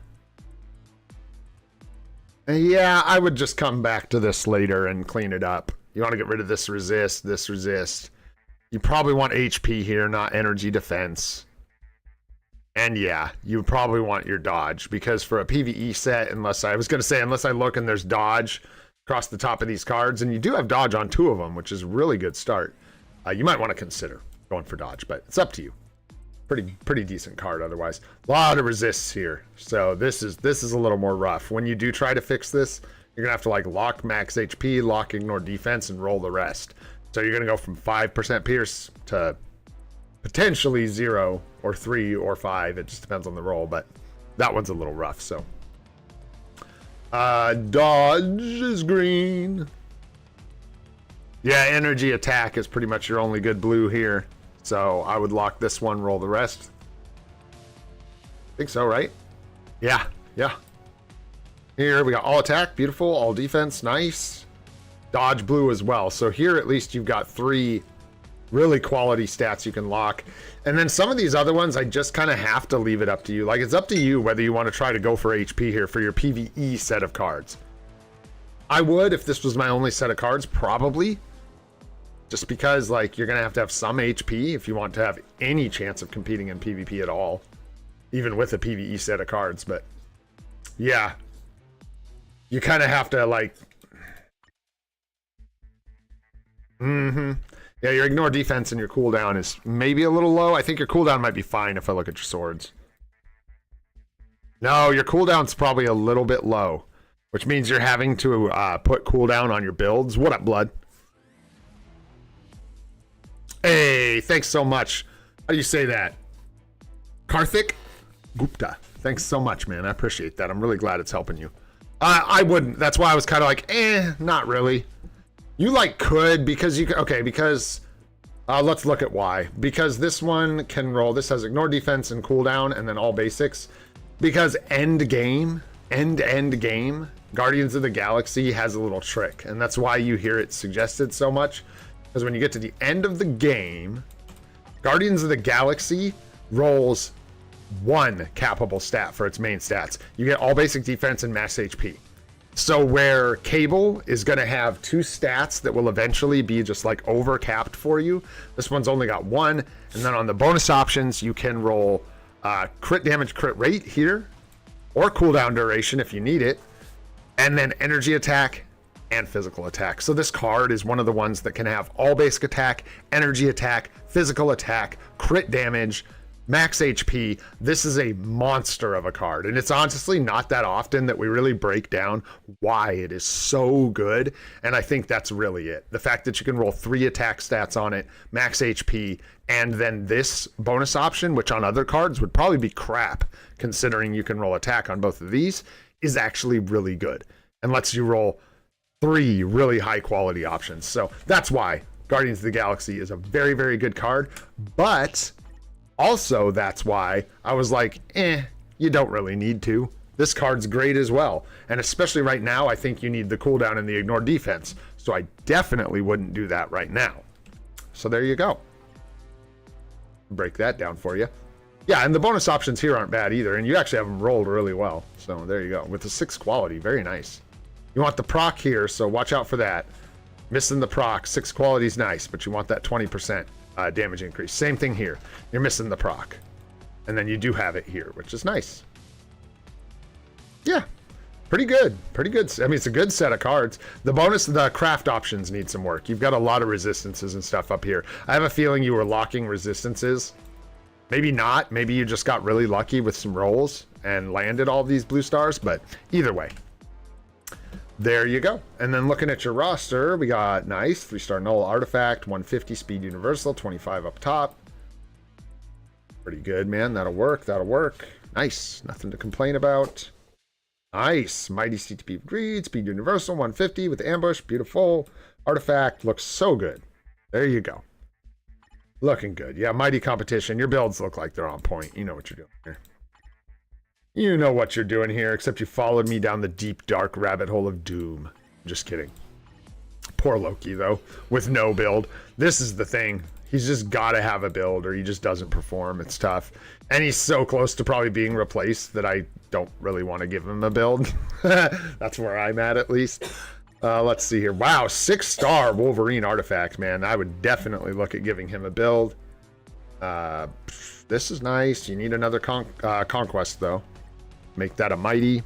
yeah, I would just come back to this later and clean it up. You want to get rid of this resist, this resist. You probably want HP here, not energy defense. And yeah, you probably want your dodge, because for a PvE set, unless I look and there's dodge across the top of these cards, and you do have dodge on 2 of them, which is a really good start. You might want to consider going for dodge, but it's up to you. Pretty decent card otherwise. A lot of resists here. So this is a little more rough. When you do try to fix this, you're gonna have to like lock max HP, lock ignore defense, and roll the rest. So you're gonna go from 5% pierce to potentially 0 or 3 or 5. It just depends on the roll, but that one's a little rough. So dodge is green. Yeah, energy attack is pretty much your only good blue here. So I would lock this one, roll the rest. I think so, right? Yeah. Here we got all attack, beautiful, all defense, nice. Dodge blue as well. So here at least you've got 3 really quality stats you can lock. And then some of these other ones, I just kind of have to leave it up to you. Like, it's up to you whether you want to try to go for HP here for your PvE set of cards. I would, if this was my only set of cards, probably. Just because, like, you're going to have some HP if you want to have any chance of competing in PvP at all. Even with a PvE set of cards, but yeah. You kind of have to, like... Yeah, your ignore defense and your cooldown is maybe a little low. I think your cooldown might be fine if I look at your swords. No, your cooldown's probably a little bit low, which means you're having to put cooldown on your builds. What up, Blood? Hey, thanks so much. How do you say that? Karthik Gupta. Thanks so much, man. I appreciate that. I'm really glad it's helping you. I wouldn't. That's why I was kind of like, not really. You like could, because you can, okay, because let's look at why. Because this one can roll, this has ignore defense and cooldown and then all basics. Because end game, Guardians of the Galaxy has a little trick, and that's why you hear it suggested so much. Because when you get to the end of the game, Guardians of the Galaxy rolls 1 capable stat for its main stats. You get all basic defense and max HP. So where Cable is going to have 2 stats that will eventually be just like over capped for you, this one's only got 1. And then on the bonus options, you can roll crit damage, crit rate here, or cooldown duration if you need it, and then energy attack and physical attack. So this card is one of the ones that can have all basic attack, energy attack, physical attack, crit damage, max HP. This is a monster of a card, and it's honestly not that often that we really break down why it is so good, and I think that's really it. The fact that you can roll 3 attack stats on it, max HP, and then this bonus option, which on other cards would probably be crap, considering you can roll attack on both of these, is actually really good, and lets you roll 3 really high quality options. So that's why Guardians of the Galaxy is a very, very good card, but also, that's why I was like, you don't really need to. This card's great as well. And especially right now, I think you need the cooldown and the ignore defense. So I definitely wouldn't do that right now. So there you go. Break that down for you. Yeah, and the bonus options here aren't bad either. And you actually have them rolled really well. So there you go. With the 6 quality, very nice. You want the proc here, so watch out for that. Missing the proc, 6 quality is nice, but you want that 20%. Damage increase. Same thing here. You're missing the proc. And then you do have it here, which is nice. Yeah. Pretty good. Pretty good. I mean, it's a good set of cards. The bonus, the craft options need some work. You've got a lot of resistances and stuff up here. I have a feeling you were locking resistances. Maybe not. Maybe you just got really lucky with some rolls and landed all these blue stars, but either way. There you go. And then looking at your roster, we got nice 3-star null artifact, 150 speed universal, 25 up top. Pretty good, man. That'll work. That'll work. Nice. Nothing to complain about. Nice. Mighty CTP Greed, speed universal, 150 with ambush. Beautiful. Artifact looks so good. There you go. Looking good. Yeah, mighty competition. Your builds look like they're on point. You know what you're doing here. You know what you're doing here, except you followed me down the deep, dark rabbit hole of doom. Just kidding. Poor Loki, though, with no build. This is the thing. He's just got to have a build or he just doesn't perform. It's tough. And he's so close to probably being replaced that I don't really want to give him a build. That's where I'm at least. Let's see here. Wow, 6-star Wolverine artifact, man. I would definitely look at giving him a build. This is nice. You need another conquest, though. Make that a mighty.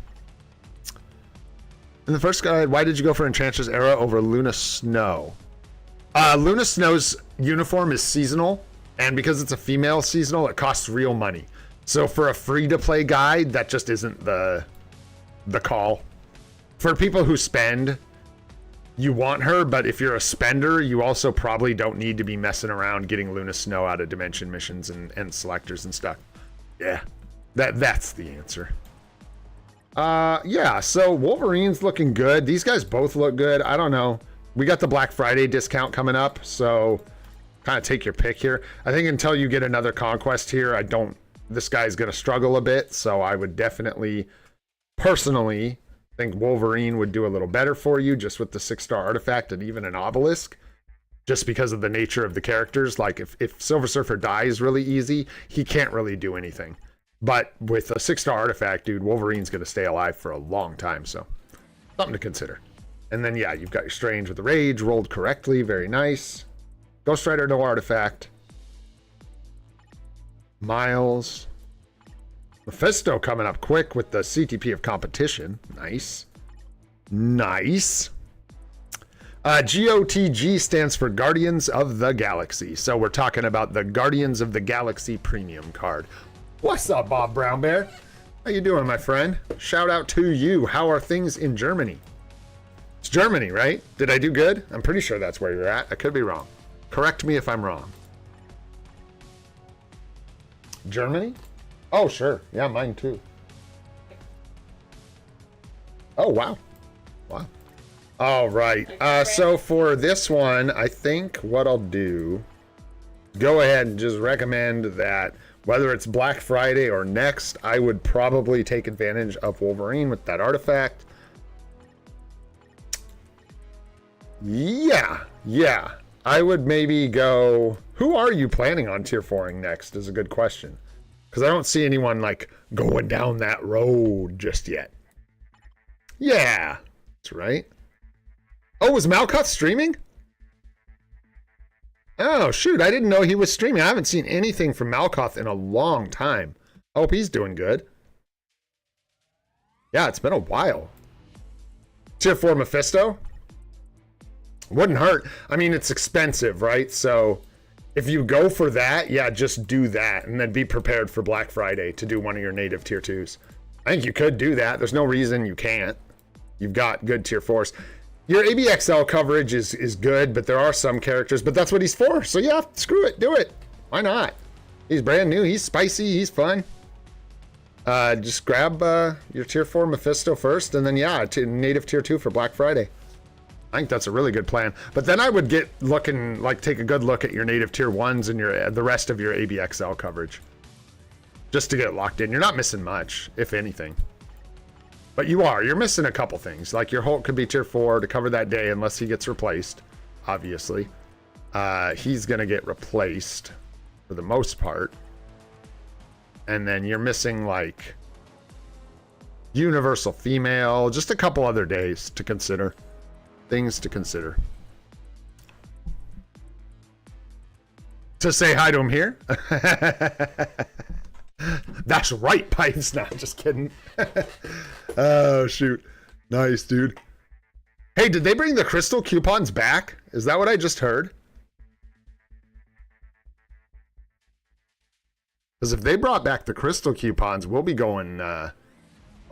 In the first guide, why did you go for Enchantress Era over Luna Snow? Luna Snow's uniform is seasonal, and because it's a female seasonal, it costs real money. So for a free-to-play guide, that just isn't the call. For people who spend, you want her, but if you're a spender, you also probably don't need to be messing around getting Luna Snow out of dimension missions and selectors and stuff. Yeah, that's the answer. Yeah, so Wolverine's looking good. These guys both look good. I don't know. We got the Black Friday discount coming up, so kind of take your pick here. I think until you get another conquest here, this guy's going to struggle a bit, so I would definitely, personally, think Wolverine would do a little better for you just with the 6-star artifact and even an obelisk, just because of the nature of the characters. Like if Silver Surfer dies really easy, he can't really do anything. But with a 6-star artifact, dude, Wolverine's going to stay alive for a long time, so something to consider. And then, yeah, you've got your Strange with the Rage rolled correctly. Very nice. Ghost Rider, no artifact. Miles. Mephisto coming up quick with the CTP of competition. Nice. Nice. GOTG stands for Guardians of the Galaxy. So we're talking about the Guardians of the Galaxy premium card. What's up, Bob Brown Bear? How you doing, my friend? Shout out to you. How are things in Germany? It's Germany, right? Did I do good? I'm pretty sure that's where you're at. I could be wrong. Correct me if I'm wrong. Germany? Oh, sure. Yeah, mine too. Oh, wow. Wow. All right. So for this one, I think what I'll do, go ahead and just recommend that whether it's Black Friday or next, I would probably take advantage of Wolverine with that artifact. Yeah. I would maybe go... Who are you planning on tier 4ing next is a good question. Because I don't see anyone, like, going down that road just yet. Yeah. That's right. Oh, was Malkoth streaming? Oh, shoot. I didn't know he was streaming. I haven't seen anything from Malkoth in a long time. I hope he's doing good. Yeah, it's been a while. Tier 4 Mephisto? Wouldn't hurt. I mean, it's expensive, right? So if you go for that, yeah, just do that. And then be prepared for Black Friday to do one of your native tier 2s. I think you could do that. There's no reason you can't. You've got good tier 4s. Your ABXL coverage is good, but there are some characters, but that's what he's for. So yeah, screw it. Do it. Why not? He's brand new. He's spicy. He's fun. Just grab your tier 4 Mephisto first, and then yeah, native tier 2 for Black Friday. I think that's a really good plan. But then I would take a good look at your native tier 1s and the rest of your ABXL coverage. Just to get it locked in. You're not missing much, if anything. But you're missing a couple things. Like your Hulk could be tier 4 to cover that day unless he gets replaced, obviously. He's going to get replaced for the most part. And then you're missing like Universal Female, just a couple other days to consider. Things to consider. To say hi to him here. That's right, Pipes. Nah, just kidding. Oh, shoot. Nice, dude. Hey, did they bring the crystal coupons back? Is that what I just heard? Because if they brought back the crystal coupons, we'll be going... I'll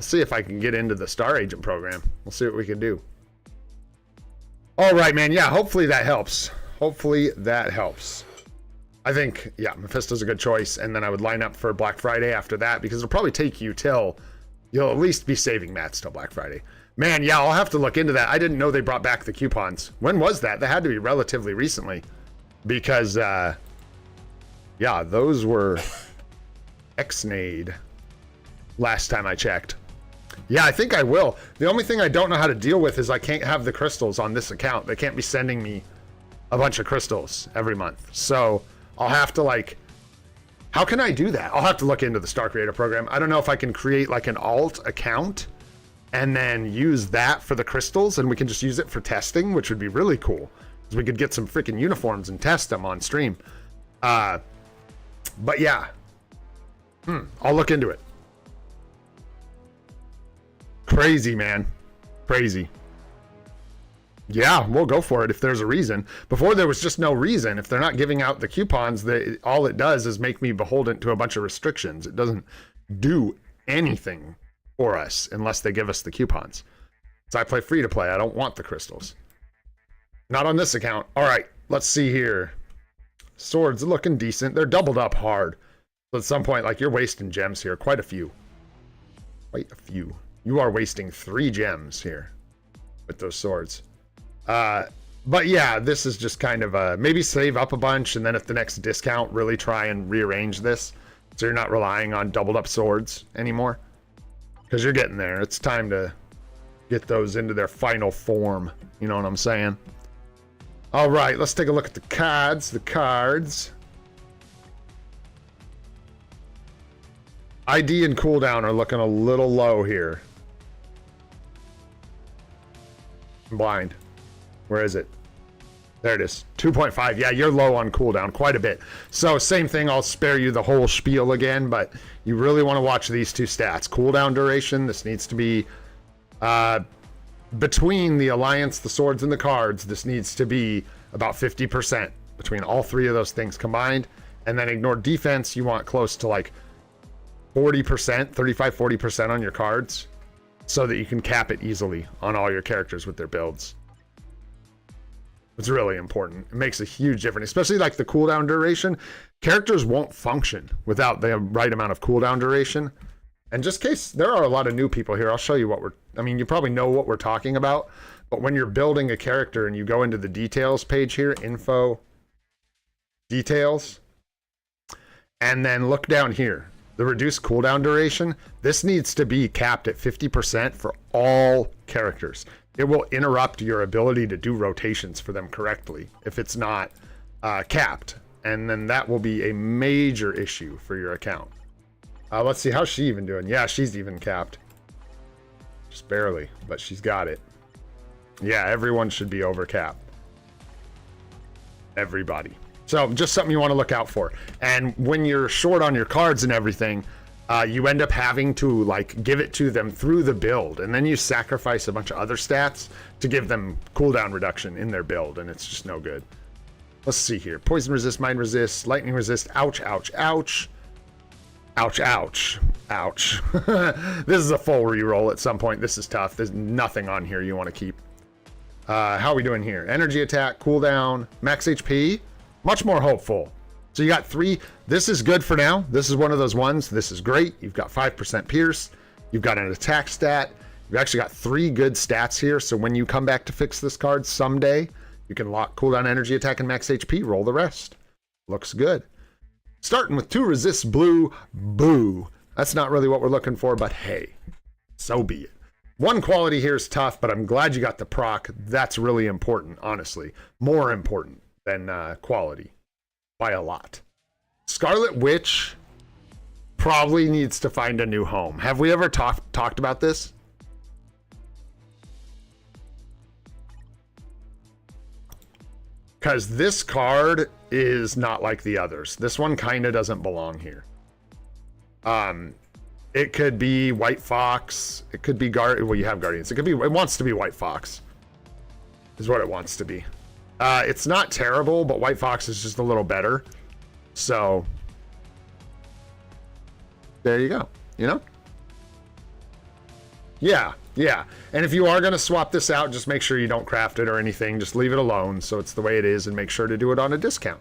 see if I can get into the Star Agent program. We'll see what we can do. All right, man. Yeah, hopefully that helps. Hopefully that helps. I think, yeah, Mephisto's a good choice. And then I would line up for Black Friday after that because it'll probably take you till you'll at least be saving mats till Black Friday. Man, yeah, I'll have to look into that. I didn't know they brought back the coupons. When was that? That had to be relatively recently because, yeah, those were X-nade last time I checked. Yeah, I think I will. The only thing I don't know how to deal with is I can't have the crystals on this account. They can't be sending me a bunch of crystals every month. So I'll have to like, how can I do that? I'll have to look into the Star Creator program. I don't know if I can create like an alt account and then use that for the crystals and we can just use it for testing, which would be really cool. Because we could get some freaking uniforms and test them on stream. But yeah, I'll look into it. Crazy, man. Crazy. Yeah, we'll go for it if there's a reason. Before there was just no reason. If they're not giving out the coupons, all it does is make me beholden to a bunch of restrictions. It doesn't do anything for us unless they give us the coupons. So I play free to play. I don't want the crystals. Not on this account. All right, let's see here. Swords looking decent. They're doubled up hard. So at some point, like, you're wasting gems here. Quite a few. Quite a few. You are wasting 3 gems here with those swords. But yeah, this is just kind of a, maybe save up a bunch and then at the next discount, really try and rearrange this. So you're not relying on doubled up swords anymore. Because you're getting there. It's time to get those into their final form. You know what I'm saying? All right, let's take a look at the cards. The cards. ID and cooldown are looking a little low here. I'm blind. Where is it? There it is. 2.5. Yeah, you're low on cooldown quite a bit. So same thing. I'll spare you the whole spiel again, but you really want to watch these two stats. Cooldown duration. This needs to be between the alliance, the swords, and the cards. This needs to be about 50% between all 3 of those things combined. And then ignore defense. You want close to like 40%, 35-40% on your cards so that you can cap it easily on all your characters with their builds. It's really important. It makes a huge difference, especially like the cooldown duration. Characters won't function without the right amount of cooldown duration. And just in case there are a lot of new people here, I'll show you what you probably know what we're talking about, but when you're building a character and you go into the details page here, info, details, and then look down here. The reduced cooldown duration, this needs to be capped at 50% for all characters. It will interrupt your ability to do rotations for them correctly if it's not capped. And then that will be a major issue for your account. Let's see, how's she even doing? Yeah, she's even capped. Just barely, but she's got it. Yeah, everyone should be over cap. Everybody. So just something you want to look out for. And when you're short on your cards and everything, you end up having to like give it to them through the build. And then you sacrifice a bunch of other stats to give them cooldown reduction in their build. And it's just no good. Let's see here. Poison resist, mind resist, lightning resist. Ouch, ouch, ouch. Ouch, ouch, ouch. This is a full reroll at some point. This is tough. There's nothing on here you want to keep. How are we doing here? Energy attack, cooldown, max HP. Much more hopeful. So you got 3. This is good for now. This is one of those ones. This is great. You've got 5% pierce. You've got an attack stat. You've actually got 3 good stats here. So when you come back to fix this card someday, you can lock cooldown, energy attack, and max HP. Roll the rest. Looks good. Starting with 2 resists blue. Boo. That's not really what we're looking for, but hey, so be it. 1 quality here is tough, but I'm glad you got the proc. That's really important, honestly. More important than quality by a lot. Scarlet Witch probably needs to find a new home. Have we ever talked about this? Because this card is not like the others. This one kind of doesn't belong here. It could be White Fox. It could be well, you have Guardians. It wants to be White Fox. Is what it wants to be. It's not terrible, but White Fox is just a little better. So there you go. You know? Yeah, Yeah, and if you are going to swap this out, just make sure you don't craft it or anything. Just leave it alone so it's the way it is, and make sure to do it on a discount.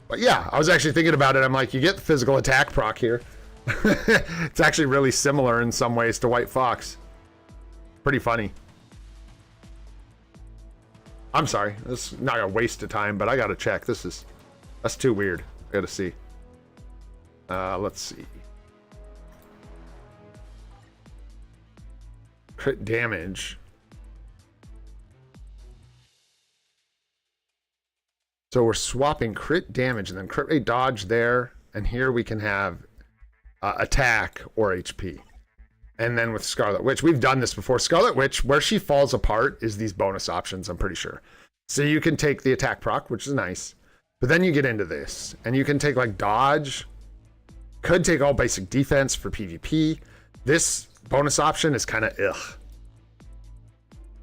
But yeah, I was actually thinking about it. I'm like, you get the physical attack proc here. It's actually really similar in some ways to White Fox. Pretty funny. I'm sorry, this is not a waste of time, but I gotta check. That's too weird. I gotta see. Let's see. Crit damage. So we're swapping crit damage and then crit rate dodge there, and here we can have attack or HP. And then with Scarlet Witch, we've done this before. Scarlet Witch, where she falls apart is these bonus options, I'm pretty sure. So you can take the attack proc, which is nice, but then you get into this, and you can take like dodge, could take all basic defense for PvP. This bonus option is kind of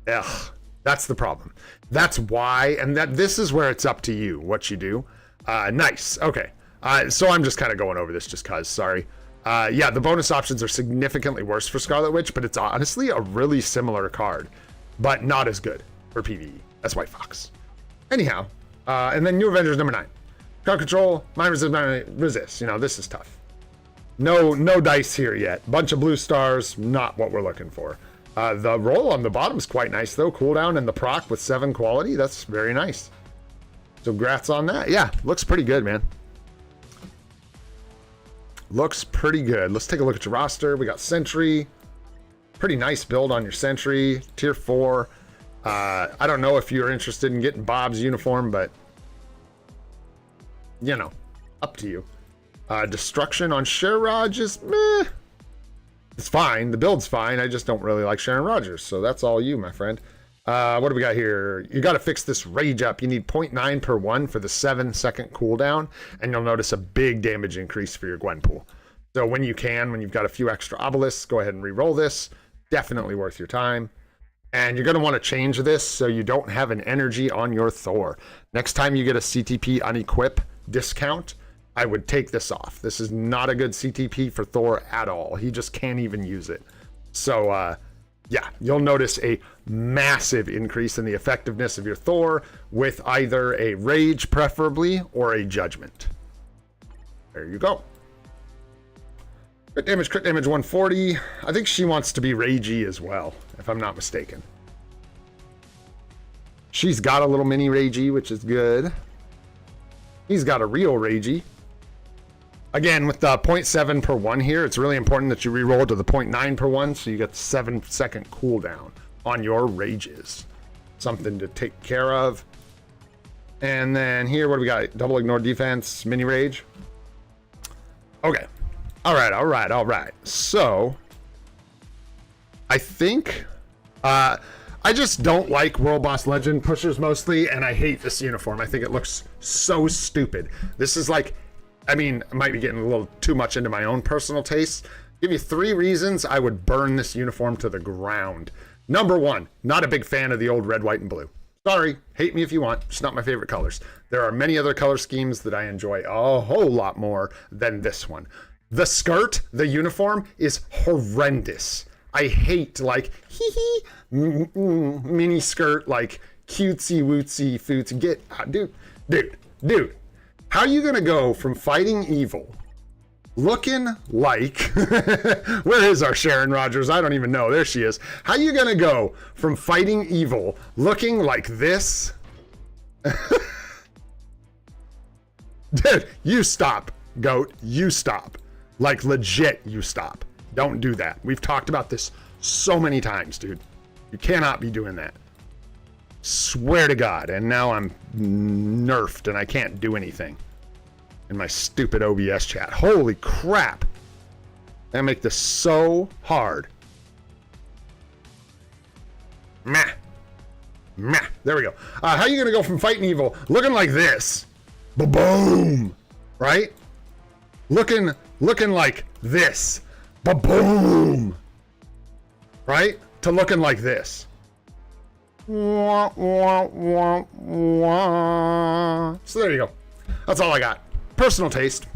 ugh. That's the problem. That's why, and this is where it's up to you what you do. Nice. Okay. So I'm just kind of going over this just cause. Sorry. Yeah, the bonus options are significantly worse for Scarlet Witch, but it's honestly a really similar card, but not as good for PvE. That's White Fox. Anyhow, and then New Avengers number 9. Crowd control, mind resist. You know, this is tough. No dice here yet. Bunch of blue stars, not what we're looking for. The roll on the bottom is quite nice though. Cooldown and the proc with 7 quality. That's very nice. So congrats on that. Yeah, looks pretty good, man. Looks pretty good. Let's take a look at your roster. We got Sentry. Pretty nice build on your Sentry. Tier 4. I don't know if you're interested in getting Bob's uniform, but you know, up to you. Destruction on Sherrod is meh. It's fine. The build's fine. I just don't really like Sharon Rogers. So that's all you, my friend. What do we got here? You got to fix this rage up. You need 0.9 per 1 for the 7-second cooldown, and you'll notice a big damage increase for your Gwenpool. So when you've got a few extra obelisks, go ahead and re-roll this. Definitely worth your time. And you're going to want to change this so you don't have an energy on your Thor. Next time you get a CTP unequip discount, I would take this off. This is not a good CTP for Thor at all. He just can't even use it. So, yeah, you'll notice a massive increase in the effectiveness of your Thor with either a Rage, preferably, or a Judgment. There you go. Crit damage 140. I think she wants to be Ragey as well, if I'm not mistaken. She's got a little mini Ragey, which is good. He's got a real Ragey. Again, with the 0.7 per 1 here, it's really important that you reroll to the 0.9 per 1, so you get the 7-second cooldown on your rages. Something to take care of. And then here, what do we got? Double ignore defense, mini rage. Okay. All right. So, I think, I just don't like World Boss Legend pushers mostly, and I hate this uniform. I think it looks so stupid. This is like, I mean, I might be getting a little too much into my own personal taste. Give you 3 reasons I would burn this uniform to the ground. Number 1, not a big fan of the old red, white, and blue. Sorry, hate me if you want. It's not my favorite colors. There are many other color schemes that I enjoy a whole lot more than this one. The skirt, the uniform, is horrendous. I hate, like, mini skirt, like, cutesy wootsy foots. Get out, dude. How are you gonna go from fighting evil, looking like, where is our Sharon Rogers? I don't even know. There she is. How are you gonna go from fighting evil, looking like this? Dude, you stop, goat. You stop. Like, legit, you stop. Don't do that. We've talked about this so many times, dude. You cannot be doing that. Swear to God. And now I'm nerfed and I can't do anything in my stupid OBS chat. Holy crap. I make this so hard. Meh. There we go. How are you going to go from fighting evil looking like this? Ba-boom. Right? Looking like this. Ba-boom. Right? To looking like this. So there you go. That's all I got. Personal taste.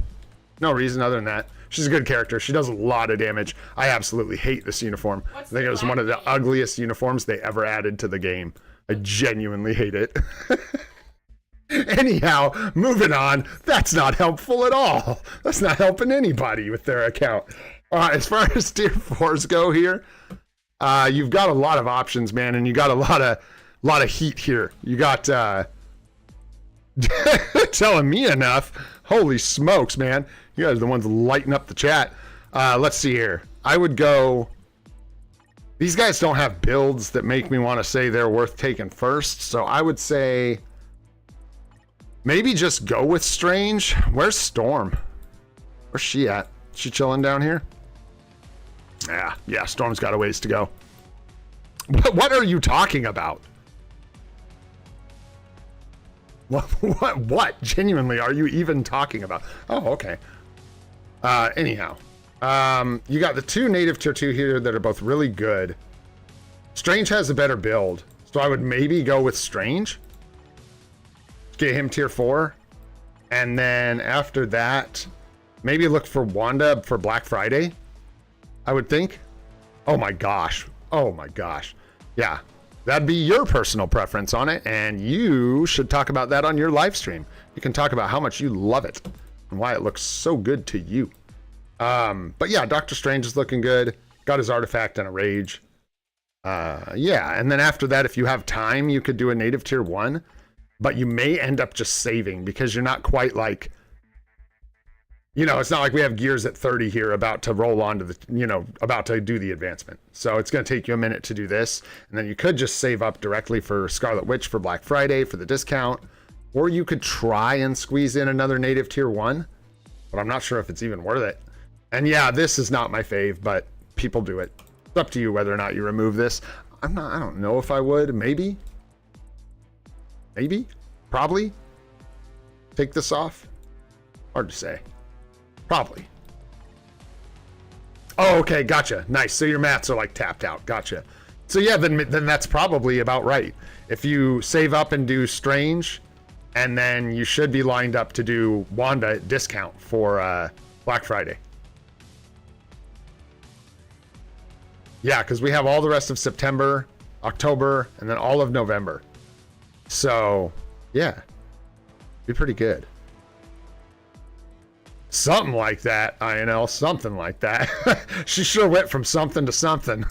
No reason other than that. She's a good character. She does a lot of damage. I absolutely hate this uniform. I think it was one of the ugliest uniforms they ever added to the game. I genuinely hate it. Anyhow, moving on. That's not helpful at all. That's not helping anybody with their account. As far as tier 4s go here, you've got a lot of options, man, and you got a lot of heat here. You got telling me enough. Holy smokes, man. You guys are the ones lighting up the chat. Let's see here. I would go... These guys don't have builds that make me want to say they're worth taking first, so I would say... Maybe just go with Strange. Where's Storm? Where's she at? She chilling down here? Yeah, Storm's got a ways to go. What are you talking about? What genuinely are you even talking about? Oh, okay. Anyhow, you got the 2 native tier 2 here that are both really good. Strange has a better build, so I would maybe go with Strange. Get him tier 4, and then after that, maybe look for Wanda for Black Friday, I would think. Oh my gosh. Yeah, that'd be your personal preference on it, and you should talk about that on your live stream. You can talk about how much you love it and why it looks so good to you. But yeah, Doctor Strange is looking good. Got his artifact and a rage. Yeah, and then after that, if you have time, you could do a native tier 1. But you may end up just saving because you're not quite like, you know, it's not like we have gears at 30 here about to roll onto the, you know, about to do the advancement. So it's going to take you a minute to do this. And then you could just save up directly for Scarlet Witch for Black Friday for the discount. Or you could try and squeeze in another native tier 1. But I'm not sure if it's even worth it. And yeah, this is not my fave, but people do it. It's up to you whether or not you remove this. I don't know if I would. Maybe, probably take this off. Hard to say. Probably. Oh, okay, gotcha. Nice. So your mats are like tapped out. Gotcha. So yeah, then that's probably about right. If you save up and do Strange, and then you should be lined up to do Wanda at discount for Black Friday. Yeah, because we have all the rest of September, October, and then all of November. So, yeah, be pretty good. Something like that, INL, something like that. She sure went from something to something.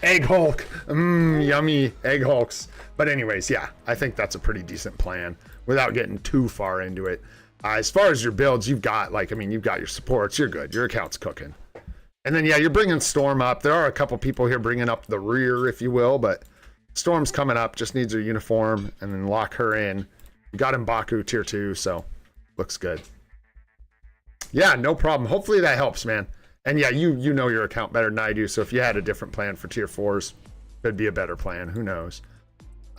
Egg Hulk, yummy Egg Hulks. But anyways, yeah, I think that's a pretty decent plan without getting too far into it. As far as your builds, you've got you've got your supports, you're good. Your account's cooking. And then, yeah, you're bringing Storm up. There are a couple people here bringing up the rear, if you will, but Storm's coming up, just needs her uniform, and then lock her in. You got M'Baku tier 2, so looks good. Yeah, no problem. Hopefully that helps, man. And yeah, you know your account better than I do, so if you had a different plan for tier 4s, could be a better plan. Who knows?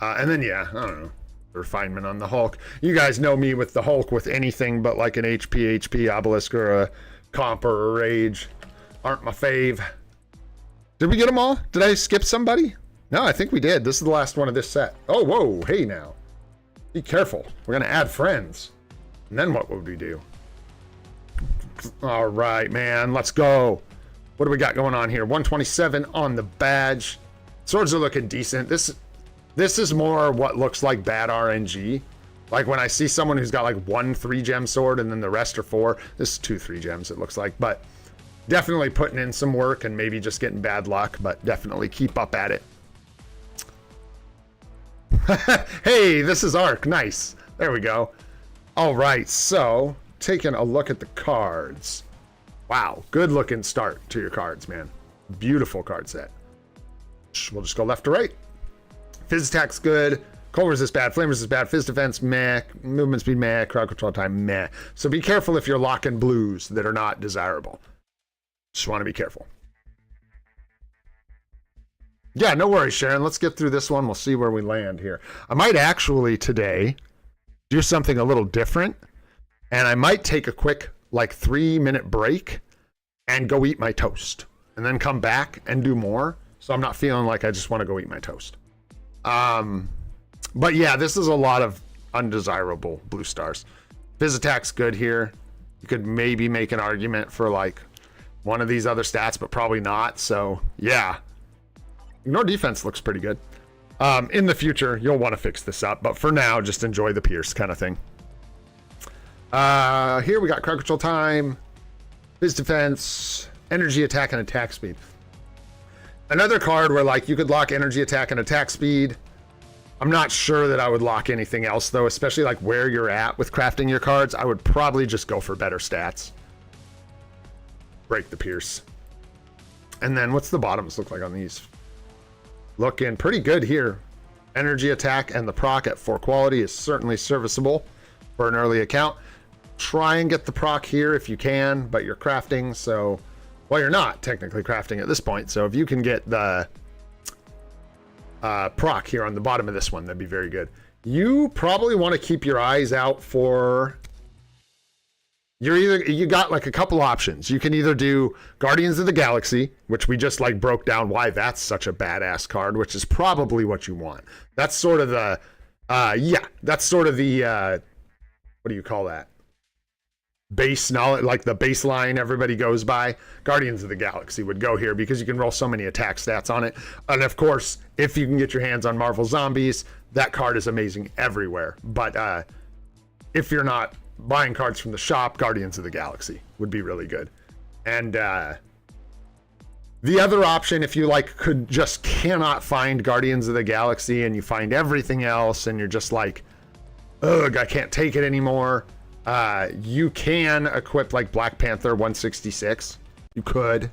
And then, yeah, I don't know. Refinement on the Hulk. You guys know me with the Hulk with anything but like an HP, Obelisk, or a Comp or a Rage. Aren't my fave. Did we get them all? Did I skip somebody? No, I think we did. This is the last one of this set. Oh, whoa, hey now. Be careful. We're gonna add friends. And then what would we do? All right, man, let's go. What do we got going on here? 127 on the badge. Swords are looking decent. This is more what looks like bad RNG. Like when I see someone who's got like 1 3-gem sword and then the rest are 4. This is 2 3-gems, it looks like. But definitely putting in some work and maybe just getting bad luck, but definitely keep up at it. Hey, this is Ark. Nice. There we go. All right, so taking a look at the cards. Wow, good looking start to your cards, man. Beautiful card set. We'll just go left to right. Fizz attack's good. Cold resist bad. Flame resist bad. Fizz defense meh. Movement speed meh. Crowd control time meh. So be careful if you're locking blues that are not desirable. Just want to be careful. Yeah, no worries, Sharon. Let's get through this one. We'll see where we land here. I might actually today do something a little different, and I might take a quick like 3-minute break and go eat my toast and then come back and do more. So I'm not feeling like I just want to go eat my toast. But yeah, this is a lot of undesirable blue stars. Fizz attack's good here. You could maybe make an argument for like one of these other stats, but probably not. So yeah, Ignore defense looks pretty good. In the future, you'll want to fix this up, but for now, just enjoy the pierce kind of thing. Here we got crowd control time, biz defense, energy attack, and attack speed. Another card where like you could lock energy attack and attack speed. I'm not sure that I would lock anything else though, especially like where you're at with crafting your cards. I would probably just go for better stats. Break the pierce. And then what's the bottoms look like on these? Looking pretty good here. Energy attack and the proc at 4 quality is certainly serviceable for an early account. Try and get the proc here if you can, but you're crafting, so well, you're not technically crafting at this point, so if you can get the proc here on the bottom of this one, that'd be very good. You probably want to keep your eyes out for... You got like a couple options. You can either do Guardians of the Galaxy, which we just like broke down why that's such a badass card, which is probably what you want. That's sort of the that's sort of the what do you call that? Base knowledge, like the baseline everybody goes by. Guardians of the Galaxy would go here because you can roll so many attack stats on it. And of course, if you can get your hands on Marvel Zombies, that card is amazing everywhere. But if you're not buying cards from the shop, Guardians of the Galaxy would be really good. And the other option, if you like cannot find Guardians of the Galaxy and you find everything else and you're just like, ugh, I can't take it anymore, you can equip like Black Panther 166. You could.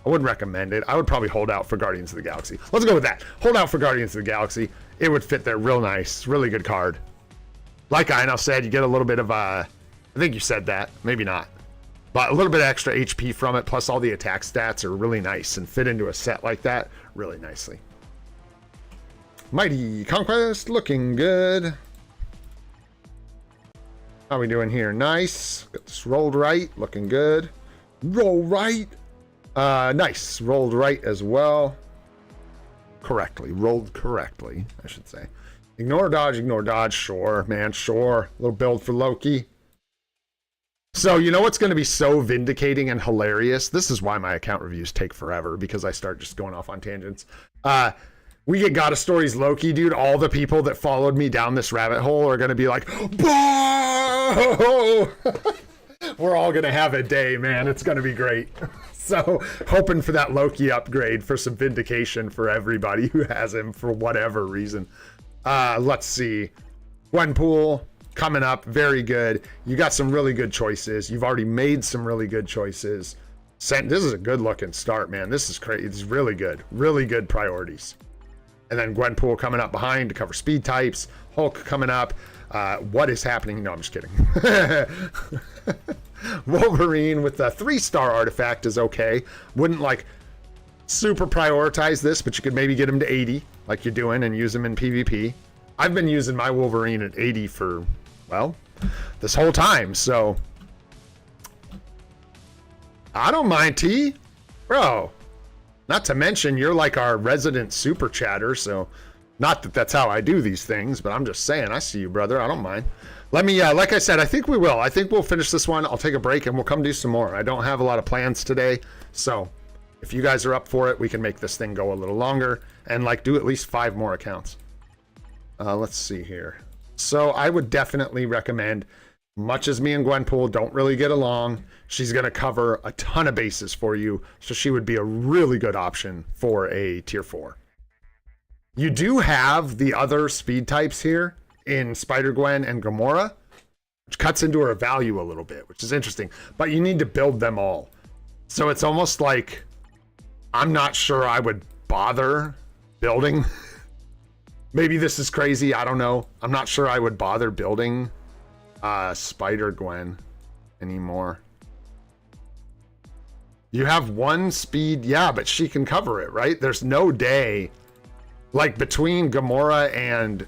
I wouldn't recommend it. I would probably hold out for Guardians of the Galaxy. Let's go with that. Hold out for Guardians of the Galaxy. It would fit there real nice. Really good card. Like I said, you get a little bit of I think you said that, maybe not, but a little bit of extra HP from it, plus all the attack stats are really nice and fit into a set like that really nicely. Mighty Conquest looking good. How we doing here? Nice. Got this rolled right, looking good. Roll right. Nice. Rolled right as well. Rolled correctly, I should say. Ignore dodge, sure, man, sure. A little build for Loki. So, you know what's going to be so vindicating and hilarious? This is why my account reviews take forever, because I start just going off on tangents. We get God of Stories Loki, dude. All the people that followed me down this rabbit hole are going to be like, "Bah!" We're all going to have a day, man. It's going to be great. So, hoping for that Loki upgrade for some vindication for everybody who has him for whatever reason. Let's see. Gwenpool coming up, very good. You got some really good choices. You've already made some really good choices. This is a good looking start, man. This is crazy. It's really good priorities. And then Gwenpool coming up behind to cover speed types. Hulk coming up. What is happening? No, I'm just kidding. Wolverine with the 3-star artifact is okay. Wouldn't like super prioritize this, but you could maybe get him to 80 like you're doing and use him in PvP. I've been using my Wolverine at 80 for, well, this whole time, so I don't mind, T. Bro, not to mention you're like our resident super chatter, so not that that's how I do these things, but I'm just saying, I see you, brother. I don't mind. Let me, like I said, I think we will. I think we'll finish this one. I'll take a break and we'll come do some more. I don't have a lot of plans today, so if you guys are up for it, we can make this thing go a little longer and like do at least 5 more accounts. Let's see here. So I would definitely recommend, much as me and Gwenpool don't really get along, she's going to cover a ton of bases for you. So she would be a really good option for a tier 4. You do have the other speed types here in Spider-Gwen and Gamora, which cuts into her value a little bit, which is interesting, but you need to build them all. So it's almost like, I'm not sure I would bother building. Maybe this is crazy. I don't know. I'm not sure I would bother building Spider-Gwen anymore. You have 1 speed. Yeah, but she can cover it, right? There's no day. Like between Gamora and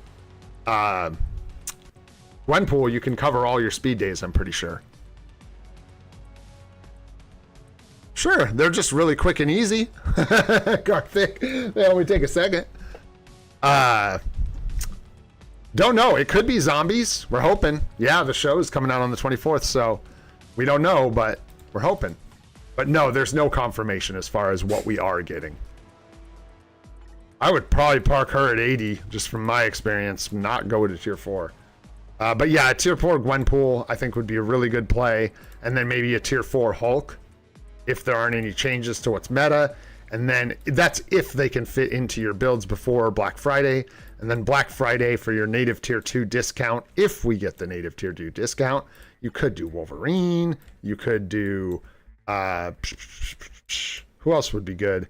Gwenpool, you can cover all your speed days, I'm pretty sure. Sure, they're just really quick and easy. Garthic, they only take a second. Don't know. It could be zombies. We're hoping. Yeah, the show is coming out on the 24th, so We don't know, but we're hoping. But no, there's no confirmation as far as what we are getting. I would probably park her at 80, just from my experience, not go to tier 4. But yeah, a tier 4 Gwenpool, I think would be a really good play. And then maybe a tier 4 Hulk, if there aren't any changes to what's meta. And then that's if they can fit into your builds before Black Friday. And then Black Friday for your native tier 2 discount. If we get the native tier 2 discount, you could do Wolverine. You could do, who else would be good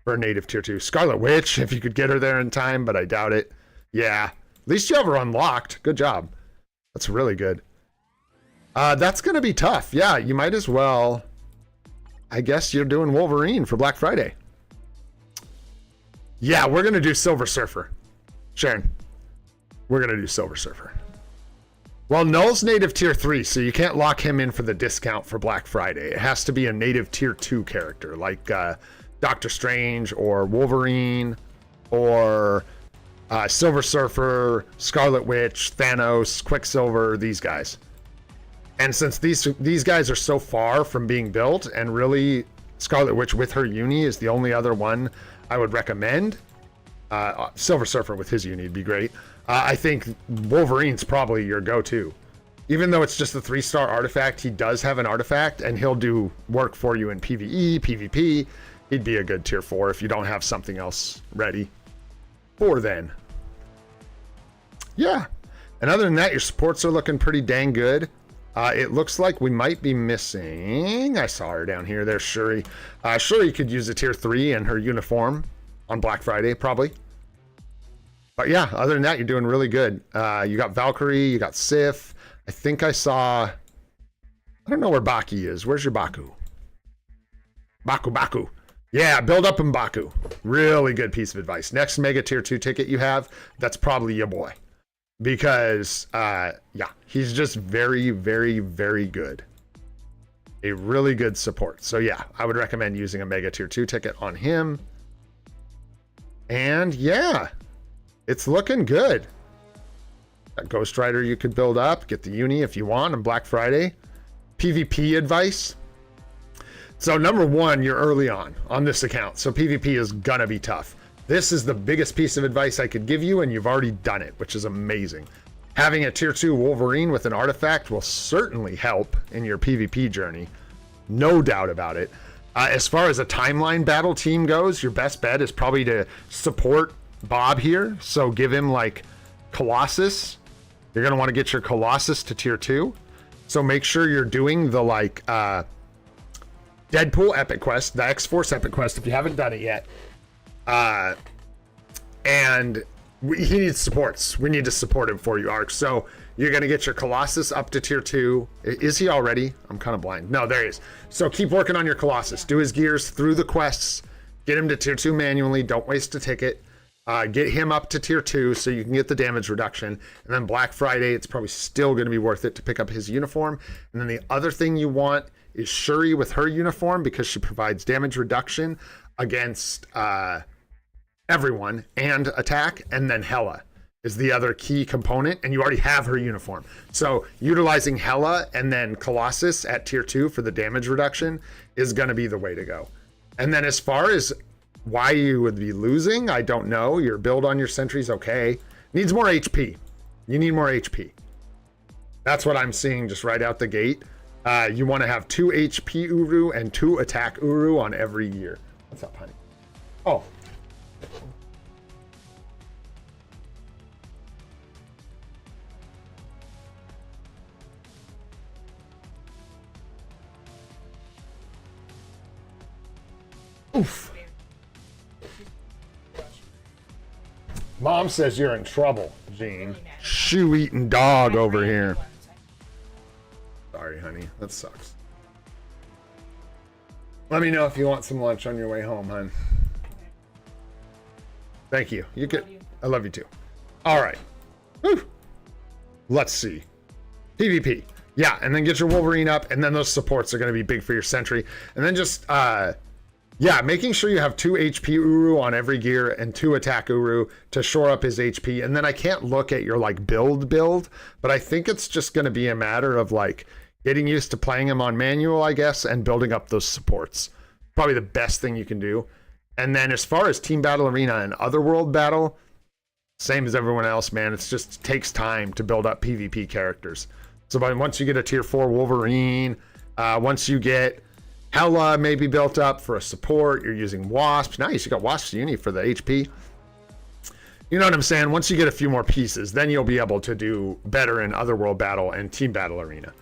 for a native tier 2? Scarlet Witch, if you could get her there in time, but I doubt it. Yeah, at least you have her unlocked. Good job. That's really good. That's going to be tough. Yeah, you might as well. I guess you're doing Wolverine for Black Friday. Yeah, we're going to do Silver Surfer. Sharon, we're going to do Silver Surfer. Well, Null's native tier 3, so you can't lock him in for the discount for Black Friday. It has to be a native tier 2 character, like Doctor Strange or Wolverine or Silver Surfer, Scarlet Witch, Thanos, Quicksilver, these guys. And since these guys are so far from being built, and really Scarlet Witch with her uni is the only other one I would recommend. Silver Surfer with his uni would be great. I think Wolverine's probably your go-to. Even though it's just a 3-star artifact, he does have an artifact, and he'll do work for you in PvE, PvP. He'd be a good tier 4 if you don't have something else ready for then. Yeah. And other than that, your supports are looking pretty dang good. It looks like we might be missing. I saw her down here. There's Shuri. Shuri could use a tier 3 in her uniform on Black Friday, probably. But yeah, other than that, you're doing really good. You got Valkyrie, you got Sif. I think I saw... I don't know where Baki is. Where's your Baku? Baku. Yeah, build up M'Baku. Really good piece of advice. Next Mega Tier 2 ticket you have, that's probably your boy. Because, yeah, he's just very, very, very good. A really good support. So yeah, I would recommend using a Mega Tier 2 ticket on him. And yeah, it's looking good. That Ghost Rider you could build up, get the uni if you want on Black Friday. PvP advice. So number one, you're early on this account. So PvP is gonna be tough. This is the biggest piece of advice I could give you, and you've already done it, which is amazing. Having a tier 2 Wolverine with an artifact will certainly help in your PvP journey. No doubt about it. As far as a timeline battle team goes, your best bet is probably to support Bob here. So give him like Colossus. You're going to want to get your Colossus to tier 2. So make sure you're doing the like Deadpool epic quest, the X-Force epic quest if you haven't done it yet. And he needs supports. We need to support him for you, Ark. So you're going to get your Colossus up to tier 2. Is he already? I'm kind of blind. No, there he is. So keep working on your Colossus. Do his gears through the quests. Get him to tier 2 manually. Don't waste a ticket. Get him up to tier 2 so you can get the damage reduction. And then Black Friday, it's probably still going to be worth it to pick up his uniform. And then the other thing you want is Shuri with her uniform, because she provides damage reduction against everyone and attack. And then Hela is the other key component, and you already have her uniform. So utilizing Hela and then Colossus at tier 2 for the damage reduction is going to be the way to go. And then as far as why you would be losing, I don't know. Your build on your sentry's okay. Needs more HP. You need more HP. That's what I'm seeing just right out the gate. You want to have 2 HP Uru and 2 attack Uru on every gear. What's up, honey? Oh. Oof. Mom says you're in trouble, Gene. Shoe-eating dog over here. Sorry, honey. That sucks. Let me know if you want some lunch on your way home, hon. Thank you. You could. I love you too. All right. Whew. Let's see. PvP. Yeah, and then get your Wolverine up, and then those supports are going to be big for your sentry. And then just, yeah, making sure you have 2 HP Uru on every gear and 2 attack Uru to shore up his HP. And then I can't look at your like build, but I think it's just going to be a matter of like getting used to playing him on manual, I guess, and building up those supports. Probably the best thing you can do. And then as far as Team Battle Arena and Otherworld Battle, same as everyone else, man. It just takes time to build up PvP characters. So once you get a tier 4 Wolverine, once you get Hela maybe built up for a support, you're using Wasp. Nice, you got Wasp's Uni for the HP. You know what I'm saying? Once you get a few more pieces, then you'll be able to do better in Otherworld Battle and Team Battle Arena.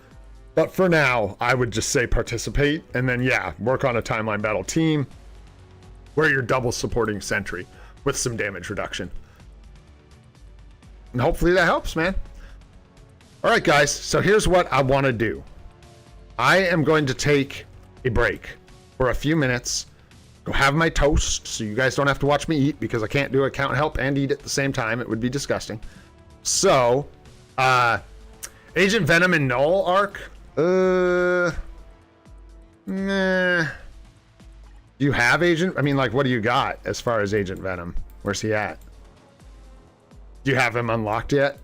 But for now, I would just say participate, and then, yeah, work on a timeline battle team where you're double supporting Sentry with some damage reduction. And hopefully that helps, man. All right, guys, so here's what I want to do. I am going to take a break for a few minutes, go have my toast so you guys don't have to watch me eat because I can't do account help and eat at the same time. It would be disgusting. So, Agent Venom and Null arc. Nah. Do you have Agent? I mean, like, what do you got as far as Agent Venom? Where's he at? Do you have him unlocked yet?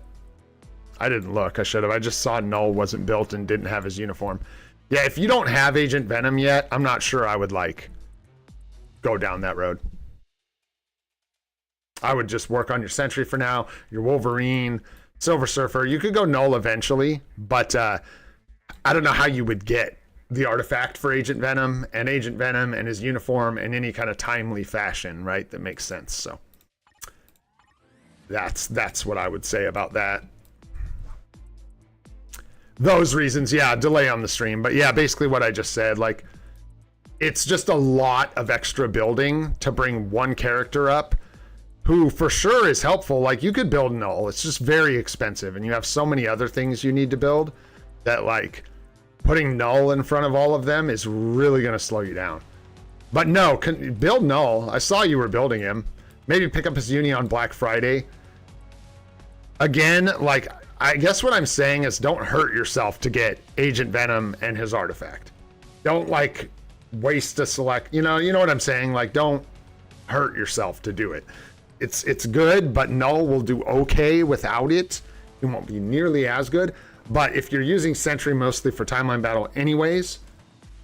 I didn't look. I should have. I just saw Null wasn't built and didn't have his uniform. Yeah, if you don't have Agent Venom yet, I'm not sure I would, like, go down that road. I would just work on your Sentry for now, your Wolverine, Silver Surfer. You could go Null eventually, but I don't know how you would get the artifact for Agent Venom and his uniform in any kind of timely fashion, right? That makes sense. So that's what I would say about that. Those reasons, yeah, delay on the stream. But yeah, basically what I just said, like, it's just a lot of extra building to bring one character up who for sure is helpful. Like, you could build Null. It's just very expensive, and you have so many other things you need to build that, like, putting Null in front of all of them is really going to slow you down. But no, build Null. I saw you were building him. Maybe pick up his uni on Black Friday. Again, like, I guess what I'm saying is don't hurt yourself to get Agent Venom and his artifact. Don't, like, waste a select, you know what I'm saying? Like, don't hurt yourself to do it. It's good, but Null will do okay without it. It won't be nearly as good. But if you're using Sentry mostly for timeline battle anyways,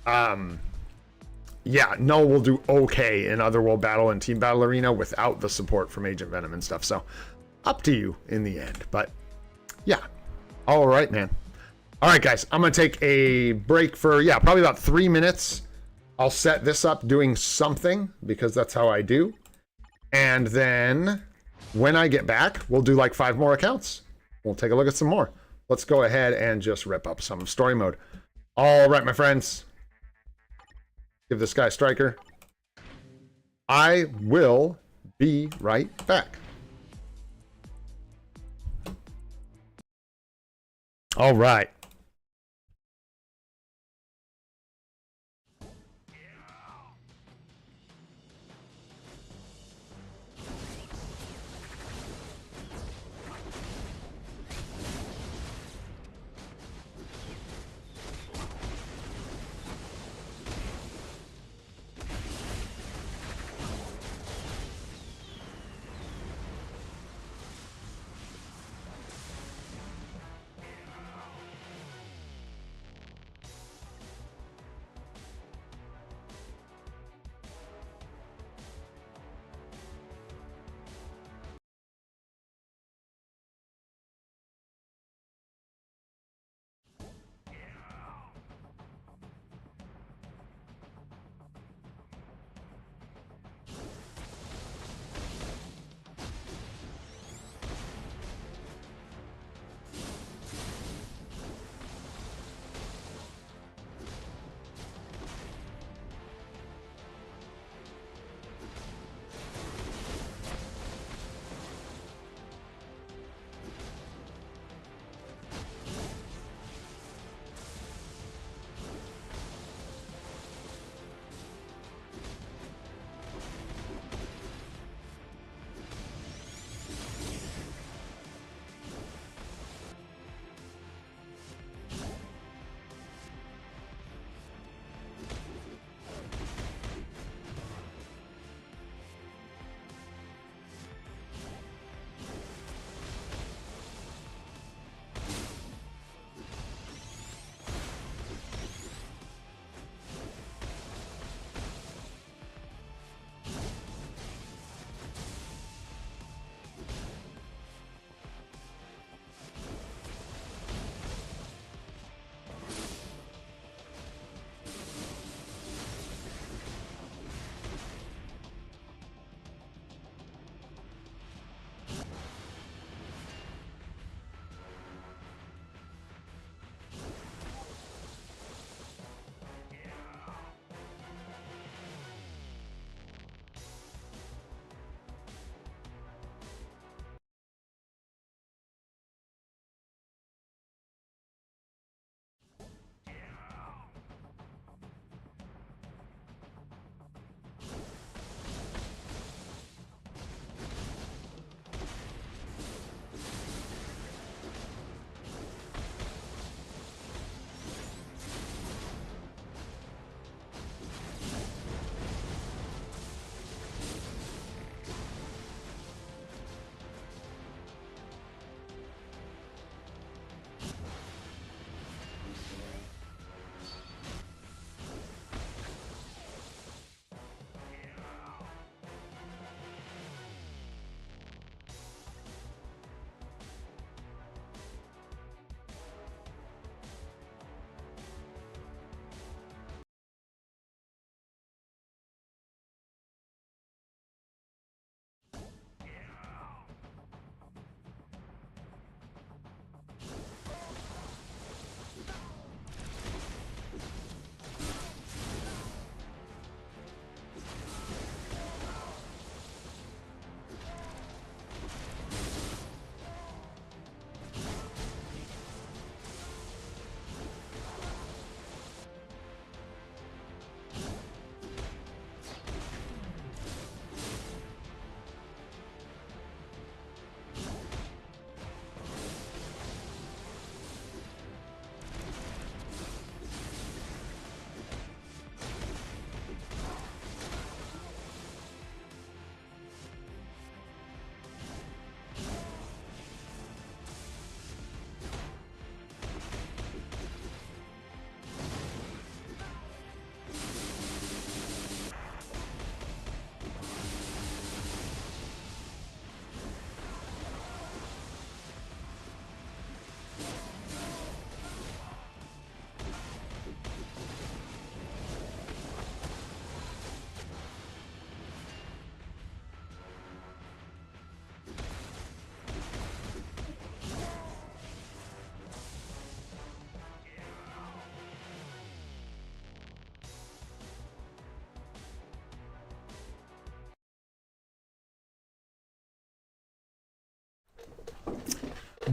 yeah, Null will do okay in Otherworld Battle and Team Battle Arena without the support from Agent Venom and stuff. So up to you in the end. But yeah, all right, man. All right, guys, I'm going to take a break for, yeah, probably about 3 minutes. I'll set this up doing something because that's how I do. And then when I get back, we'll do like 5 more accounts. We'll take a look at some more. Let's go ahead and just rip up some story mode. All right, my friends. Give this guy Striker. I will be right back. All right.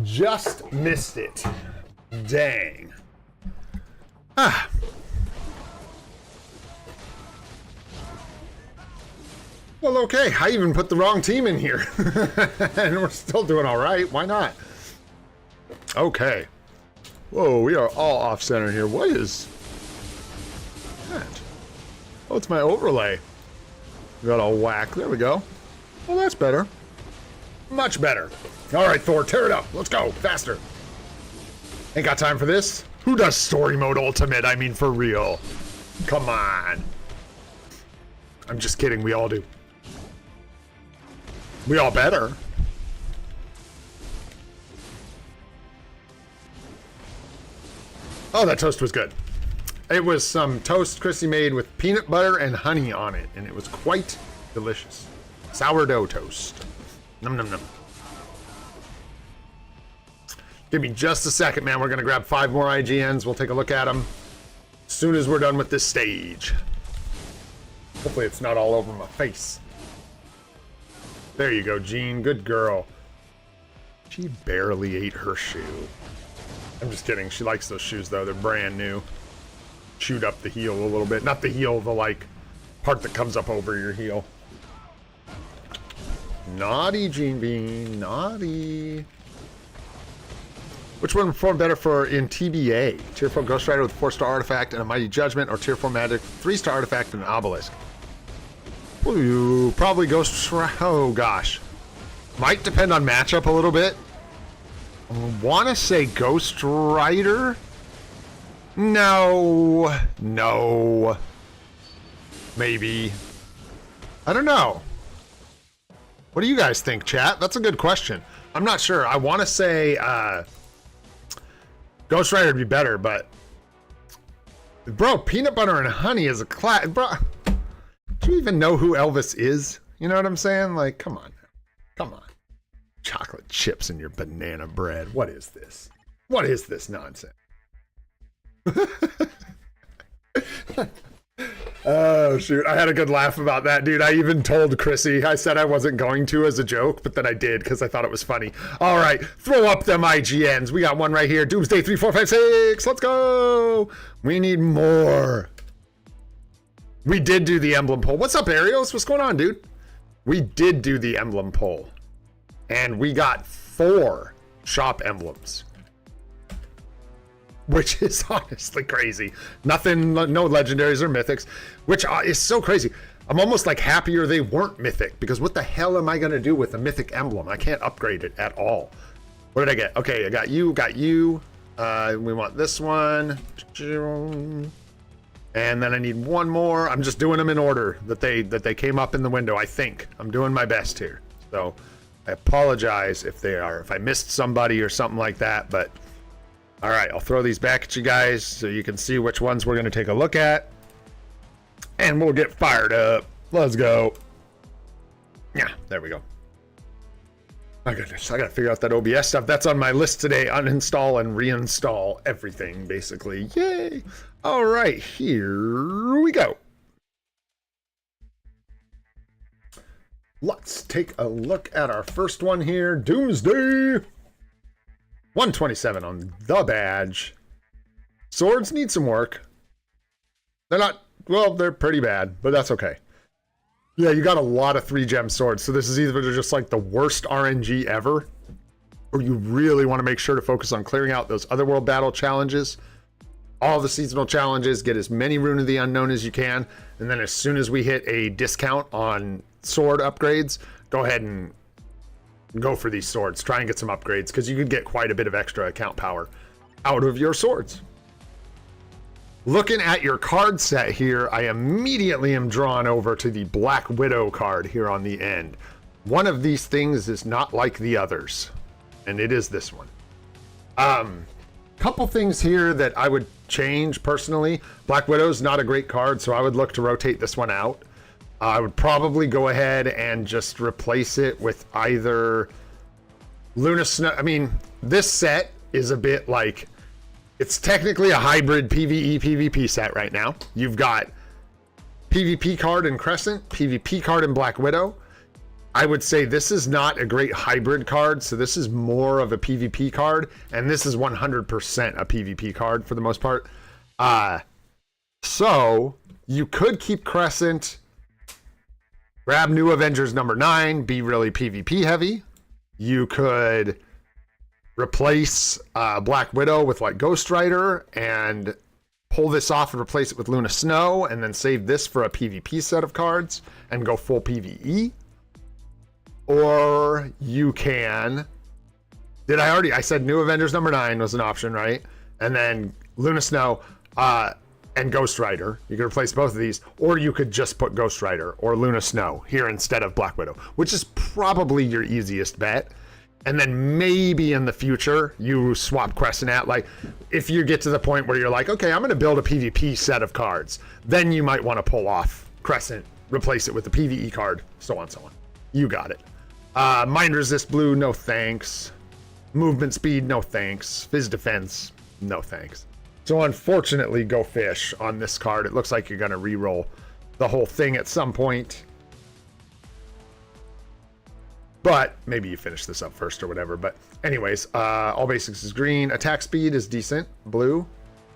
Just missed it. Dang. Ah. Well, okay. I even put the wrong team in here. And we're still doing all right. Why not? Okay. Whoa, we are all off center here. What is that? Oh, it's my overlay. Got all whack. There we go. Well, that's better. Much better. All right, Thor, tear it up. Let's go. Faster. Ain't got time for this. Who does story mode ultimate? I mean, for real. Come on. I'm just kidding. We all do. We all better. Oh, that toast was good. It was some toast Chrissy made with peanut butter and honey on it, and it was quite delicious. Sourdough toast. Num num num. Give me just a second, man. We're gonna grab 5 more IGNs. We'll take a look at them as soon as we're done with this stage. Hopefully it's not all over my face. There you go, Jean. Good girl. She barely ate her shoe. I'm just kidding. She likes those shoes, though. They're brand new. Chewed up the heel a little bit. Not the heel, the, like, part that comes up over your heel. Naughty, Gene Bean. Naughty. Which one performed better for in TBA? Tier 4 Ghost Rider with 4-star artifact and a Mighty Judgment, or Tier 4 Magic, 3-star artifact and an obelisk? Ooh, probably Ghost Rider. Oh, gosh. Might depend on matchup a little bit. I want to say Ghost Rider. No. No. Maybe. I don't know. What do you guys think, chat? That's a good question. I'm not sure. I want to say Ghost Rider would be better, but bro, peanut butter and honey is a class. Bro, do you even know who Elvis is? You know what I'm saying? Like, come on. Come on. Chocolate chips in your banana bread. What is this? What is this nonsense? Oh, shoot. I had a good laugh about that, dude. I even told Chrissy. I said I wasn't going to as a joke, but then I did because I thought it was funny. All right. Throw up them IGNs. We got one right here. Doomsday 3, 4, 5, 6. Let's go. We need more. We did do the emblem poll. What's up, Arios? What's going on, dude? We did do the emblem poll. And we got 4 shop emblems. Which is honestly crazy. Nothing, no legendaries or mythics, which is so crazy. I'm almost like happier they weren't mythic, because what the hell am I going to do with a mythic emblem? I can't upgrade it at all. What did I get? Okay, I got you, we want this one. And then I need one more. I'm just doing them in order that they came up in the window, I think. I'm doing my best here. So I apologize if I missed somebody or something like that, but all right, I'll throw these back at you guys so you can see which ones we're going to take a look at. And we'll get fired up. Let's go. Yeah, there we go. My goodness, I got to figure out that OBS stuff. That's on my list today. Uninstall and reinstall everything, basically. Yay. All right, here we go. Let's take a look at our first one here. Doomsday. 127 on the badge. Swords need some work. They're not, well, they're pretty bad, but that's okay. Yeah, you got a lot of 3-gem swords, so this is either just like the worst RNG ever, or you really want to make sure to focus on clearing out those otherworld battle challenges, all the seasonal challenges, get as many Rune of the Unknown as you can, and then as soon as we hit a discount on sword upgrades, go ahead and go for these swords. Try and get some upgrades, because you could get quite a bit of extra account power out of your swords. Looking at your card set here, I immediately am drawn over to the Black Widow card here on the end. One of these things is not like the others, and it is this one. Couple things here that I would change personally. Black Widow's not a great card, so I would look to rotate this one out. I would probably go ahead and just replace it with either Luna Snow. I mean, this set is a bit like, it's technically a hybrid PvE PvP set right now. You've got PvP card in Crescent, PvP card in Black Widow. I would say this is not a great hybrid card, so this is more of a PvP card, and this is 100% a PvP card for the most part. So you could keep Crescent, grab New Avengers number 9, be really PvP heavy. You could replace Black Widow with like Ghost Rider and pull this off and replace it with Luna Snow, and then save this for a PvP set of cards and go full PvE. Or you can, I said New Avengers number 9 was an option, right? And then Luna Snow and Ghost Rider. You could replace both of these, or you could just put Ghost Rider or Luna Snow here instead of Black Widow, which is probably your easiest bet. And then maybe in the future, you swap Crescent out. Like, if you get to the point where you're like, okay, I'm going to build a PvP set of cards, then you might want to pull off Crescent, replace it with a PvE card, so on, so on. You got it. Mind Resist Blue, no thanks. Movement Speed, no thanks. Phys Defense, no thanks. So unfortunately, go fish on this card. It looks like you're going to reroll the whole thing at some point. But maybe you finish this up first or whatever. But anyways, all basics is green. Attack speed is decent, blue.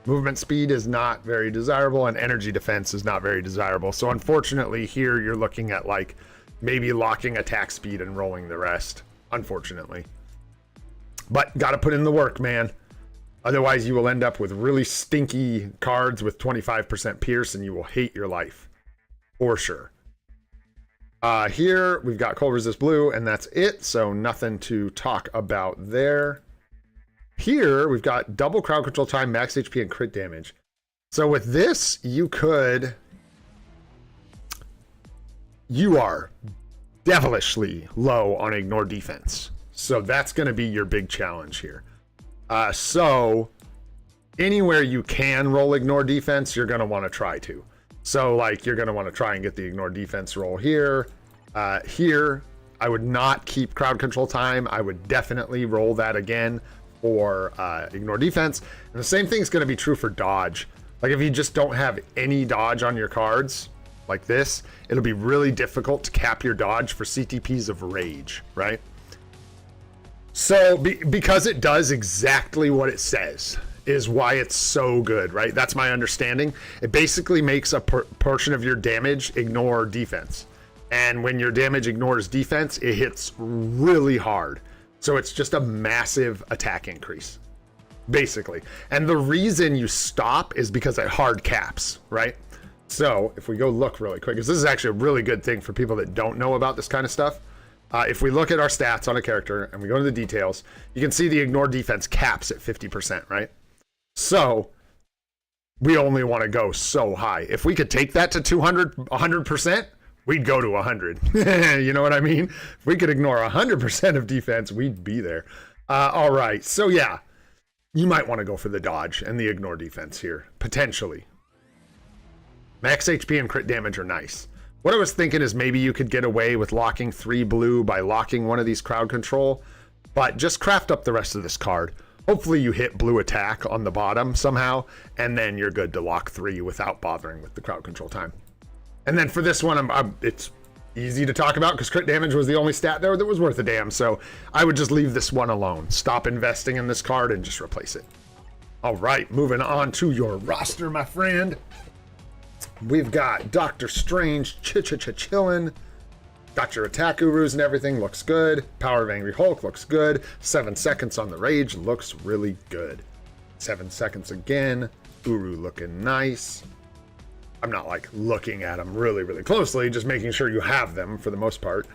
Movement speed is not very desirable, and energy defense is not very desirable. So unfortunately here you're looking at like maybe locking attack speed and rolling the rest, unfortunately. But gotta put in the work, man. Otherwise you will end up with really stinky cards with 25% pierce and you will hate your life. For sure. Here we've got Cold Resist Blue and that's it. So nothing to talk about there. Here we've got double crowd control time, max HP, and crit damage. So with this, you are devilishly low on ignore defense. So that's going to be your big challenge here. So anywhere you can roll ignore defense, you're going to want to try to. So like you're going to want to try and get the ignore defense roll here. Here, I would not keep crowd control time. I would definitely roll that again for ignore defense. And the same thing is going to be true for dodge. Like if you just don't have any dodge on your cards like this, it'll be really difficult to cap your dodge for CTPs of rage, right? So because it does exactly what it says is why it's so good, right? That's my understanding. It basically makes a portion of your damage ignore defense. And when your damage ignores defense, it hits really hard. So it's just a massive attack increase, basically. And the reason you stop is because it hard caps, right? So if we go look really quick, because this is actually a really good thing for people that don't know about this kind of stuff. If we look at our stats on a character and we go to the details, you can see the ignore defense caps at 50%, right? So we only want to go so high. If we could take that to 100%, we'd go to 100. You know what I mean? If we could ignore 100% of defense, we'd be there. All right. So yeah, you might want to go for the dodge and the ignore defense here, potentially. Max HP and crit damage are nice. What I was thinking is maybe you could get away with locking 3 blue by locking one of these crowd control, but just craft up the rest of this card. Hopefully you hit blue attack on the bottom somehow, and then you're good to lock 3 without bothering with the crowd control time. And then for this one, it's easy to talk about because crit damage was the only stat there that was worth a damn. So I would just leave this one alone. Stop investing in this card and just replace it. All right, moving on to your roster, my friend. We've got Doctor Strange, chillin'. Got your attack gurus and everything, looks good. Power of Angry Hulk looks good. 7 seconds on the rage looks really good. 7 seconds again. Uru looking nice. I'm not like looking at them really, really closely, just making sure you have them for the most part.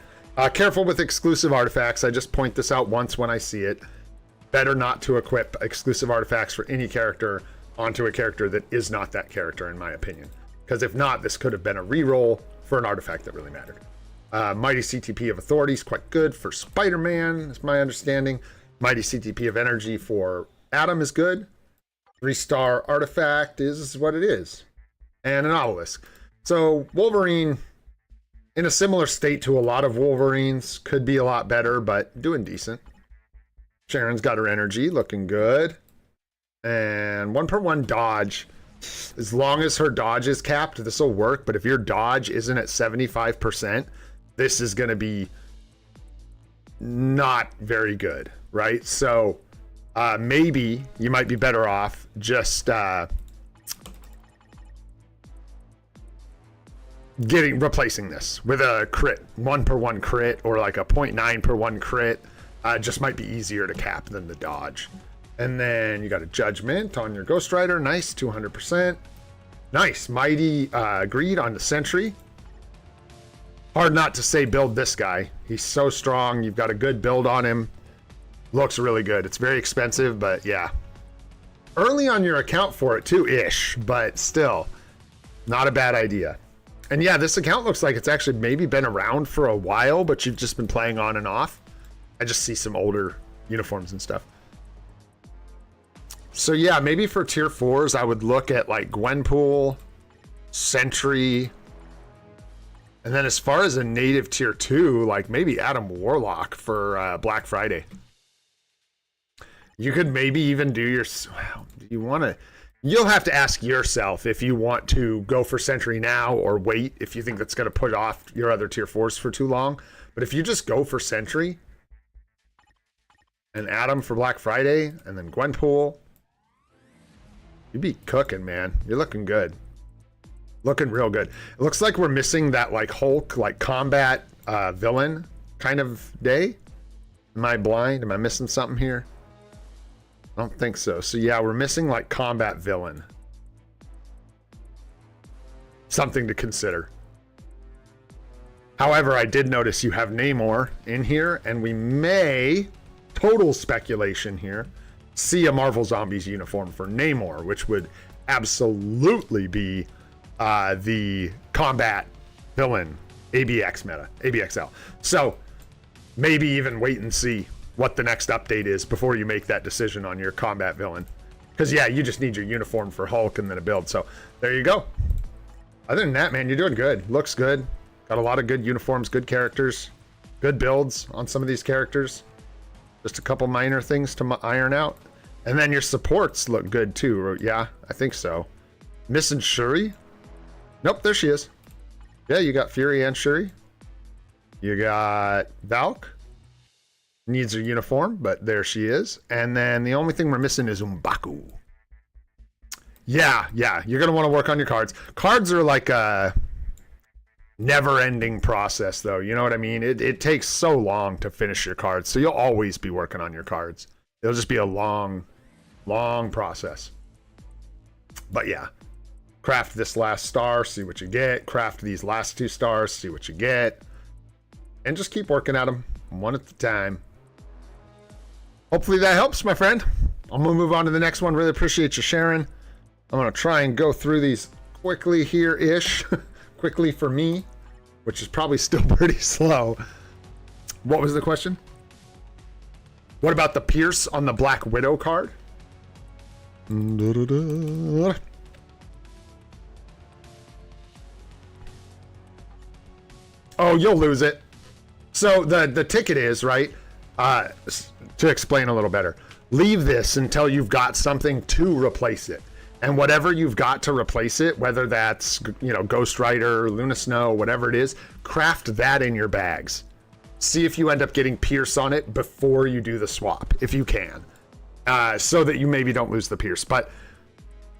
Careful with exclusive artifacts. I just point this out once when I see it. Better not to equip exclusive artifacts for any character onto a character that is not that character, in my opinion. Because if not, this could have been a reroll for an artifact that really mattered. Mighty CTP of Authority is quite good for Spider-Man, is my understanding. Mighty CTP of Energy for Adam is good. 3-star artifact is what it is. And an obelisk. So Wolverine, in a similar state to a lot of Wolverines, could be a lot better, but doing decent. Sharon's got her energy, looking good. And 1/1 dodge. As long as her dodge is capped, this will work. But if your dodge isn't at 75%, this is going to be not very good, right? So maybe you might be better off just replacing this with a crit, 1 per 1 crit, or like a 0.9 per 1 crit. Just might be easier to cap than the dodge. And then you got a judgment on your Ghost Rider. Nice, 200%. Nice, mighty greed on the sentry. Hard not to say build this guy. He's so strong. You've got a good build on him. Looks really good. It's very expensive, but yeah. Early on your account for it too, ish, but still not a bad idea. And yeah, this account looks like it's actually maybe been around for a while, but you've just been playing on and off. I just see some older uniforms and stuff. So yeah, maybe for tier 4s, I would look at like Gwenpool, Sentry, and then as far as a native tier 2, like maybe Adam Warlock for Black Friday. You could maybe even do your, do you want to, you'll have to ask yourself if you want to go for Sentry now or wait if you think that's going to put off your other tier 4s for too long. But if you just go for Sentry and Adam for Black Friday and then Gwenpool, you'd be cooking, man. You're looking good. Looking real good. It looks like we're missing that like Hulk, like combat villain kind of day. Am I blind? Am I missing something here? I don't think so. So yeah, we're missing like combat villain. Something to consider. However, I did notice you have Namor in here, and we may, total speculation here, see a Marvel Zombies uniform for Namor, which would absolutely be the combat villain ABX meta, ABXL. So maybe even wait and see what the next update is before you make that decision on your combat villain. Because yeah, you just need your uniform for Hulk and then a build. So there you go. Other than that, man, you're doing good. Looks good. Got a lot of good uniforms, good characters, good builds on some of these characters. Just a couple minor things to iron out. And then your supports look good too. Yeah, I think so. Missing Shuri? Nope, there she is. Yeah, you got Fury and Shuri. You got Valk. Needs her uniform, but there she is. And then the only thing we're missing is M'Baku. Yeah, you're going to want to work on your cards. Cards are like a never-ending process, though. You know what I mean? It takes so long to finish your cards, so you'll always be working on your cards. It'll just be a long process. But yeah, craft this last star, see what you get. Craft these last 2 stars, see what you get. And just keep working at them one at a time. Hopefully that helps, my friend. I'm going to move on to the next one. Really appreciate you sharing. I'm going to try and go through these quickly here-ish. Quickly for me, which is probably still pretty slow. What was the question? What about the Pierce on the Black Widow card? Oh, you'll lose it. So the ticket is, right? To explain a little better, leave this until you've got something to replace it. And whatever you've got to replace it, whether that's, you know, Ghost Rider, Luna Snow, whatever it is, craft that in your bags. See if you end up getting Pierce on it before you do the swap, if you can. So that you maybe don't lose the Pierce. But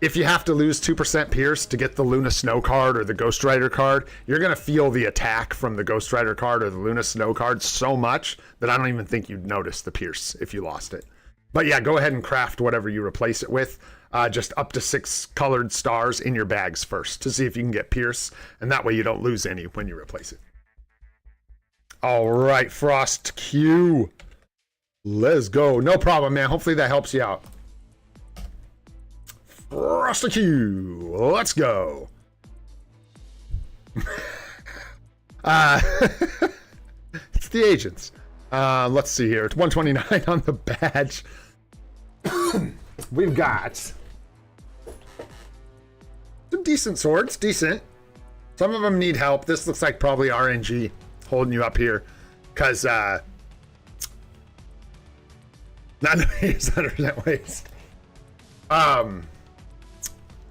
if you have to lose 2% Pierce to get the Luna Snow card or the Ghost Rider card, you're going to feel the attack from the Ghost Rider card or the Luna Snow card so much that I don't even think you'd notice the Pierce if you lost it. But yeah, go ahead and craft whatever you replace it with. Just up to 6 colored stars in your bags first to see if you can get Pierce, and that way you don't lose any when you replace it. All right, Frost Q. Let's go. No problem, man. Hopefully that helps you out. Frost Q. Let's go. It's the agents. Let's see here. It's 129 on the badge. We've got some decent swords. Decent. Some of them need help. This looks like probably RNG holding you up here. Because, not 100% waste.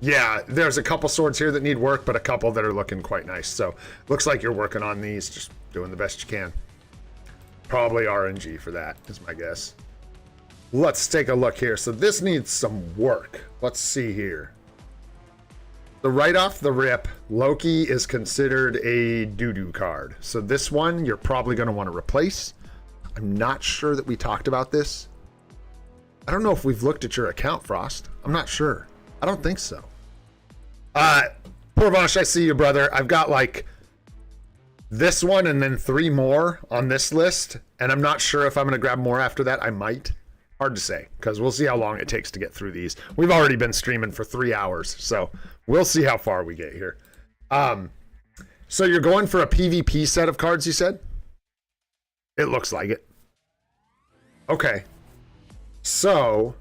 Yeah, there's a couple swords here that need work, but a couple that are looking quite nice. So, looks like you're working on these. Just doing the best you can. Probably RNG for that, is my guess. Let's take a look here. So this needs some work. Let's see here. So right off the rip, Loki is considered a doo-doo card. So this one you're probably going to want to replace. I'm not sure that we talked about this. I don't know if we've looked at your account, Frost. I'm not sure. I don't think so. Porvash, I see you, brother. I've got like this one and then 3 more on this list, and I'm not sure if I'm going to grab more after that. I might. Hard to say, because we'll see how long it takes to get through these. We've already been streaming for 3 hours, so we'll see how far we get here. So you're going for a PvP set of cards, you said? It looks like it. Okay. So,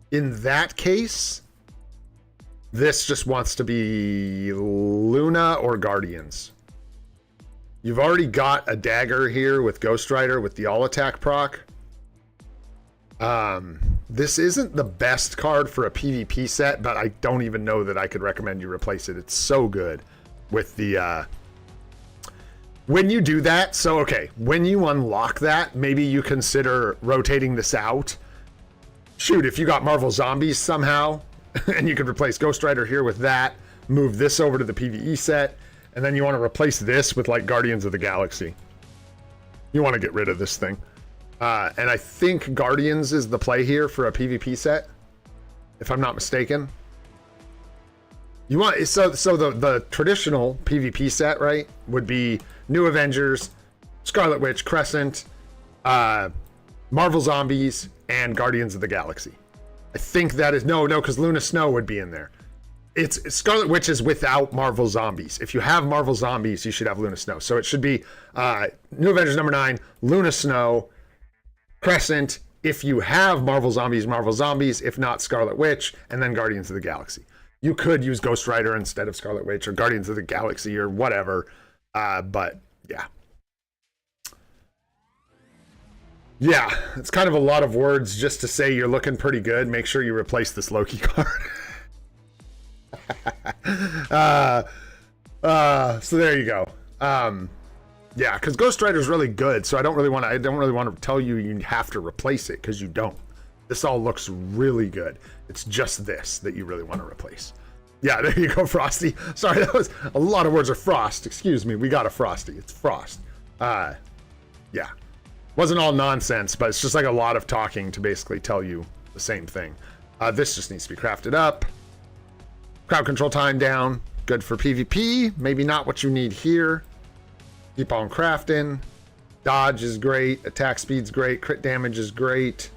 in that case, this just wants to be Luna or Guardians. You've already got a dagger here with Ghost Rider with the all attack proc. This isn't the best card for a PvP set, but I don't even know that I could recommend you replace it. It's so good with the, when you do that. So, okay, when you unlock that, maybe you consider rotating this out. Shoot, if you got Marvel Zombies somehow, and you could replace Ghost Rider here with that, move this over to the PvE set, and then you want to replace this with like Guardians of the Galaxy. You want to get rid of this thing. And I think Guardians is the play here for a PvP set, if I'm not mistaken. You want so the traditional PvP set, right, would be New Avengers, Scarlet Witch, Crescent, Marvel Zombies, and Guardians of the Galaxy. I think that is no, because Luna Snow would be in there. It's Scarlet Witch is without Marvel Zombies. If you have Marvel Zombies, you should have Luna Snow. So it should be New Avengers number 9, Luna Snow, Crescent, if you have Marvel Zombies. If not, Scarlet Witch, and then Guardians of the Galaxy. You could use Ghost Rider instead of Scarlet Witch or Guardians of the Galaxy or whatever. But yeah. Yeah, it's kind of a lot of words just to say you're looking pretty good. Make sure you replace this Loki card. So there you go. Yeah, because Ghost Rider is really good, so I don't really want to tell you you have to replace it, because you don't. This all looks really good. It's just this that you really want to replace. Yeah, there you go, Frosty. Sorry, that was a lot of words of Frost. Excuse me, we got a Frosty. It's Frost. Yeah. Wasn't all nonsense, but it's just like a lot of talking to basically tell you the same thing. This just needs to be crafted up. Crowd control time down. Good for PvP. Maybe not what you need here. Keep on crafting. Dodge is great. Attack speed's great. Crit damage is great.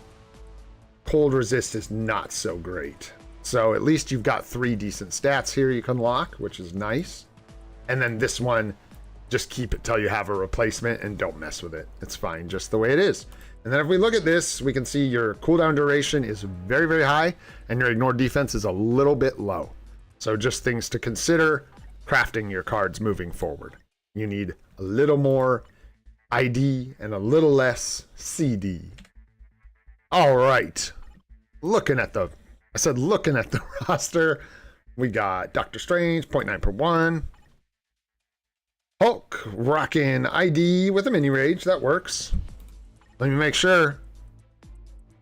Cold resist is not so great. So at least you've got 3 decent stats here you can lock, which is nice. And then this one, just keep it till you have a replacement and don't mess with it. It's fine just the way it is. And then if we look at this, we can see your cooldown duration is very, very high and your ignore defense is a little bit low. So just things to consider crafting your cards moving forward. You need a little more ID and a little less CD. All right. Looking at the roster, we got Doctor Strange, 0.9 per 1. Hulk, rocking ID with a mini rage. That works. Let me make sure.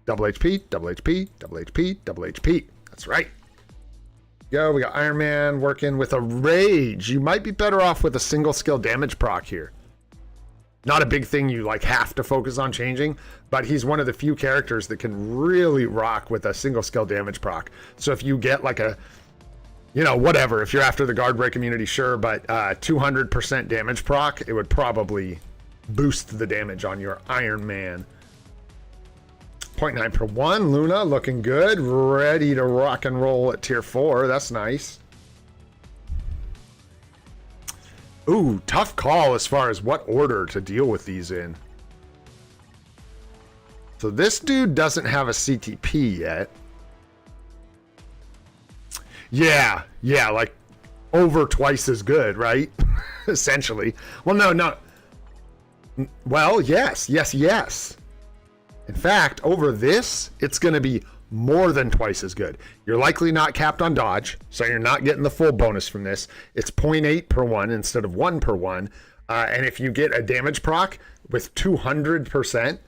Double HP, double HP, double HP, double HP. That's right. Go, we got Iron Man working with a rage. You might be better off with a single skill damage proc here. Not a big thing you like have to focus on changing, but he's one of the few characters that can really rock with a single skill damage proc. So if you get like a, you know, whatever, if you're after the guard break immunity, sure, but 200% damage proc, it would probably boost the damage on your Iron Man. 0.9 per 1. Luna looking good. Ready to rock and roll at tier 4. That's nice. Ooh, tough call as far as what order to deal with these in. So this dude doesn't have a CTP yet. Yeah, like over twice as good, right? Essentially. Well, no. Well, yes. In fact, over this, it's going to be more than twice as good. You're likely not capped on dodge, so you're not getting the full bonus from this. It's 0.8 per 1 instead of 1 per 1. And if you get a damage proc with 200%,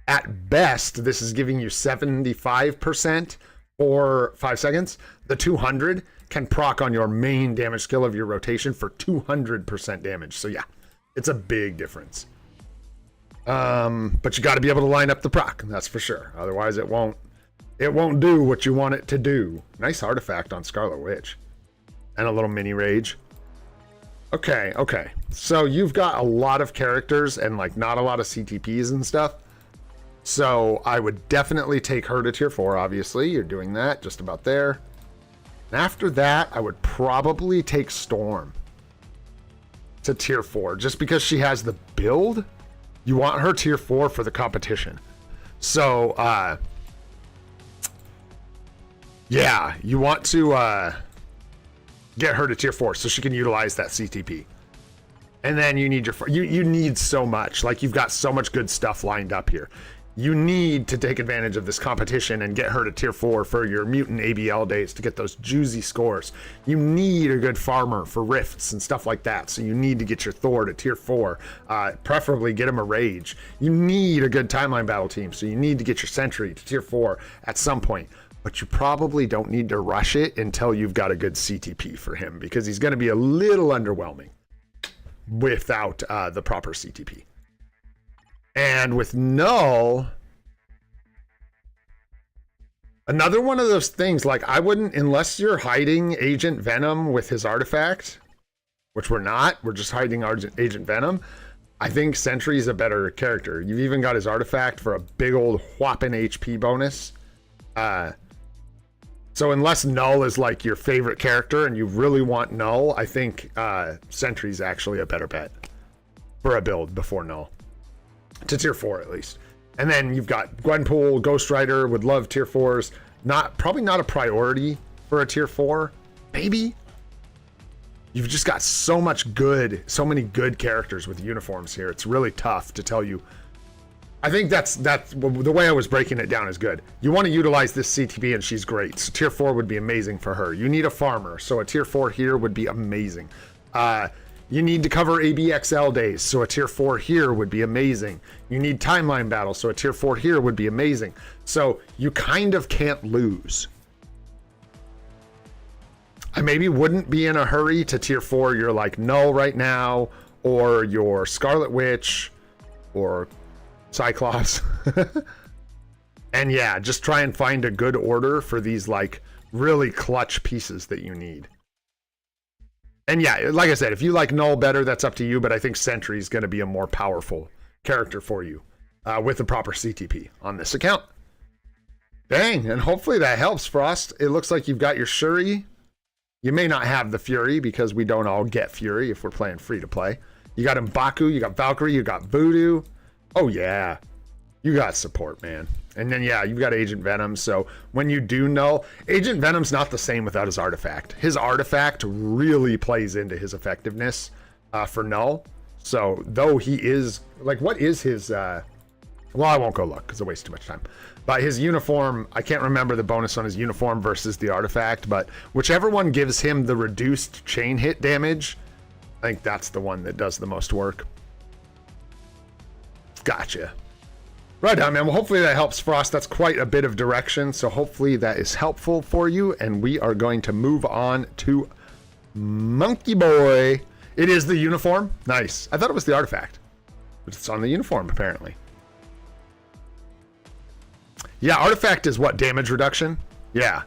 at best, this is giving you 75% for 5 seconds. The 200 can proc on your main damage skill of your rotation for 200% damage. So yeah, it's a big difference. But you got to be able to line up the proc, that's for sure. Otherwise, it won't do what you want it to do. Nice artifact on Scarlet Witch. And a little mini rage. Okay. So you've got a lot of characters and like not a lot of CTPs and stuff. So I would definitely take her to tier 4, obviously. You're doing that just about there. And after that, I would probably take Storm to tier 4 just because she has the build. You want her tier 4 for the competition. So, yeah, you want to get her to tier 4 so she can utilize that CTP. And then you need you need so much. Like, you've got so much good stuff lined up here. You need to take advantage of this competition and get her to tier 4 for your mutant ABL days to get those juicy scores. You need a good farmer for rifts and stuff like that. So you need to get your Thor to tier 4, preferably get him a rage. You need a good timeline battle team. So you need to get your sentry to tier 4 at some point. But you probably don't need to rush it until you've got a good CTP for him, because he's going to be a little underwhelming without the proper CTP. And with Null, another one of those things, like, I wouldn't, unless you're hiding Agent Venom with his artifact, which we're not, we're just hiding Agent Venom. I think Sentry's a better character. You've even got his artifact for a big old whopping HP bonus. So unless Null is like your favorite character and you really want Null, I think Sentry's actually a better bet for a build before Null. To tier 4 at least. And then you've got Gwenpool, Ghost Rider, would love tier 4s. Probably not a priority for a tier 4. Maybe. You've just got so many good characters with uniforms here. It's really tough to tell you. I think that's the way I was breaking it down is good. You want to utilize this CTP and she's great. So tier 4 would be amazing for her. You need a farmer, so a tier 4 here would be amazing. You need to cover ABXL days, so a tier 4 here would be amazing. You need timeline battle, so a tier 4 here would be amazing. So you kind of can't lose. I maybe wouldn't be in a hurry to tier 4. You're like Null right now, or your Scarlet Witch, or Cyclops. And yeah, just try and find a good order for these like really clutch pieces that you need. And yeah, like I said, if you like Null better, that's up to you, but I think Sentry is going to be a more powerful character for you with the proper CTP on this account. Dang, and hopefully that helps, Frost. It looks like you've got your Shuri. You may not have the Fury because we don't all get Fury if we're playing free to play. You got M'Baku, you got Valkyrie, you got Voodoo. Oh yeah, you got support, man. And then yeah, you've got Agent Venom. So when you do Null, Agent Venom's not the same without his artifact. His artifact really plays into his effectiveness for Null. So though he is like, what is his? Well, I won't go look because it wastes too much time. But his uniform, I can't remember the bonus on his uniform versus the artifact, but whichever one gives him the reduced chain hit damage, I think that's the one that does the most work. Gotcha. Right on, man. Well, hopefully that helps, Frost. That's quite a bit of direction, so hopefully that is helpful for you, and we are going to move on to Monkey Boy. It is the uniform. Nice. I thought it was the artifact, but it's on the uniform, apparently. Yeah, artifact is what? Damage reduction? Yeah.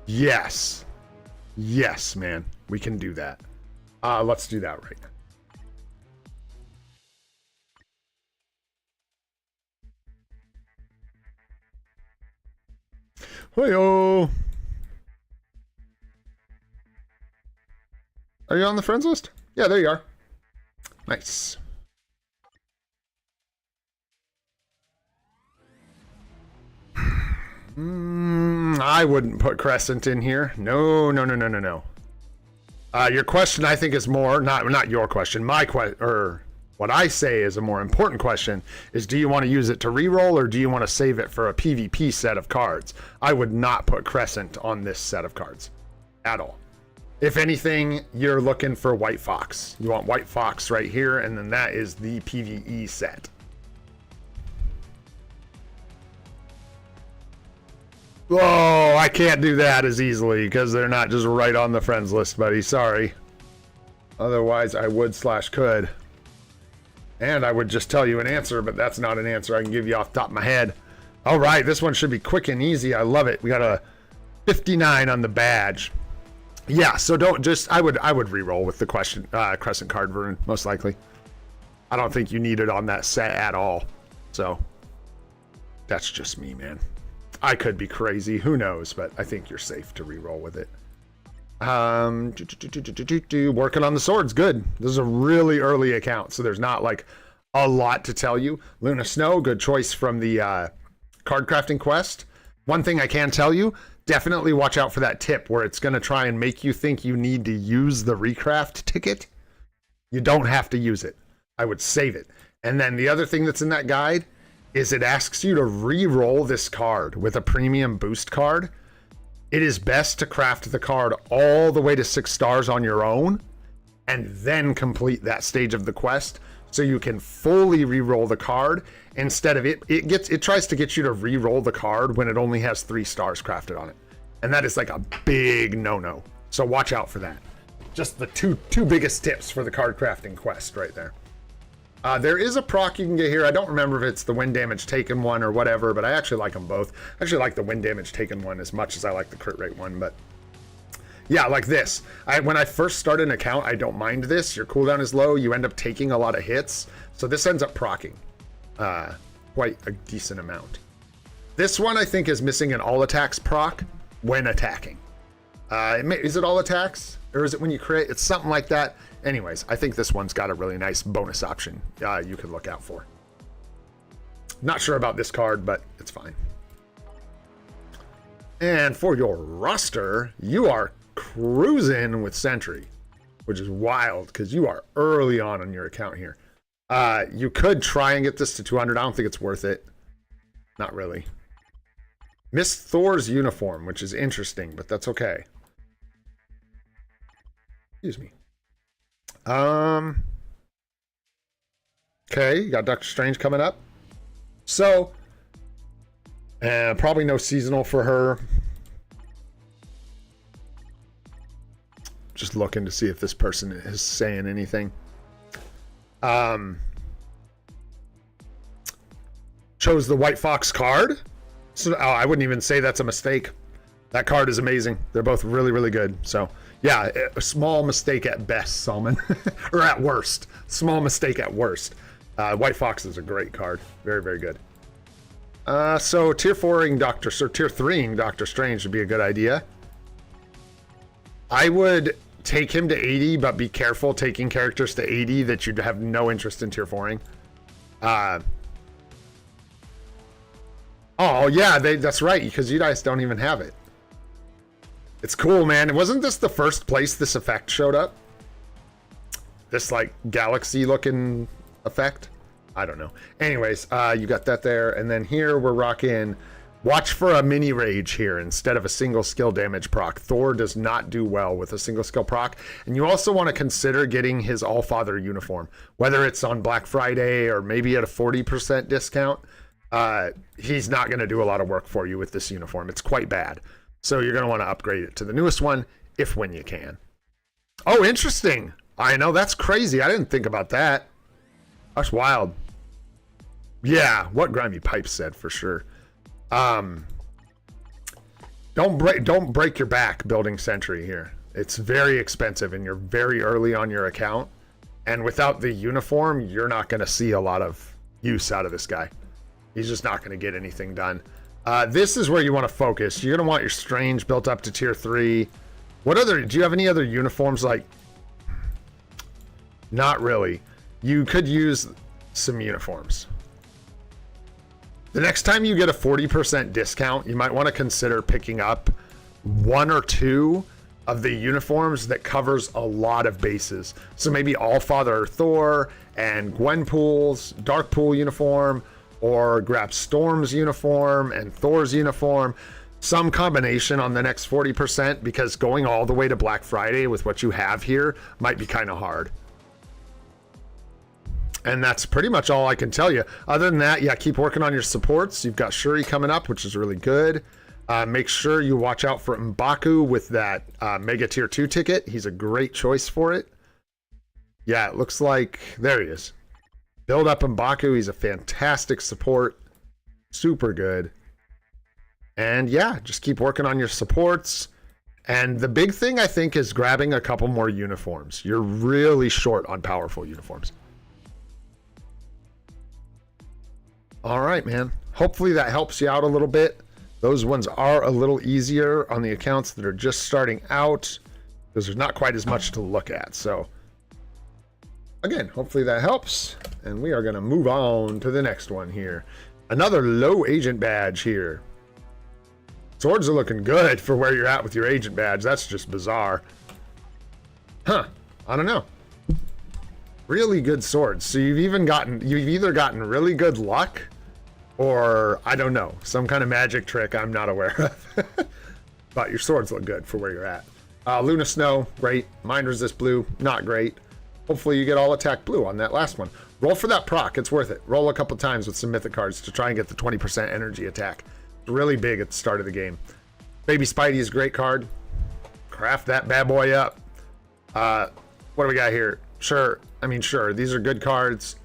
Yes. Yes, man. We can do that. Let's do that right now. Hoyo. Are you on the friends list? Yeah, there you are. Nice. I wouldn't put Crescent in here. No. Your question, I think, is more not your question. My question, or What I say is a more important question is, do you want to use it to reroll or do you want to save it for a PvP set of cards? I would not put Crescent on this set of cards at all. If anything, you're looking for White Fox. You want White Fox right here, and then that is the PvE set. Oh, I can't do that as easily because they're not just right on the friends list, buddy. Sorry. Otherwise, I would / could. And I would just tell you an answer, but that's not an answer I can give you off the top of my head. All right, this one should be quick and easy. I love it. We got a 59 on the badge. Yeah, so don't just, I would re-roll with the Crescent card rune, most likely. I don't think you need it on that set at all. So that's just me, man. I could be crazy, who knows, but I think you're safe to re-roll with it. Working on the swords, good. This is a really early account, so there's not like a lot to tell you. Luna Snow, good choice from the card crafting quest. One thing I can tell you, definitely watch out for that tip where it's going to try and make you think you need to use the recraft ticket. You don't have to use it. I would save it. And then the other thing that's in that guide is it asks you to re-roll this card with a premium boost card. It is best to craft the card all the way to 6 stars on your own and then complete that stage of the quest so you can fully re-roll the card instead of it tries to get you to re-roll the card when it only has 3 stars crafted on it. And that is like a big no-no. So watch out for that. Just the two biggest tips for the card crafting quest right there. There is a proc you can get here. I don't remember if it's the wind damage taken one or whatever, but I actually like them both. I actually like the wind damage taken one as much as I like the crit rate one, but yeah, like this. When I first start an account, I don't mind this. Your cooldown is low. You end up taking a lot of hits. So this ends up proccing quite a decent amount. This one I think is missing an all attacks proc when attacking. Is it all attacks? Or is it when you crit? It's something like that. Anyways, I think this one's got a really nice bonus option you could look out for. Not sure about this card, but it's fine. And for your roster, you are cruising with Sentry, which is wild because you are early on your account here. You could try and get this to 200. I don't think it's worth it. Not really. Missed Thor's uniform, which is interesting, but that's okay. Excuse me. Okay, you got Doctor Strange coming up. So, probably no seasonal for her. Just looking to see if this person is saying anything. Chose the White Fox card. So, I wouldn't even say that's a mistake. That card is amazing. They're both really, really good. So, yeah, a small mistake at best, Salmon. Or at worst. Small mistake at worst. White Fox is a great card. Very, very good. So tier 4ing tier 3ing Doctor Strange would be a good idea. I would take him to 80, but be careful taking characters to 80 that you'd have no interest in tier 4ing. Oh, yeah, that's right, because you guys don't even have it. It's cool, man. Wasn't this the first place this effect showed up? This, like, galaxy-looking effect? I don't know. Anyways, you got that there. And then here we're rocking watch for a mini rage here instead of a single skill damage proc. Thor does not do well with a single skill proc. And you also want to consider getting his Allfather uniform, whether it's on Black Friday or maybe at a 40% discount. He's not going to do a lot of work for you with this uniform. It's quite bad. So you're going to want to upgrade it to the newest one when you can. Oh, interesting. I know, that's crazy. I didn't think about that. That's wild. Yeah, what Grimy Pipe said for sure. Don't break your back building Sentry here. It's very expensive and you're very early on your account. And without the uniform, you're not going to see a lot of use out of this guy. He's just not going to get anything done. This is where you want to focus. You're going to want your Strange built up to tier 3. Do you have any other uniforms? Like, not really. You could use some uniforms. The next time you get a 40% discount, you might want to consider picking up 1 or 2 of the uniforms that covers a lot of bases. So maybe Allfather Thor and Gwenpool's Darkpool uniform, or grab Storm's uniform and Thor's uniform. Some combination on the next 40%, because going all the way to Black Friday with what you have here might be kind of hard. And that's pretty much all I can tell you. Other than that, yeah, keep working on your supports. You've got Shuri coming up, which is really good. Make sure you watch out for M'Baku with that Mega Tier 2 ticket. He's a great choice for it. Yeah, it looks like... There he is. Build up M'Baku. He's a fantastic support. Super good. And yeah, just keep working on your supports. And the big thing, I think, is grabbing a couple more uniforms. You're really short on powerful uniforms. All right, man. Hopefully that helps you out a little bit. Those ones are a little easier on the accounts that are just starting out, because there's not quite as much to look at. So again, hopefully that helps. And we are going to move on to the next one here. Another low agent badge here. Swords are looking good for where you're at with your agent badge. That's just bizarre. Huh. I don't know. Really good swords. So you've either gotten really good luck, or I don't know, some kind of magic trick I'm not aware of. But your swords look good for where you're at. Luna Snow, great. Mind Resist Blue, not great. Hopefully you get all attack blue on that last one. Roll for that proc, it's worth it. Roll a couple times with some mythic cards to try and get the 20% energy attack. It's really big at the start of the game. Baby Spidey is a great card. Craft that bad boy up. What do we got here? Sure, these are good cards.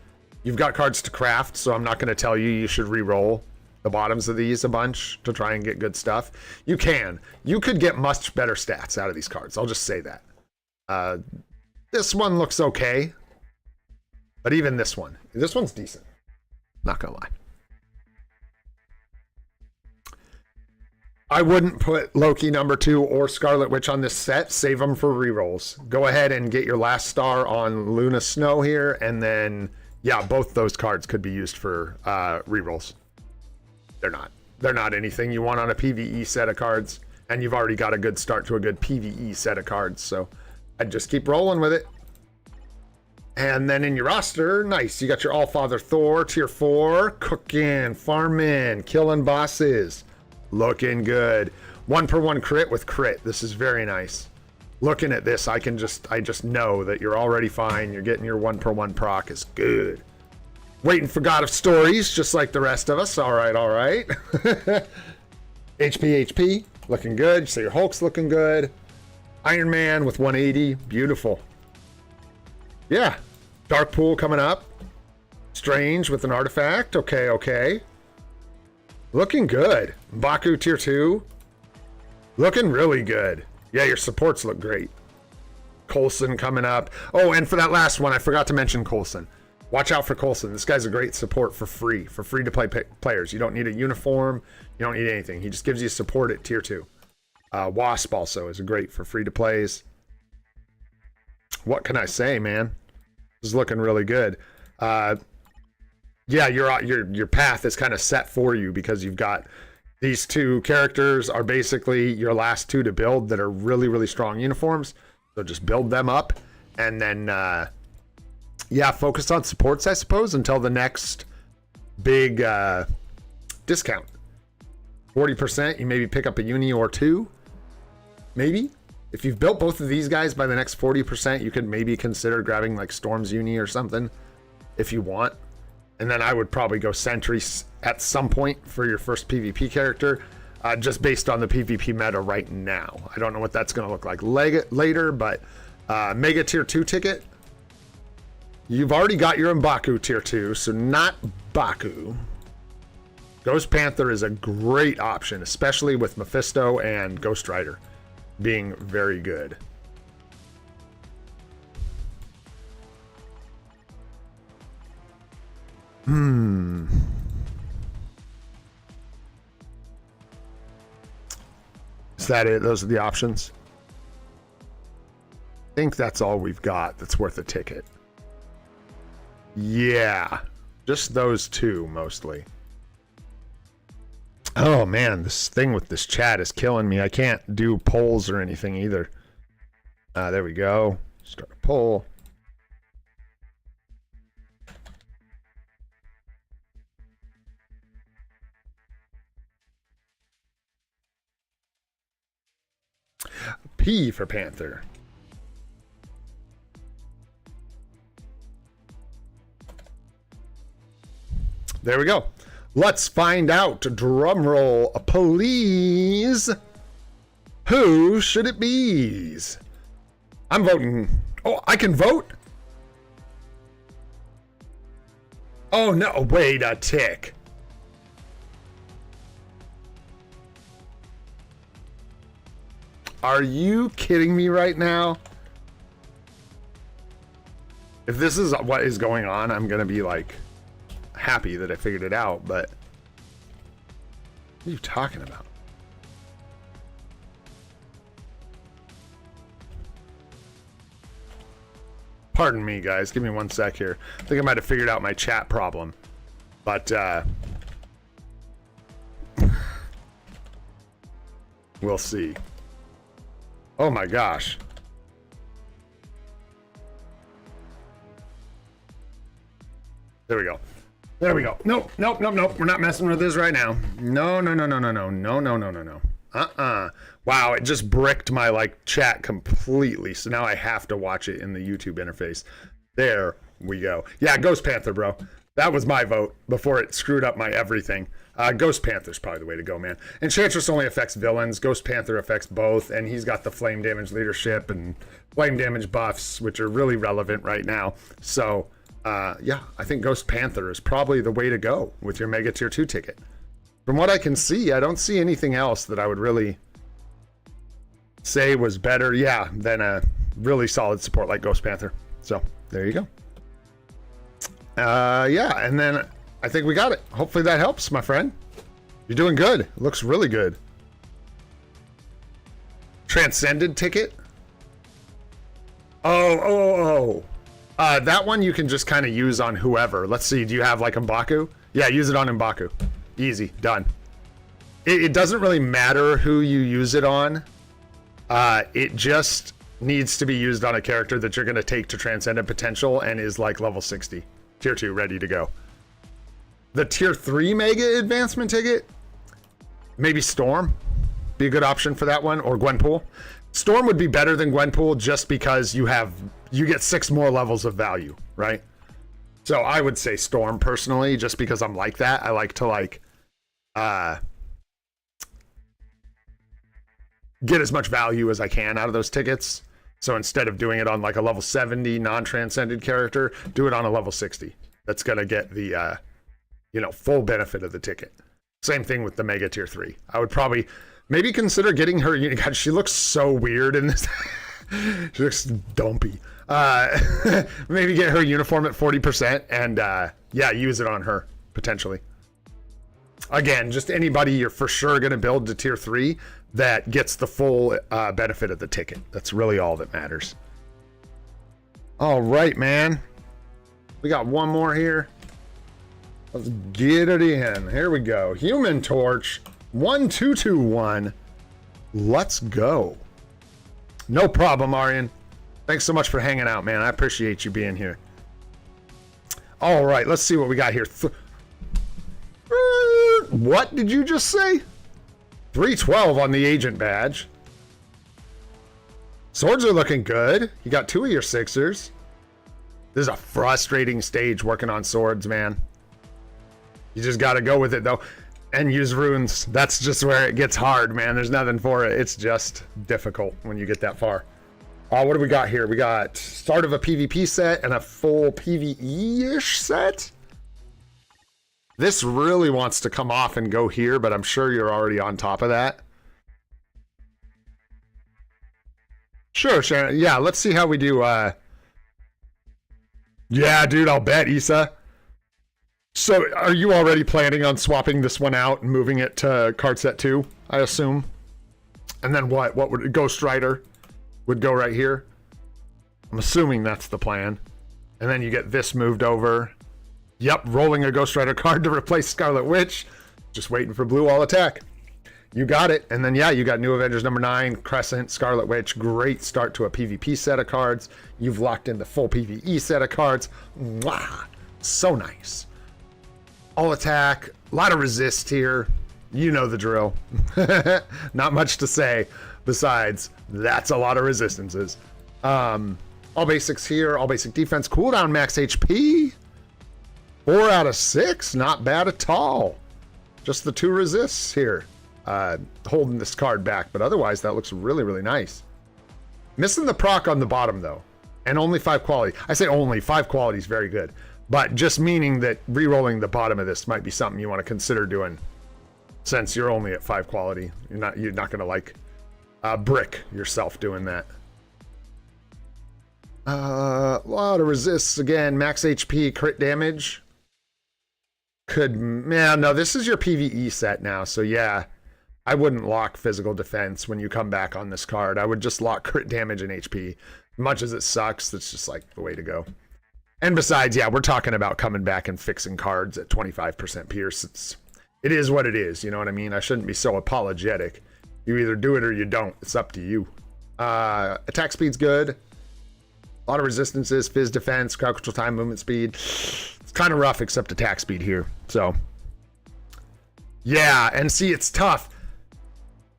You've got cards to craft, so I'm not going to tell you you should re-roll the bottoms of these a bunch to try and get good stuff. You can. You could get much better stats out of these cards. I'll just say that. This one looks okay. But even this one's decent. Not going to lie. I wouldn't put Loki #2 or Scarlet Witch on this set. Save them for rerolls. Go ahead and get your last star on Luna Snow here, and then, yeah, both those cards could be used for rerolls. They're not. They're not anything you want on a PvE set of cards, and you've already got a good start to a good PvE set of cards, so I'd just keep rolling with it. And then in your roster, nice. You got your Allfather Thor, Tier 4, cooking, farming, killing bosses. Looking good. 1/1 crit with crit. This is very nice. Looking at this, I just know that you're already fine. You're getting your 1/1 proc is good. Waiting for God of Stories, just like the rest of us. All right, all right. HP, looking good. So your Hulk's looking good. Iron Man with 180, beautiful. Yeah, Darkpool coming up. Strange with an artifact. Okay. Looking good. Baku Tier 2. Looking really good. Yeah, your supports look great. Coulson coming up. Oh, and for that last one, I forgot to mention Coulson. Watch out for Coulson. This guy's a great support for free to play players. You don't need a uniform. You don't need anything. He just gives you support at Tier 2. Wasp also is great for free to plays. What can I say, man? This is looking really good. Yeah, your path is kind of set for you, because you've got these two characters are basically your last two to build that are really, really strong uniforms. So just build them up, and then yeah, focus on supports, I suppose, until the next big discount. 40%, you maybe pick up a uni or two. Maybe. If you've built both of these guys by the next 40%, you could maybe consider grabbing like Storm's uni or something if you want. And then I would probably go Sentry at some point for your first PvP character, just based on the PvP meta right now. I don't know what that's going to look like later, but Mega Tier 2 ticket. You've already got your M'Baku Tier 2, so not Baku. Ghost Panther is a great option, especially with Mephisto and Ghost Rider being very good. Is that it? Those are the options? I think that's all we've got that's worth a ticket. Yeah, just those two mostly. Oh man, this thing with this chat is killing me. I can't do polls or anything either. There we go. Start a poll. P for Panther. There we go. Let's find out. Drum roll, please. Who should it be? I'm voting. Oh, I can vote? Oh, no. Wait a tick. Are you kidding me right now? If this is what is going on, I'm going to be like happy that I figured it out, but what are you talking about? Pardon me, guys. Give me one sec here. I think I might have figured out my chat problem, but we'll see. Oh my gosh. There we go. There we go. Nope, nope, nope, nope. We're not messing with this right now. No, no, no, no, no, no, no, no, no, no, no. Wow, it just bricked my like chat completely. So now I have to watch it in the YouTube interface. There we go. Yeah, Ghost Panther, bro. That was my vote before it screwed up my everything. Ghost Panther's probably the way to go, man. Enchantress only affects villains. Ghost Panther affects both, and he's got the flame damage leadership and flame damage buffs, which are really relevant right now. So, yeah, I think Ghost Panther is probably the way to go with your Mega Tier 2 ticket. From what I can see, I don't see anything else that I would really say was better, yeah, than a really solid support like Ghost Panther. So, there you go. Yeah, and then I think we got it. Hopefully that helps, my friend. You're doing good. It looks really good. Transcended ticket? Oh. That one you can just kind of use on whoever. Let's see, do you have like M'Baku? Yeah, use it on M'Baku. Easy, done. It doesn't really matter who you use it on. It just needs to be used on a character that you're going to take to Transcendent Potential and is like level 60. Tier 2, ready to go. The Tier 3 Mega Advancement ticket? Maybe Storm. Be a good option for that one. Or Gwenpool. Storm would be better than Gwenpool just because you get 6 more levels of value, right? So I would say Storm personally, just because I'm like that. I like to like get as much value as I can out of those tickets. So instead of doing it on like a level 70 non-transcended character, do it on a level 60. That's going to get the, full benefit of the ticket. Same thing with the Mega Tier 3. I would probably maybe consider getting her. God, she looks so weird in this. She looks dumpy. Maybe get her uniform at 40% and, yeah, use it on her potentially. Again, just anybody you're for sure going to build to Tier 3 that gets the full benefit of the ticket. That's really all that matters. All right, man. We got one more here. Let's get it in. Here we go. Human Torch 1221. Let's go. No problem, Aryan. Thanks so much for hanging out, man. I appreciate you being here. All right, let's see what we got here. What did you just say? 312 on the agent badge. Swords are looking good. You got 2 of your 6ers. This is a frustrating stage working on swords, man. You just got to go with it, though. And use runes. That's just where it gets hard, man. There's nothing for it. It's just difficult when you get that far. What do we got here? We got start of a PvP set and a full PvE-ish set. This really wants to come off and go here, but I'm sure you're already on top of that. Sure, Sharon. Yeah, let's see how we do. Yeah, dude, I'll bet, Issa. So, are you already planning on swapping this one out and moving it to card set 2, I assume? And then what? What would Ghost Rider would go right here? I'm assuming that's the plan. And then you get this moved over. Yep, rolling a Ghost Rider card to replace Scarlet Witch. Just waiting for blue all attack. You got it. And then, yeah, you got New Avengers number 9, Crescent, Scarlet Witch. Great start to a PvP set of cards. You've locked in the full PvE set of cards. Mwah! So nice. All attack. A lot of resist here. You know the drill. Not much to say. Besides, that's a lot of resistances. All basics here, all basic defense, cooldown, max HP. 4 out of 6, not bad at all. Just the 2 resists here, holding this card back, but otherwise that looks really, really nice. Missing the proc on the bottom though, and only 5 quality. I say only, 5 quality is very good, but just meaning that re-rolling the bottom of this might be something you want to consider doing, since you're only at 5 quality. You're not gonna like brick yourself doing that. A lot of resists again, max HP, crit damage. Man, no, this is your PvE set now, so yeah, I wouldn't lock physical defense when you come back on this card. I would just lock crit damage and HP. Much as it sucks, that's just like the way to go. And besides, yeah, we're talking about coming back and fixing cards at 25% pierce. It is what it is, you know what I mean? I shouldn't be so apologetic. You either do it or you don't. It's up to you. Attack speed's good. A lot of resistances, fizz defense, crowd control time, movement speed. It's kind of rough except attack speed here. So, yeah, and see, it's tough.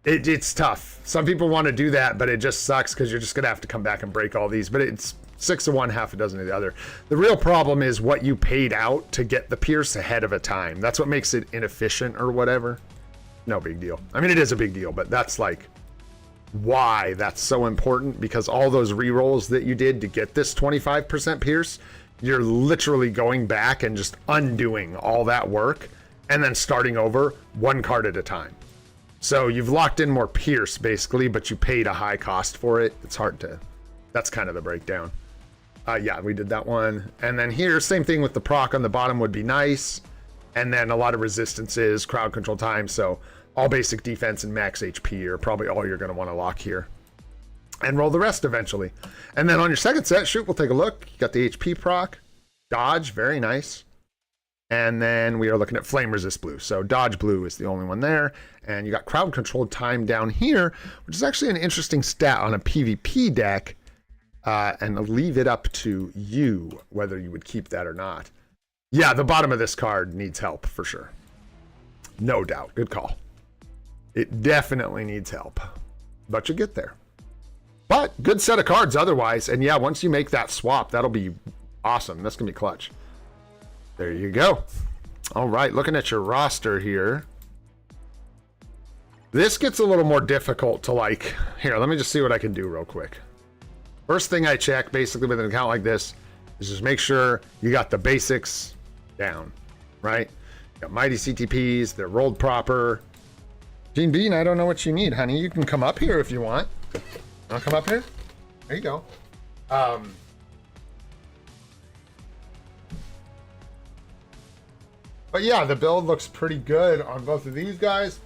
It's tough. Some people want to do that, but it just sucks because you're just going to have to come back and break all these. But it's 6 of one, half a dozen of the other. The real problem is what you paid out to get the pierce ahead of a time. That's what makes it inefficient or whatever. No big deal. I mean, it is a big deal, but that's like why that's so important, because all those rerolls that you did to get this 25% pierce, you're literally going back and just undoing all that work and then starting over 1 card at a time. So you've locked in more pierce basically, but you paid a high cost for it. It's hard to, that's kind of the breakdown. Yeah, we did that one. And then here, same thing with the proc on the bottom would be nice. And then a lot of resistances, crowd control time. So all basic defense and max HP are probably all you're going to want to lock here. And roll the rest eventually. And then on your second set, shoot, we'll take a look. You got the HP proc, dodge, very nice. And then we are looking at flame resist blue. So dodge blue is the only one there. And you got crowd control time down here, which is actually an interesting stat on a PvP deck. And I'll leave it up to you whether you would keep that or not. Yeah, the bottom of this card needs help for sure. No doubt. Good call. It definitely needs help, but you get there. But good set of cards otherwise. And yeah, once you make that swap, that'll be awesome. That's gonna be clutch. There you go. All right, looking at your roster here. This gets a little more difficult to like, here, let me just see what I can do real quick. First thing I check basically with an account like this is just make sure you got the basics down, right? You got mighty CTPs, they're rolled proper. Gene Bean, I don't know what you need, honey. You can come up here if you want. Wanna come up here? There you go. But yeah, the build looks pretty good on both of these guys.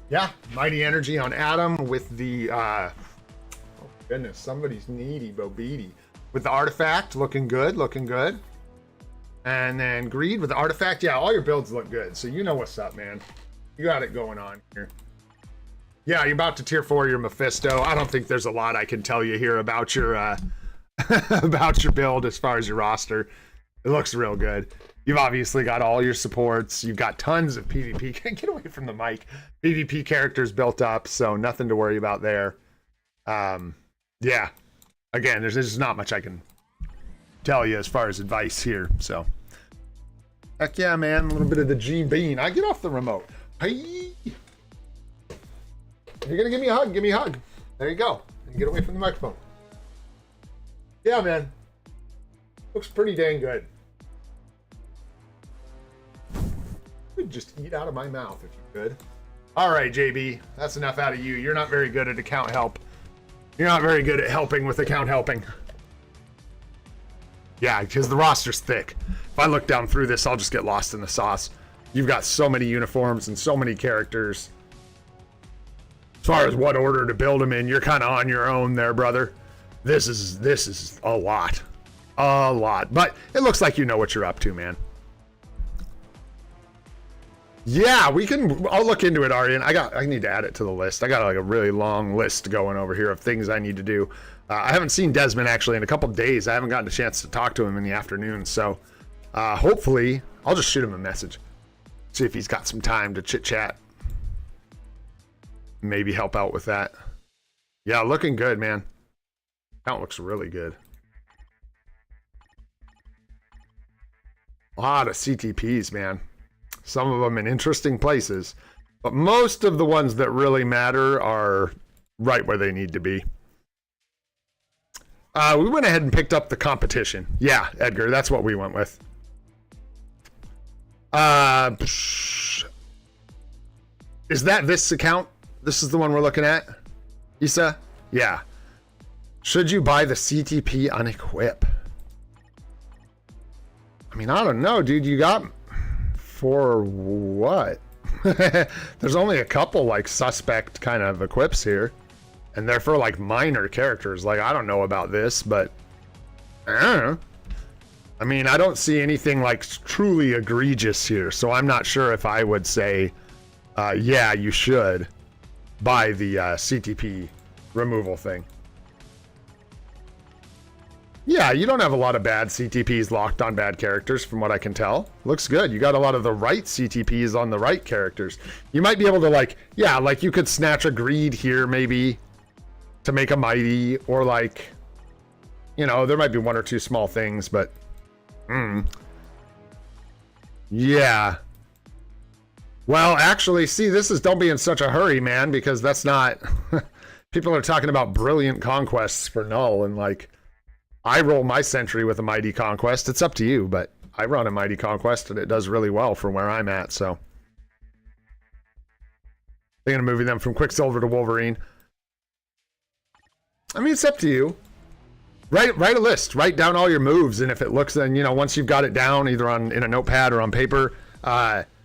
Yeah, mighty energy on Adam with the, oh goodness, somebody's needy, Bobidi. With the artifact, looking good, looking good. And then greed with the artifact. Yeah, all your builds look good. So you know what's up, man. You got it going on here. Yeah, you're about to tier 4 your Mephisto. I don't think there's a lot I can tell you here about your about your build as far as your roster. It looks real good. You've obviously got all your supports. You've got tons of PvP. Get away from the mic. PvP characters built up, so nothing to worry about there. Yeah. Again, there's just not much I can tell you as far as advice here. So, heck yeah, man. A little bit of the G Bean. I get off the remote. Hey. If you're gonna give me a hug, give me a hug. There you go. And get away from the microphone. Yeah, man. Looks pretty dang good. You'd just eat out of my mouth if you could. All right, JB. That's enough out of you. You're not very good at account help. You're not very good at helping with account helping. Yeah, because the roster's thick. If I look down through this, I'll just get lost in the sauce. You've got so many uniforms and so many characters. As far as what order to build them in, you're kind of on your own there, brother. This is a lot. A lot. But it looks like you know what you're up to, man. Yeah, I'll look into it, Arian. I need to add it to the list. I got like a really long list going over here of things I need to do. I haven't seen Desmond actually in a couple days. I haven't gotten a chance to talk to him in the afternoon. So hopefully I'll just shoot him a message. See if he's got some time to chit chat maybe help out with that. Yeah, looking good, man. Count looks really good. A lot of CTPs, man. Some of them in interesting places. But most of the ones that really matter are right where they need to be. We went ahead and picked up the competition. Yeah, Edgar, that's what we went with. Is that this account? This is the one we're looking at? Issa? Yeah. Should you buy the CTP unequip? I mean, I don't know, dude. You got... For what? There's only a couple, like, suspect kind of equips here. And they're for, like, minor characters. Like, I don't know about this, but... I don't know. I mean, I don't see anything, like, truly egregious here. So I'm not sure if I would say, yeah, you should buy the CTP removal thing. Yeah, you don't have a lot of bad CTPs locked on bad characters from what I can tell. Looks good. You got a lot of the right CTPs on the right characters. You might be able to, like, yeah, like you could snatch a greed here maybe to make a mighty, or like, you know, there might be one or two small things, but yeah. Well, actually, see, this is don't be in such a hurry, man, because that's not people are talking about brilliant conquests for null, and like I roll my sentry with a mighty conquest. It's up to you, but I run a mighty conquest and it does really well for where I'm at, so they're gonna move them from Quicksilver to Wolverine. I mean, it's up to you. Write a list. Write down all your moves, and if it looks, then, you know, once you've got it down, either in a notepad or on paper,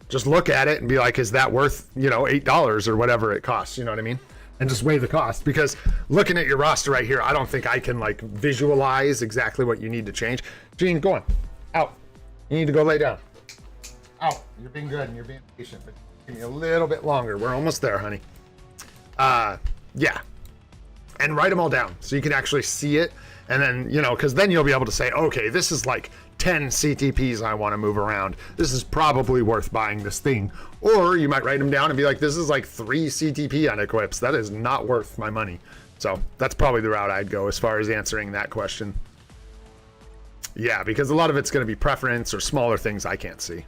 just look at it and be like, is that worth, you know, $8 or whatever it costs? You know what I mean? And just weigh the cost, because looking at your roster right here, I don't think I can like visualize exactly what you need to change. Gene, go on. Out. You need to go lay down. Out. You're being good and you're being patient, but give me a little bit longer. We're almost there, honey. Yeah. And write them all down so you can actually see it. And then, you know, because then you'll be able to say, okay, this is like 10 CTPs I want to move around. This is probably worth buying this thing. Or you might write them down and be like, this is like 3 CTP unequips. That is not worth my money. So that's probably the route I'd go as far as answering that question. Yeah, because a lot of it's going to be preference or smaller things I can't see.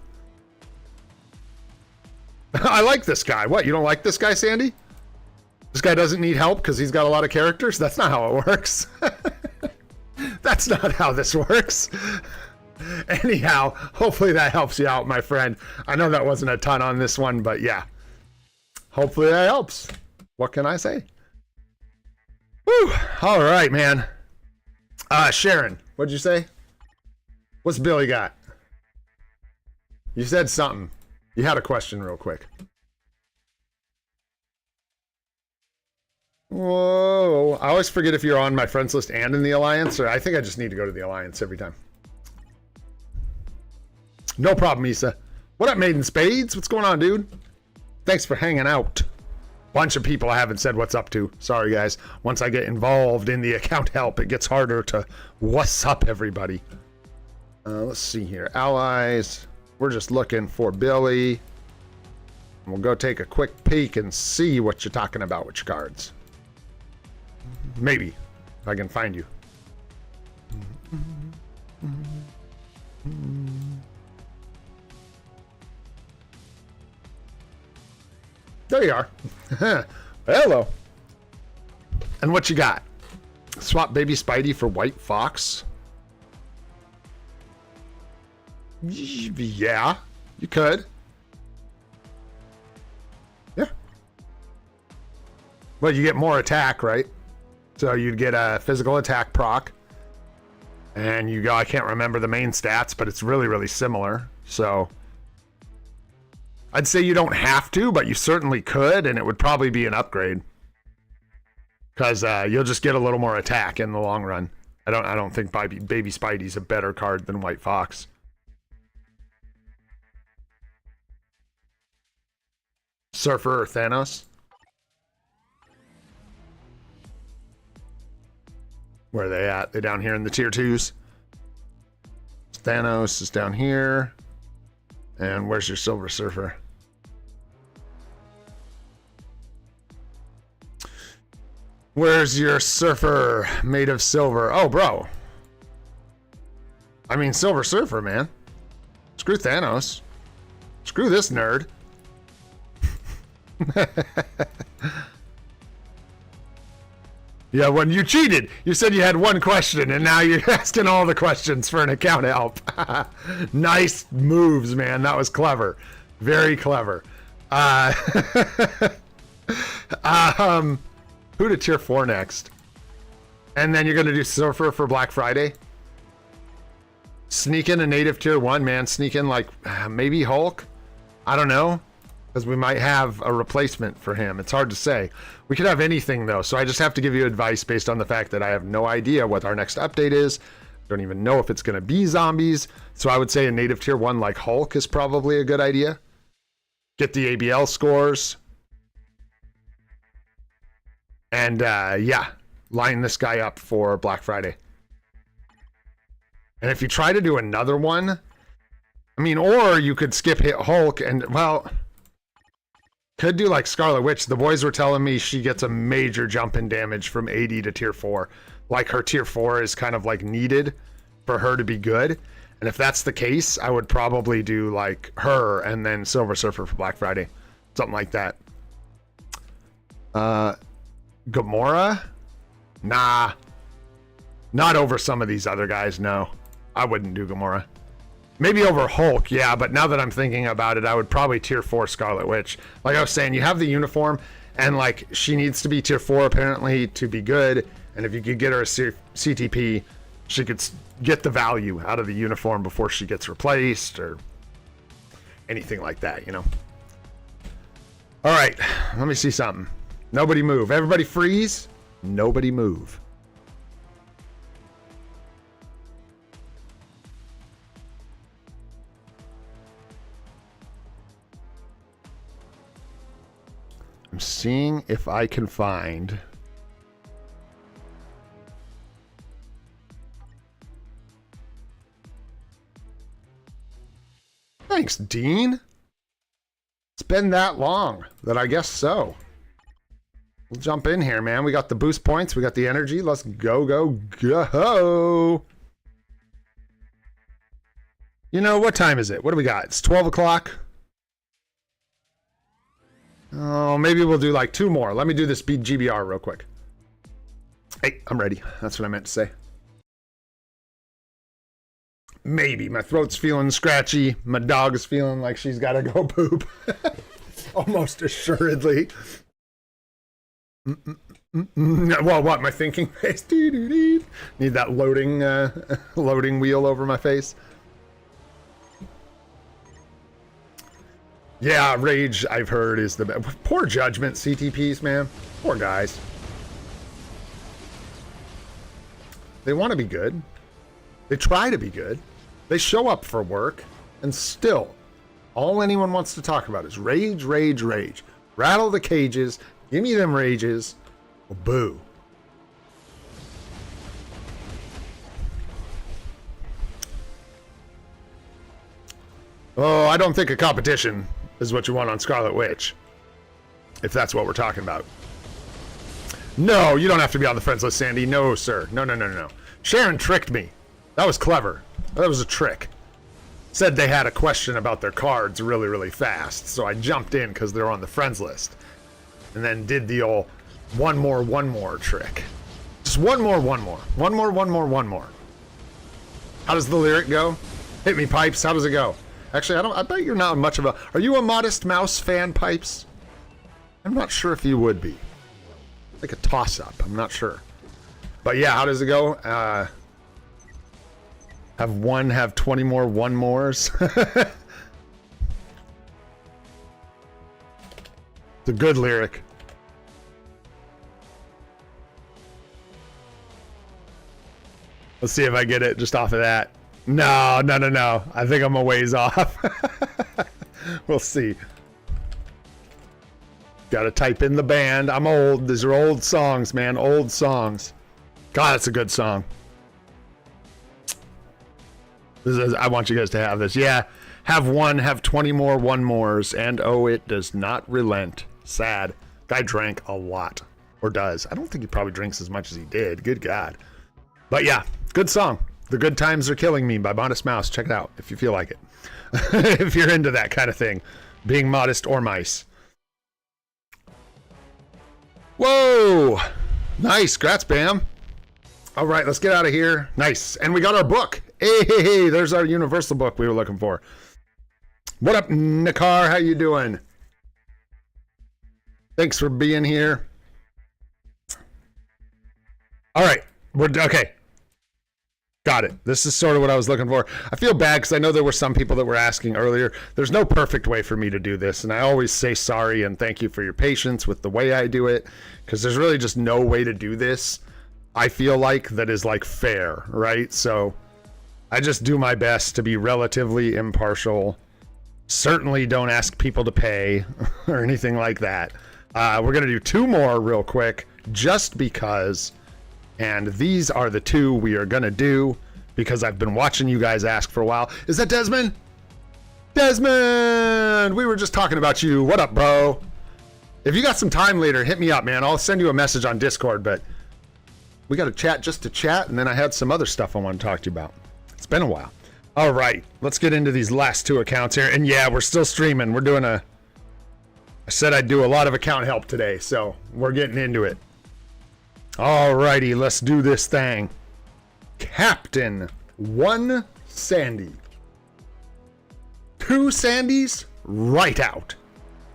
I like this guy. What, you don't like this guy, Sandy? This guy doesn't need help because he's got a lot of characters? That's not how it works. That's not how this works. Anyhow, hopefully that helps you out, my friend. I know that wasn't a ton on this one, but yeah. Hopefully that helps. What can I say? Whew. All right, man. Sharon, what'd you say? What's Billy got? You said something. You had a question real quick. Whoa, I always forget if you're on my friends list and in the Alliance, or I think I just need to go to the Alliance every time. No problem, Issa. What up, Maiden Spades? What's going on, dude? Thanks for hanging out. Bunch of people I haven't said what's up to. Sorry, guys. Once I get involved in the account help, it gets harder to what's up, everybody. Let's see here. Allies. We're just looking for Billy. We'll go take a quick peek and see what you're talking about with your cards. Maybe, if I can find you. There you are. Hello. And what you got? Swap Baby Spidey for White Fox? Yeah, you could. Yeah. Well, you get more attack, right? So you'd get a physical attack proc. And you go, I can't remember the main stats, but it's really, really similar. So I'd say you don't have to, but you certainly could, and it would probably be an upgrade. Because you'll just get a little more attack in the long run. I don't think Baby Spidey's a better card than White Fox. Surfer or Thanos? Where are they at? They're down here in the tier 2s. Thanos is down here. And where's your Silver Surfer? Where's your surfer made of silver? Oh, bro. I mean, Silver Surfer, man. Screw Thanos. Screw this nerd. Yeah, when you cheated, you said you had one question, and now you're asking all the questions for an account help. Nice moves, man. That was clever. Very clever. Who to tier 4 next? And then you're going to do Surfer for Black Friday? Sneak in a native tier 1, man. Sneak in like maybe Hulk? I don't know. Because we might have a replacement for him. It's hard to say. We could have anything, though. So I just have to give you advice based on the fact that I have no idea what our next update is. Don't even know if it's going to be zombies. So I would say a native tier 1 like Hulk is probably a good idea. Get the ABL scores. And, yeah. Line this guy up for Black Friday. And if you try to do another one... I mean, or you could skip hit Hulk and, well... Could do like Scarlet Witch. The boys were telling me she gets a major jump in damage from 80 to tier 4. Like her tier 4 is kind of like needed for her to be good. And if that's the case, I would probably do like her and then Silver Surfer for Black Friday. Something like that. Gamora? Nah. Not over some of these other guys, no. I wouldn't do Gamora. Maybe over Hulk, yeah, but now that I'm thinking about it, I would probably tier 4 Scarlet Witch. Like I was saying, you have the uniform, and like she needs to be tier 4 apparently to be good. And if you could get her a CTP, she could get the value out of the uniform before she gets replaced or anything like that, you know. All right, let me see something. Nobody move. Everybody freeze. Nobody move. I'm seeing if I can find... Thanks, Dean. It's been that long that I guess so. We'll jump in here, man. We got the boost points. We got the energy. Let's go, go, go. You know, what time is it? What do we got? It's 12 o'clock. Oh, maybe we'll do like 2 more. Let me do this GBR real quick. Hey, I'm ready. That's what I meant to say. Maybe. My throat's feeling scratchy. My dog's feeling like she's got to go poop. Almost assuredly. Well, what? My thinking face? Need that loading wheel over my face. Yeah, Rage, I've heard, is the best. Poor Judgment CTPs, man. Poor guys. They want to be good. They try to be good. They show up for work. And still, all anyone wants to talk about is rage, rage, rage. Rattle the cages. Give me them rages. Well, boo. Oh, I don't think a competition is what you want on Scarlet Witch. If that's what we're talking about. No, you don't have to be on the friends list, Sandy. No, sir. No, no, no, no. Sharon tricked me. That was clever. That was a trick. Said they had a question about their cards really, really fast. So I jumped in because they're on the friends list. And then did the old one more trick. Just one more. One more. How does the lyric go? Hit me, Pipes. How does it go? Actually, I bet you're not much of a... Are you a Modest Mouse fan, Pipes? I'm not sure if you would be. Like a toss-up. I'm not sure. But yeah, how does it go? Have 20 more one-mores. It's a good lyric. Let's see if I get it just off of that. No. I think I'm a ways off. We'll see. Gotta type in the band. I'm old. These are old songs, man. Old songs. God, that's a good song. I want you guys to have this. Yeah. Have 20 more one-mores. And oh, it does not relent. Sad. Guy drank a lot. Or does. I don't think he probably drinks as much as he did. Good God. But yeah, good song. The Good Times Are Killing Me by Modest Mouse. Check it out if you feel like it. If you're into that kind of thing. Being modest or mice. Whoa! Nice. Grats, Bam. All right, let's get out of here. Nice. And we got our book. Hey, there's our universal book we were looking for. What up, Nakar? How you doing? Thanks for being here. All right, we're okay. Got it. This is sort of what I was looking for. I feel bad because I know there were some people that were asking earlier. There's no perfect way for me to do this, and I always say sorry and thank you for your patience with the way I do it, because there's really just no way to do this, I feel like, that is like fair, right? So I just do my best to be relatively impartial. Certainly don't ask people to pay or anything like that. We're going to do 2 more real quick, just because... And these are the 2 we are going to do because I've been watching you guys ask for a while. Is that Desmond? Desmond! We were just talking about you. What up, bro? If you got some time later, hit me up, man. I'll send you a message on Discord, but we got to chat just to chat, and then I had some other stuff I want to talk to you about. It's been a while. All right, let's get into these last 2 accounts here. And yeah, we're still streaming. We're doing I said I'd do a lot of account help today, so we're getting into it. Alrighty, let's do this thing. Captain, 1 Sandy. 2 Sandys, right out.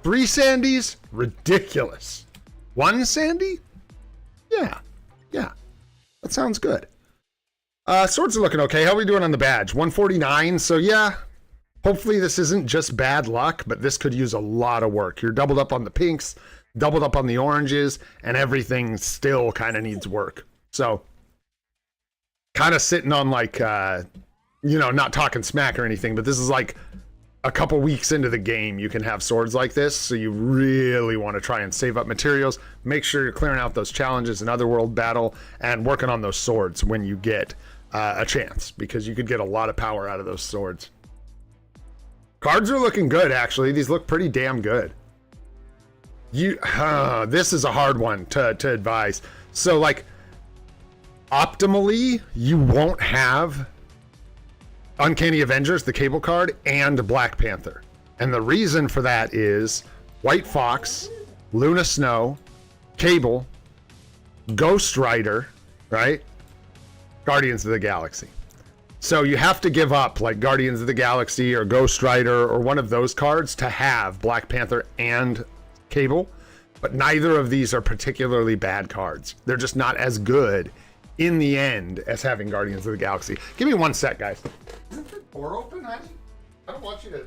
3 Sandys, ridiculous. 1 Sandy? Yeah. That sounds good. Swords are looking okay. How are we doing on the badge? 149, so yeah. Hopefully this isn't just bad luck, but this could use a lot of work. You're doubled up on the pinks, doubled up on the oranges, and everything still kind of needs work. So kind of sitting on like, not talking smack or anything, but this is like a couple weeks into the game, you can have swords like this. So you really want to try and save up materials, make sure you're clearing out those challenges in Otherworld battle and working on those swords when you get a chance, because you could get a lot of power out of those swords. Cards are looking good, actually. These look pretty damn good. This is a hard one to advise. So, like, optimally, you won't have Uncanny Avengers, the cable card, and Black Panther. And the reason for that is White Fox, Luna Snow, Cable, Ghost Rider, right? Guardians of the Galaxy. So you have to give up like Guardians of the Galaxy or Ghost Rider or one of those cards to have Black Panther and Cable. But neither of these are particularly bad cards. They're just not as good in the end as having Guardians of the Galaxy. Give me 1 sec, guys. Isn't the door open, honey? I don't want you to...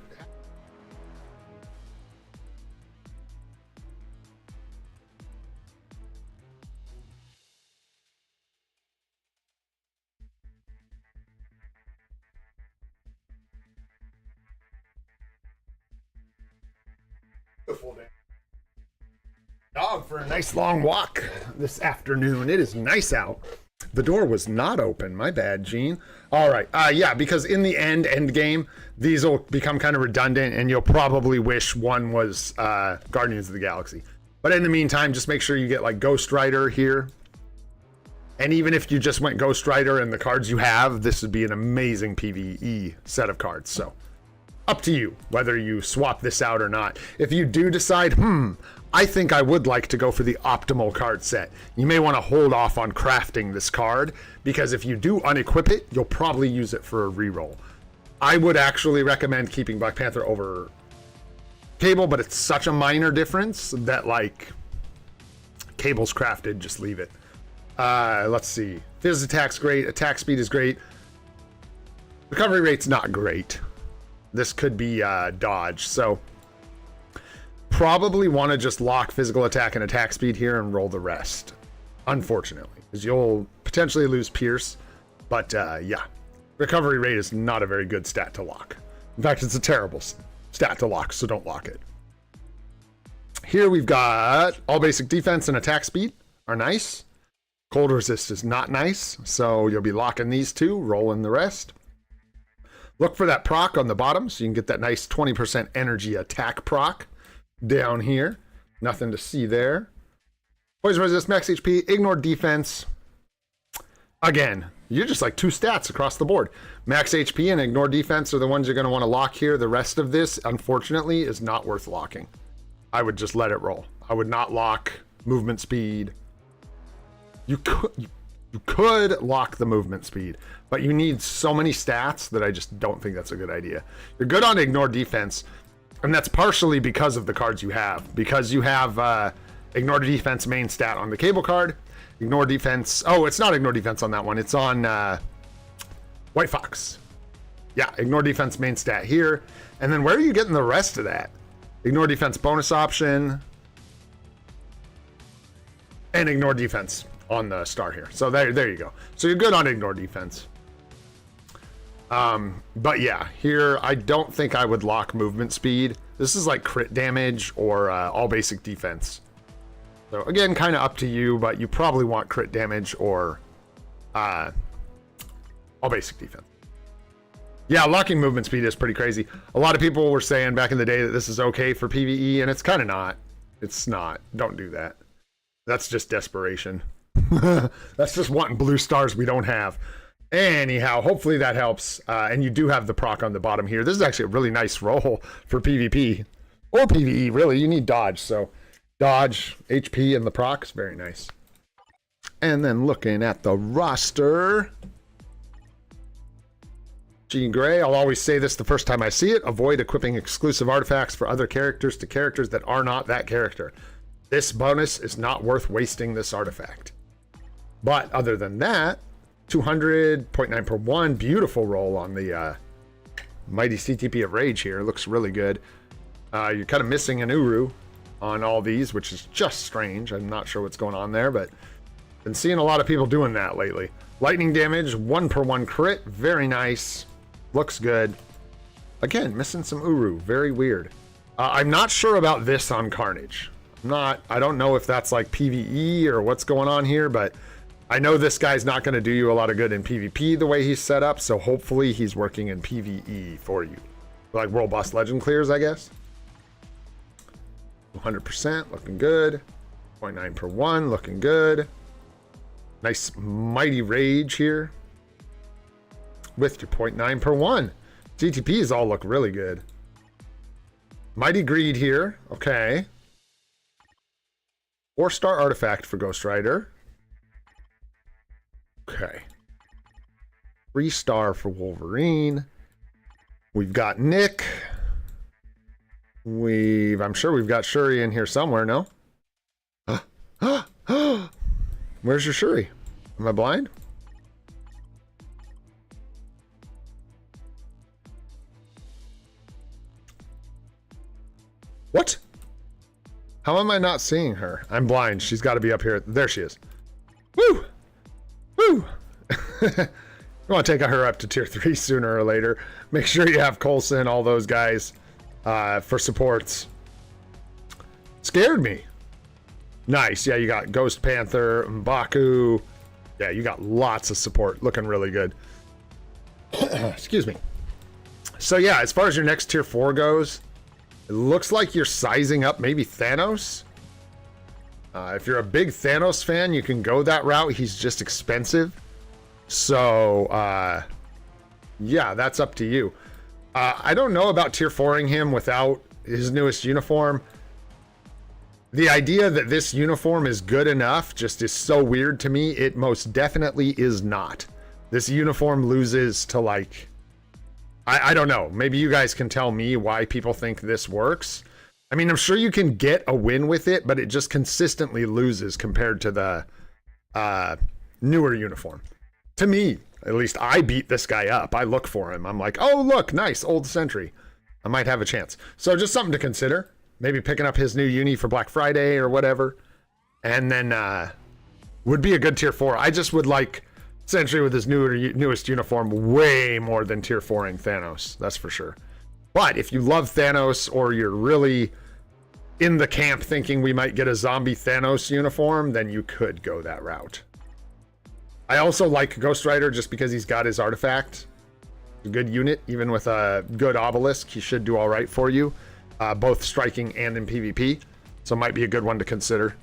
Dog for a nice long walk this afternoon. It is nice out. The door was not open. My bad, Gene. All right. Yeah, because in the end game, these will become kind of redundant, and you'll probably wish one was Guardians of the Galaxy. But in the meantime, just make sure you get like Ghost Rider here. And even if you just went Ghost Rider and the cards you have, this would be an amazing PvE set of cards. So up to you whether you swap this out or not. If you do decide, I think I would like to go for the optimal card set, you may want to hold off on crafting this card, because if you do unequip it, you'll probably use it for a reroll. I would actually recommend keeping Black Panther over Cable, but it's such a minor difference that like Cable's crafted, just leave it. Let's see. Fizz attack's great. Attack speed is great. Recovery rate's not great. This could be dodge. So probably want to just lock physical attack and attack speed here and roll the rest. Unfortunately, because you'll potentially lose Pierce. But yeah, recovery rate is not a very good stat to lock. In fact, it's a terrible stat to lock, so don't lock it. Here we've got all basic defense and attack speed are nice. Cold resist is not nice, so you'll be locking these two, rolling the rest. Look for that proc on the bottom, so you can get that nice 20% energy attack proc down here. Nothing to see there. Poison resist, max HP, ignore defense. Again, you're just like 2 stats across the board. Max HP and ignore defense are the ones you're going to want to lock here. The rest of this, unfortunately, is not worth locking. I would just let it roll. I would not lock movement speed. You could lock the movement speed, but you need so many stats that I just don't think that's a good idea. You're good on ignore defense, and that's partially because of the cards you have. Because you have ignore defense main stat on the cable card. Ignore defense. Oh, it's not ignore defense on that one. It's on White Fox. Yeah, ignore defense main stat here. And then where are you getting the rest of that? Ignore defense bonus option. And ignore defense on the star here. So there you go. So you're good on ignore defense. But yeah, here I don't think I would lock movement speed. This is like crit damage or all basic defense. So again, kind of up to you, but you probably want crit damage or all basic defense. Yeah, locking movement speed is pretty crazy. A lot of people were saying back in the day that this is okay for PvE, and it's kind of not. It's not. Don't do that. That's just desperation. That's just wanting blue stars we don't have. Anyhow, hopefully that helps. And you do have the proc on the bottom here. This is actually a really nice roll for PvP. Or PvE, really. You need dodge, so... Dodge, HP, and the procs. Very nice. And then looking at the roster. Jean Grey, I'll always say this the first time I see it. Avoid equipping exclusive artifacts for other characters to characters that are not that character. This bonus is not worth wasting this artifact. But other than that, 200.9 per 1. Beautiful roll on the Mighty CTP of Rage here. Looks really good. You're kind of missing an Uru on all these, which is just strange. I'm not sure what's going on there, but been seeing a lot of people doing that lately. Lightning damage, 1 per 1 crit. Very nice. Looks good. Again, missing some Uru. Very weird. I'm not sure about this on Carnage. I don't know if that's like PvE or what's going on here, but I know this guy's not going to do you a lot of good in PvP the way he's set up, so hopefully he's working in PvE for you. Like World Boss Legend clears, I guess. 100%, looking good. 0.9 per 1, looking good. Nice Mighty Rage here. With your 0.9 per 1. GTPs all look really good. Mighty Greed here, okay. 4-star artifact for Ghost Rider. Okay. 3-star for Wolverine. We've got Nick. I'm sure we've got Shuri in here somewhere, no? Where's your Shuri? Am I blind? What? How am I not seeing her? I'm blind. She's got to be up here. There she is. Woo! Woo! You want to take her up to tier 3 sooner or later. Make sure you have Coulson, all those guys. For supports. Scared me. Nice. Yeah, you got Ghost Panther, M'Baku. Yeah, you got lots of support. Looking really good. Excuse me. So yeah, as far as your next tier 4 goes, it looks like you're sizing up maybe Thanos. If you're a big Thanos fan, you can go that route. He's just expensive. So, yeah, that's up to you. I don't know about tier 4ing him without his newest uniform. The idea that this uniform is good enough just is so weird to me. It most definitely is not. This uniform loses to like... I don't know. Maybe you guys can tell me why people think this works. I mean, I'm sure you can get a win with it, but it just consistently loses compared to the newer uniform. To me, at least, I beat this guy up. I look for him. I'm like, oh, look, nice, old Sentry. I might have a chance. So just something to consider. Maybe picking up his new uni for Black Friday or whatever. And then would be a good tier 4. I just would like Sentry with his newest uniform way more than tier 4ing Thanos. That's for sure. But if you love Thanos or you're really in the camp thinking we might get a zombie Thanos uniform, then you could go that route. I also like Ghost Rider just because he's got his artifact. A good unit, even with a good obelisk, he should do all right for you. Both striking and in PvP. So might be a good one to consider.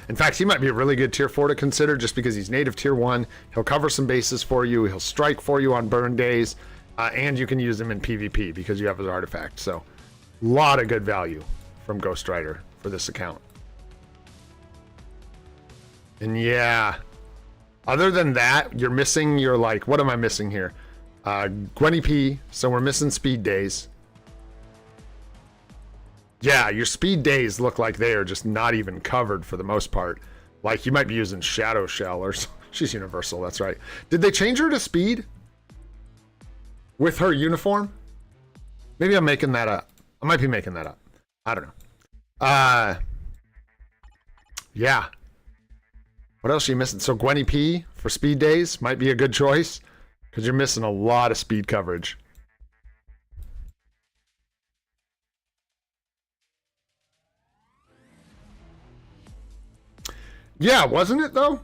In fact, he might be a really good tier 4 to consider just because he's native tier 1. He'll cover some bases for you. He'll strike for you on burn days. And you can use him in PvP because you have his artifact. So, a lot of good value from Ghost Rider for this account. And yeah, other than that, you're missing your, like, what am I missing here? Gwenny P, so we're missing speed days. Yeah, your speed days look like they are just not even covered for the most part. Like, you might be using Shadow Shell or she's universal, that's right. Did they change her to speed? With her uniform? Maybe I'm making that up. I might be making that up. I don't know. Yeah. What else are you missing? So Gwenny P for speed days might be a good choice because you're missing a lot of speed coverage. Yeah, wasn't it though?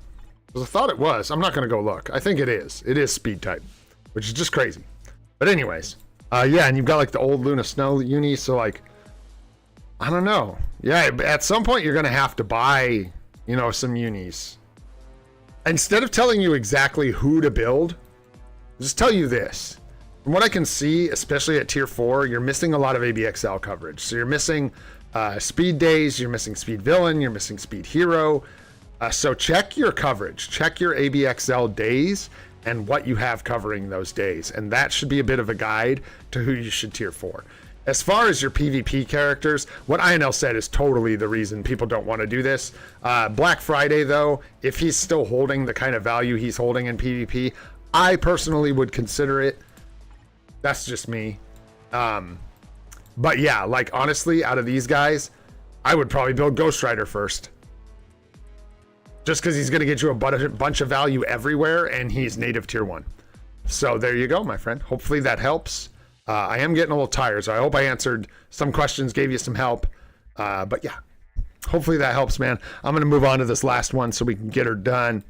Because I thought it was. I'm not going to go look. I think it is. It is speed type, which is just crazy. But anyways, yeah, and you've got like the old Luna Snow uni, so like, I don't know. Yeah, at some point you're going to have to buy, you know, some unis. Instead of telling you exactly who to build, I'll just tell you this. From what I can see, especially at tier 4, you're missing a lot of ABXL coverage. So you're missing speed days, you're missing speed villain, you're missing speed hero. So check your coverage, check your ABXL days and what you have covering those days. And that should be a bit of a guide to who you should tier 4. As far as your PvP characters, what INL said is totally the reason people don't want to do this. Black Friday, though, if he's still holding the kind of value he's holding in PvP, I personally would consider it. That's just me. But yeah, like honestly, out of these guys, I would probably build Ghost Rider first. Just because he's going to get you a bunch of value everywhere, and he's native tier 1. So there you go, my friend. Hopefully that helps. I am getting a little tired, so I hope I answered some questions, gave you some help. But yeah, hopefully that helps, man. I'm going to move on to this last one so we can get her done.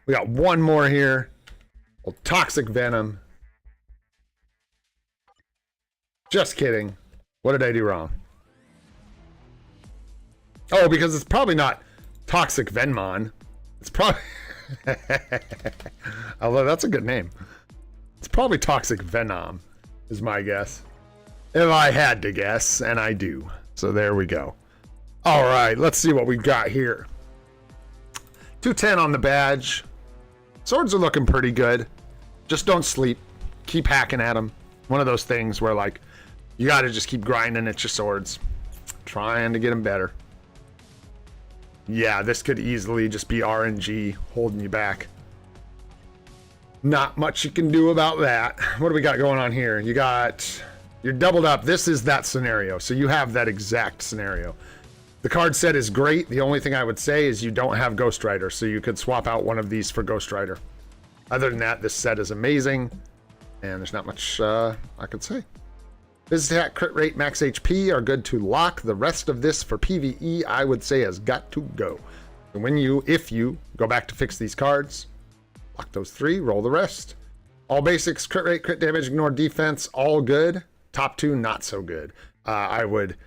We got one more here. Well, Toxic Venom. Just kidding. What did I do wrong? Oh, because it's probably not Toxic Venmon. It's probably... Although that's a good name. It's probably Toxic Venom, is my guess. If I had to guess, and I do. So there we go. All right, let's see what we got here. 210 on the badge. Swords are looking pretty good. Just don't sleep. Keep hacking at them. One of those things where, like, you got to just keep grinding at your swords. Trying to get them better. Yeah, this could easily just be RNG holding you back. Not much you can do about that. What do we got going on here? You're doubled up. This is that scenario. So you have that exact scenario. The card set is great. The only thing I would say is you don't have Ghost Rider. So you could swap out one of these for Ghost Rider. Other than that, this set is amazing. And there's not much I could say. Biz attack, crit rate, max HP are good to lock. The rest of this for PvE, I would say, has got to go. And if you go back to fix these cards, lock those 3, roll the rest. All basics, crit rate, crit damage, ignore defense, all good. Top 2, not so good. I would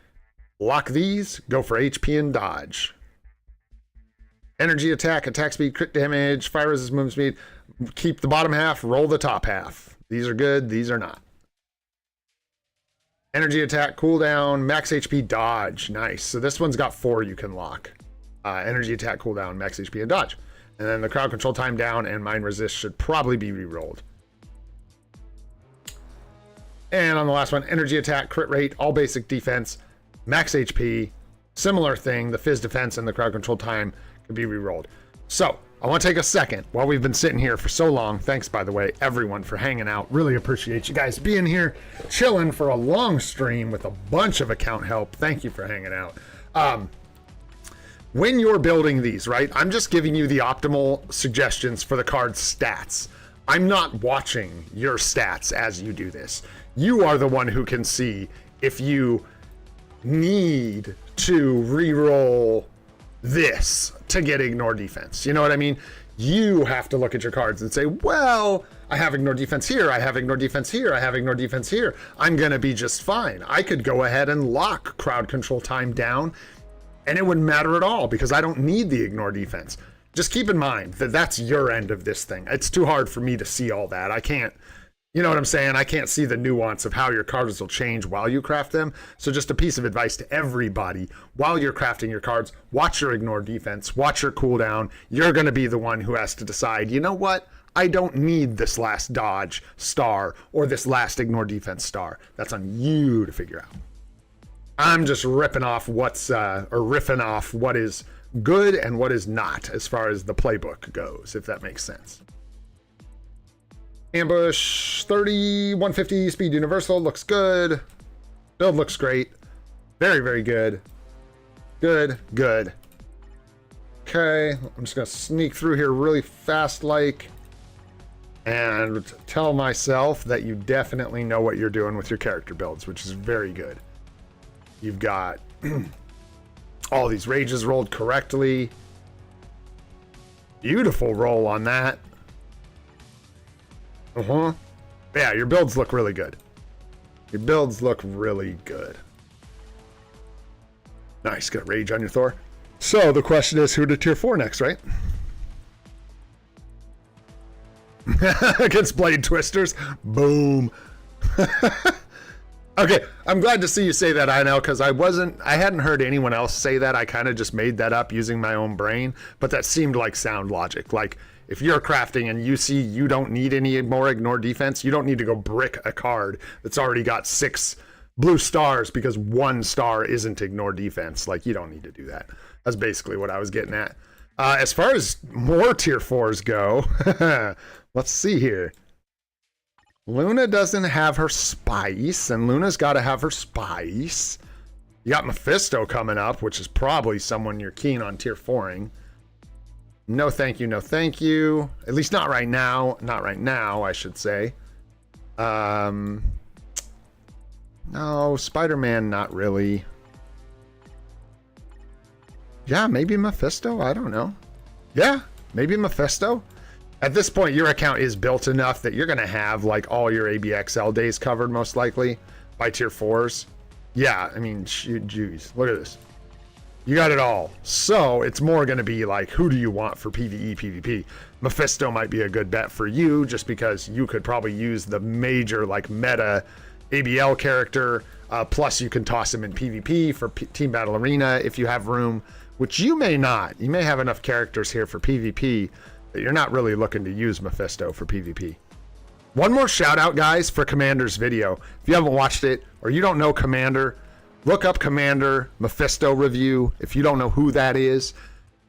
lock these, go for HP and dodge. Energy attack, attack speed, crit damage, fire resist, movement speed. Keep the bottom half, roll the top half. These are good, these are not. Energy attack, cooldown, max HP, dodge. Nice. So this one's got 4 you can lock. Energy attack, cooldown, max HP, and dodge. And then the crowd control time down and mind resist should probably be re-rolled. And on the last one, energy attack, crit rate, all basic defense, max HP, similar thing. The fizz defense and the crowd control time could be re-rolled. So I want to take a second while we've been sitting here for so long. Thanks, by the way, everyone, for hanging out. Really appreciate you guys being here, chilling for a long stream with a bunch of account help. Thank you for hanging out. When you're building these, right, I'm just giving you the optimal suggestions for the card's stats. I'm not watching your stats as you do this. You are the one who can see if you need to re-roll this to get ignore defense. You know what I mean? You have to look at your cards and say, well, I have ignore defense here, I have ignore defense here, I have ignore defense here. I'm going to be just fine. I could go ahead and lock crowd control time down And it wouldn't matter at all because I don't need the ignore defense. Just keep in mind that that's your end of this thing. It's too hard for me to see all that. I can't, you know what I'm saying? I can't see the nuance of how your cards will change while you craft them. So just a piece of advice to everybody, while you're crafting your cards, watch your ignore defense, watch your cooldown. You're going to be the one who has to decide, you know what? I don't need this last dodge star or this last ignore defense star. That's on you to figure out. I'm just ripping off riffing off what is good and what is not as far as the playbook goes, if that makes sense. Ambush 30, 150 speed universal looks good. Build looks great. Very, very good. Good. Okay, I'm just gonna sneak through here really fast and tell myself that you definitely know what you're doing with your character builds, which is very good. You've got all these rages rolled correctly. Beautiful roll on that. Yeah, your builds look really good. Your builds look really good. Nice, got rage on your Thor. So the question is, who to tier 4 next, right? Against Blade Twisters. Boom. Okay, I'm glad to see you say that, I know, because I hadn't heard anyone else say that. I kind of just made that up using my own brain, but that seemed like sound logic. Like, if you're crafting and you see you don't need any more ignore defense, you don't need to go brick a card that's already got 6 blue stars because 1 star isn't ignore defense. Like, you don't need to do that. That's basically what I was getting at. As far as more tier 4s go, let's see here. Luna doesn't have her spice, and Luna's got to have her spice. You got Mephisto coming up, which is probably someone you're keen on tier 4ing. No thank you, no thank you. At least not right now. Not right now, I should say. No, Spider-Man, not really. Yeah, maybe Mephisto? I don't know. Yeah, maybe Mephisto. At this point, your account is built enough that you're going to have like all your ABXL days covered, most likely, by tier 4s. Yeah, I mean, jeez, look at this. You got it all. So it's more going to be like, who do you want for PvE, PvP? Mephisto might be a good bet for you just because you could probably use the major like meta ABL character. Plus you can toss him in PvP for Team Battle Arena if you have room, which you may not. You may have enough characters here for PvP that you're not really looking to use Mephisto for PvP. One more shout out, guys, for Commander's video. If you haven't watched it or you don't know Commander, look up Commander Mephisto review. If you don't know who that is,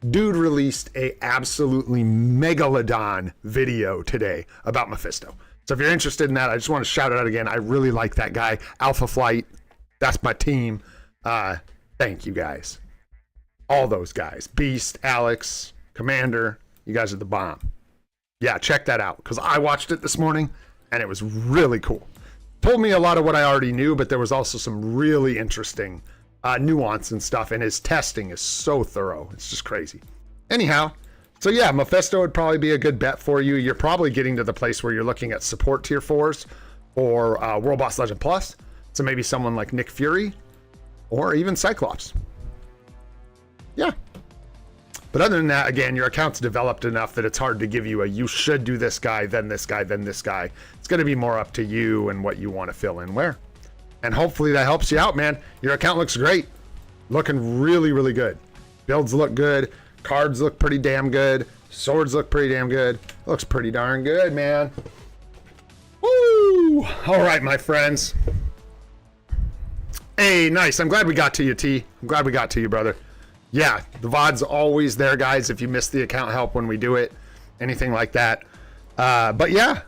dude released a absolutely megalodon video today about Mephisto. So if you're interested in that, I just want to shout it out again. I really like that guy. Alpha Flight, that's my team. Thank you guys. All those guys. Beast, Alex, Commander, you guys are the bomb. Yeah, check that out, because I watched it this morning, and it was really cool. Told me a lot of what I already knew, but there was also some really interesting nuance and stuff, and his testing is so thorough. It's just crazy. Anyhow, so yeah, Mephisto would probably be a good bet for you. You're probably getting to the place where you're looking at support tier 4s or World Boss Legend Plus, so maybe someone like Nick Fury or even Cyclops. Yeah. But other than that, again, your account's developed enough that it's hard to give you a you should do this guy, then this guy, then this guy. It's going to be more up to you and what you want to fill in where. And hopefully that helps you out, man. Your account looks great. Looking really, really good. Builds look good. Cards look pretty damn good. Swords look pretty damn good. Looks pretty darn good, man. Woo! All right, my friends. Hey, nice. I'm glad we got to you, T. I'm glad we got to you, brother. Yeah, the VOD's always there, guys, if you miss the account help when we do it, anything like that. But yeah,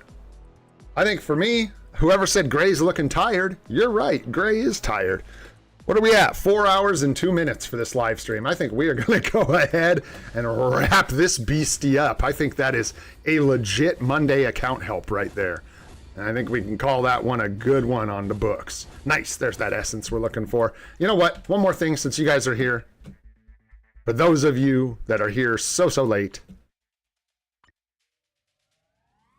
I think for me, whoever said Gray's looking tired, you're right. Gray is tired. What are we at? 4 hours and 2 minutes for this live stream. I think we are going to go ahead and wrap this beastie up. I think that is a legit Monday account help right there. And I think we can call that one a good one on the books. Nice. There's that essence we're looking for. You know what? One more thing since you guys are here. For those of you that are here so late,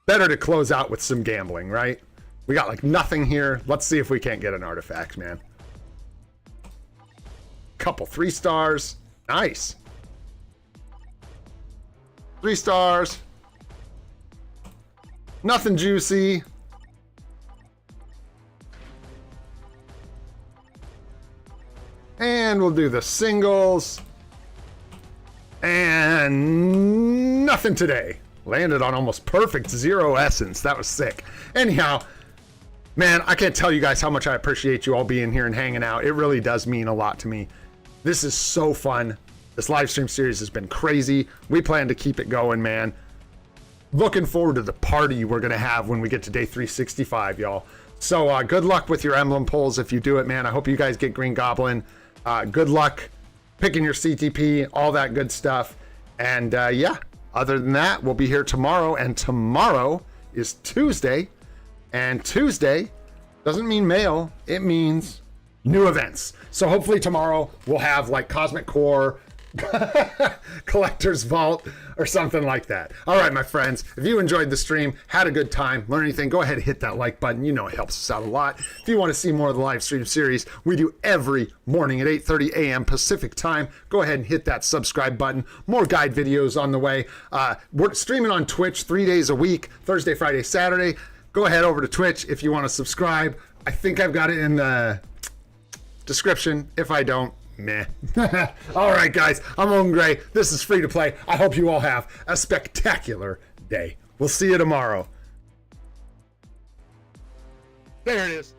better to close out with some gambling, right? We got like nothing here. Let's see if we can't get an artifact, man. Couple 3 stars. Nice. 3 stars. Nothing juicy. And we'll do the singles. And nothing today. Landed on almost perfect 0 essence. That was sick. Anyhow, man, I can't tell you guys how much I appreciate you all being here and hanging out. It really does mean a lot to me. This is so fun. This live stream series has been crazy. We plan to keep it going, man. Looking forward to the party we're going to have when we get to day 365, y'all. So good luck with your emblem pulls if you do it, man. I hope you guys get Green Goblin. Good luck picking your CTP, all that good stuff. And yeah, other than that, we'll be here tomorrow. And tomorrow is Tuesday. And Tuesday doesn't mean mail. It means new events. So hopefully tomorrow we'll have like Cosmic Core, Collector's Vault, or something like that. All right, my friends, if you enjoyed the stream, had a good time, learned anything, go ahead and hit that like button. You know it helps us out a lot. If you want to see more of the live stream series we do every morning at 8:30 a.m. Pacific time, go ahead and hit that subscribe button. More guide videos on the way. We're streaming on Twitch 3 days a week, Thursday, Friday, Saturday. Go ahead over to Twitch if you want to subscribe. I think I've got it in the description. If I don't, meh. All right, guys, I'm Owen Gray. This is Free to Play. I hope you all have a spectacular day. We'll see you tomorrow. There it is.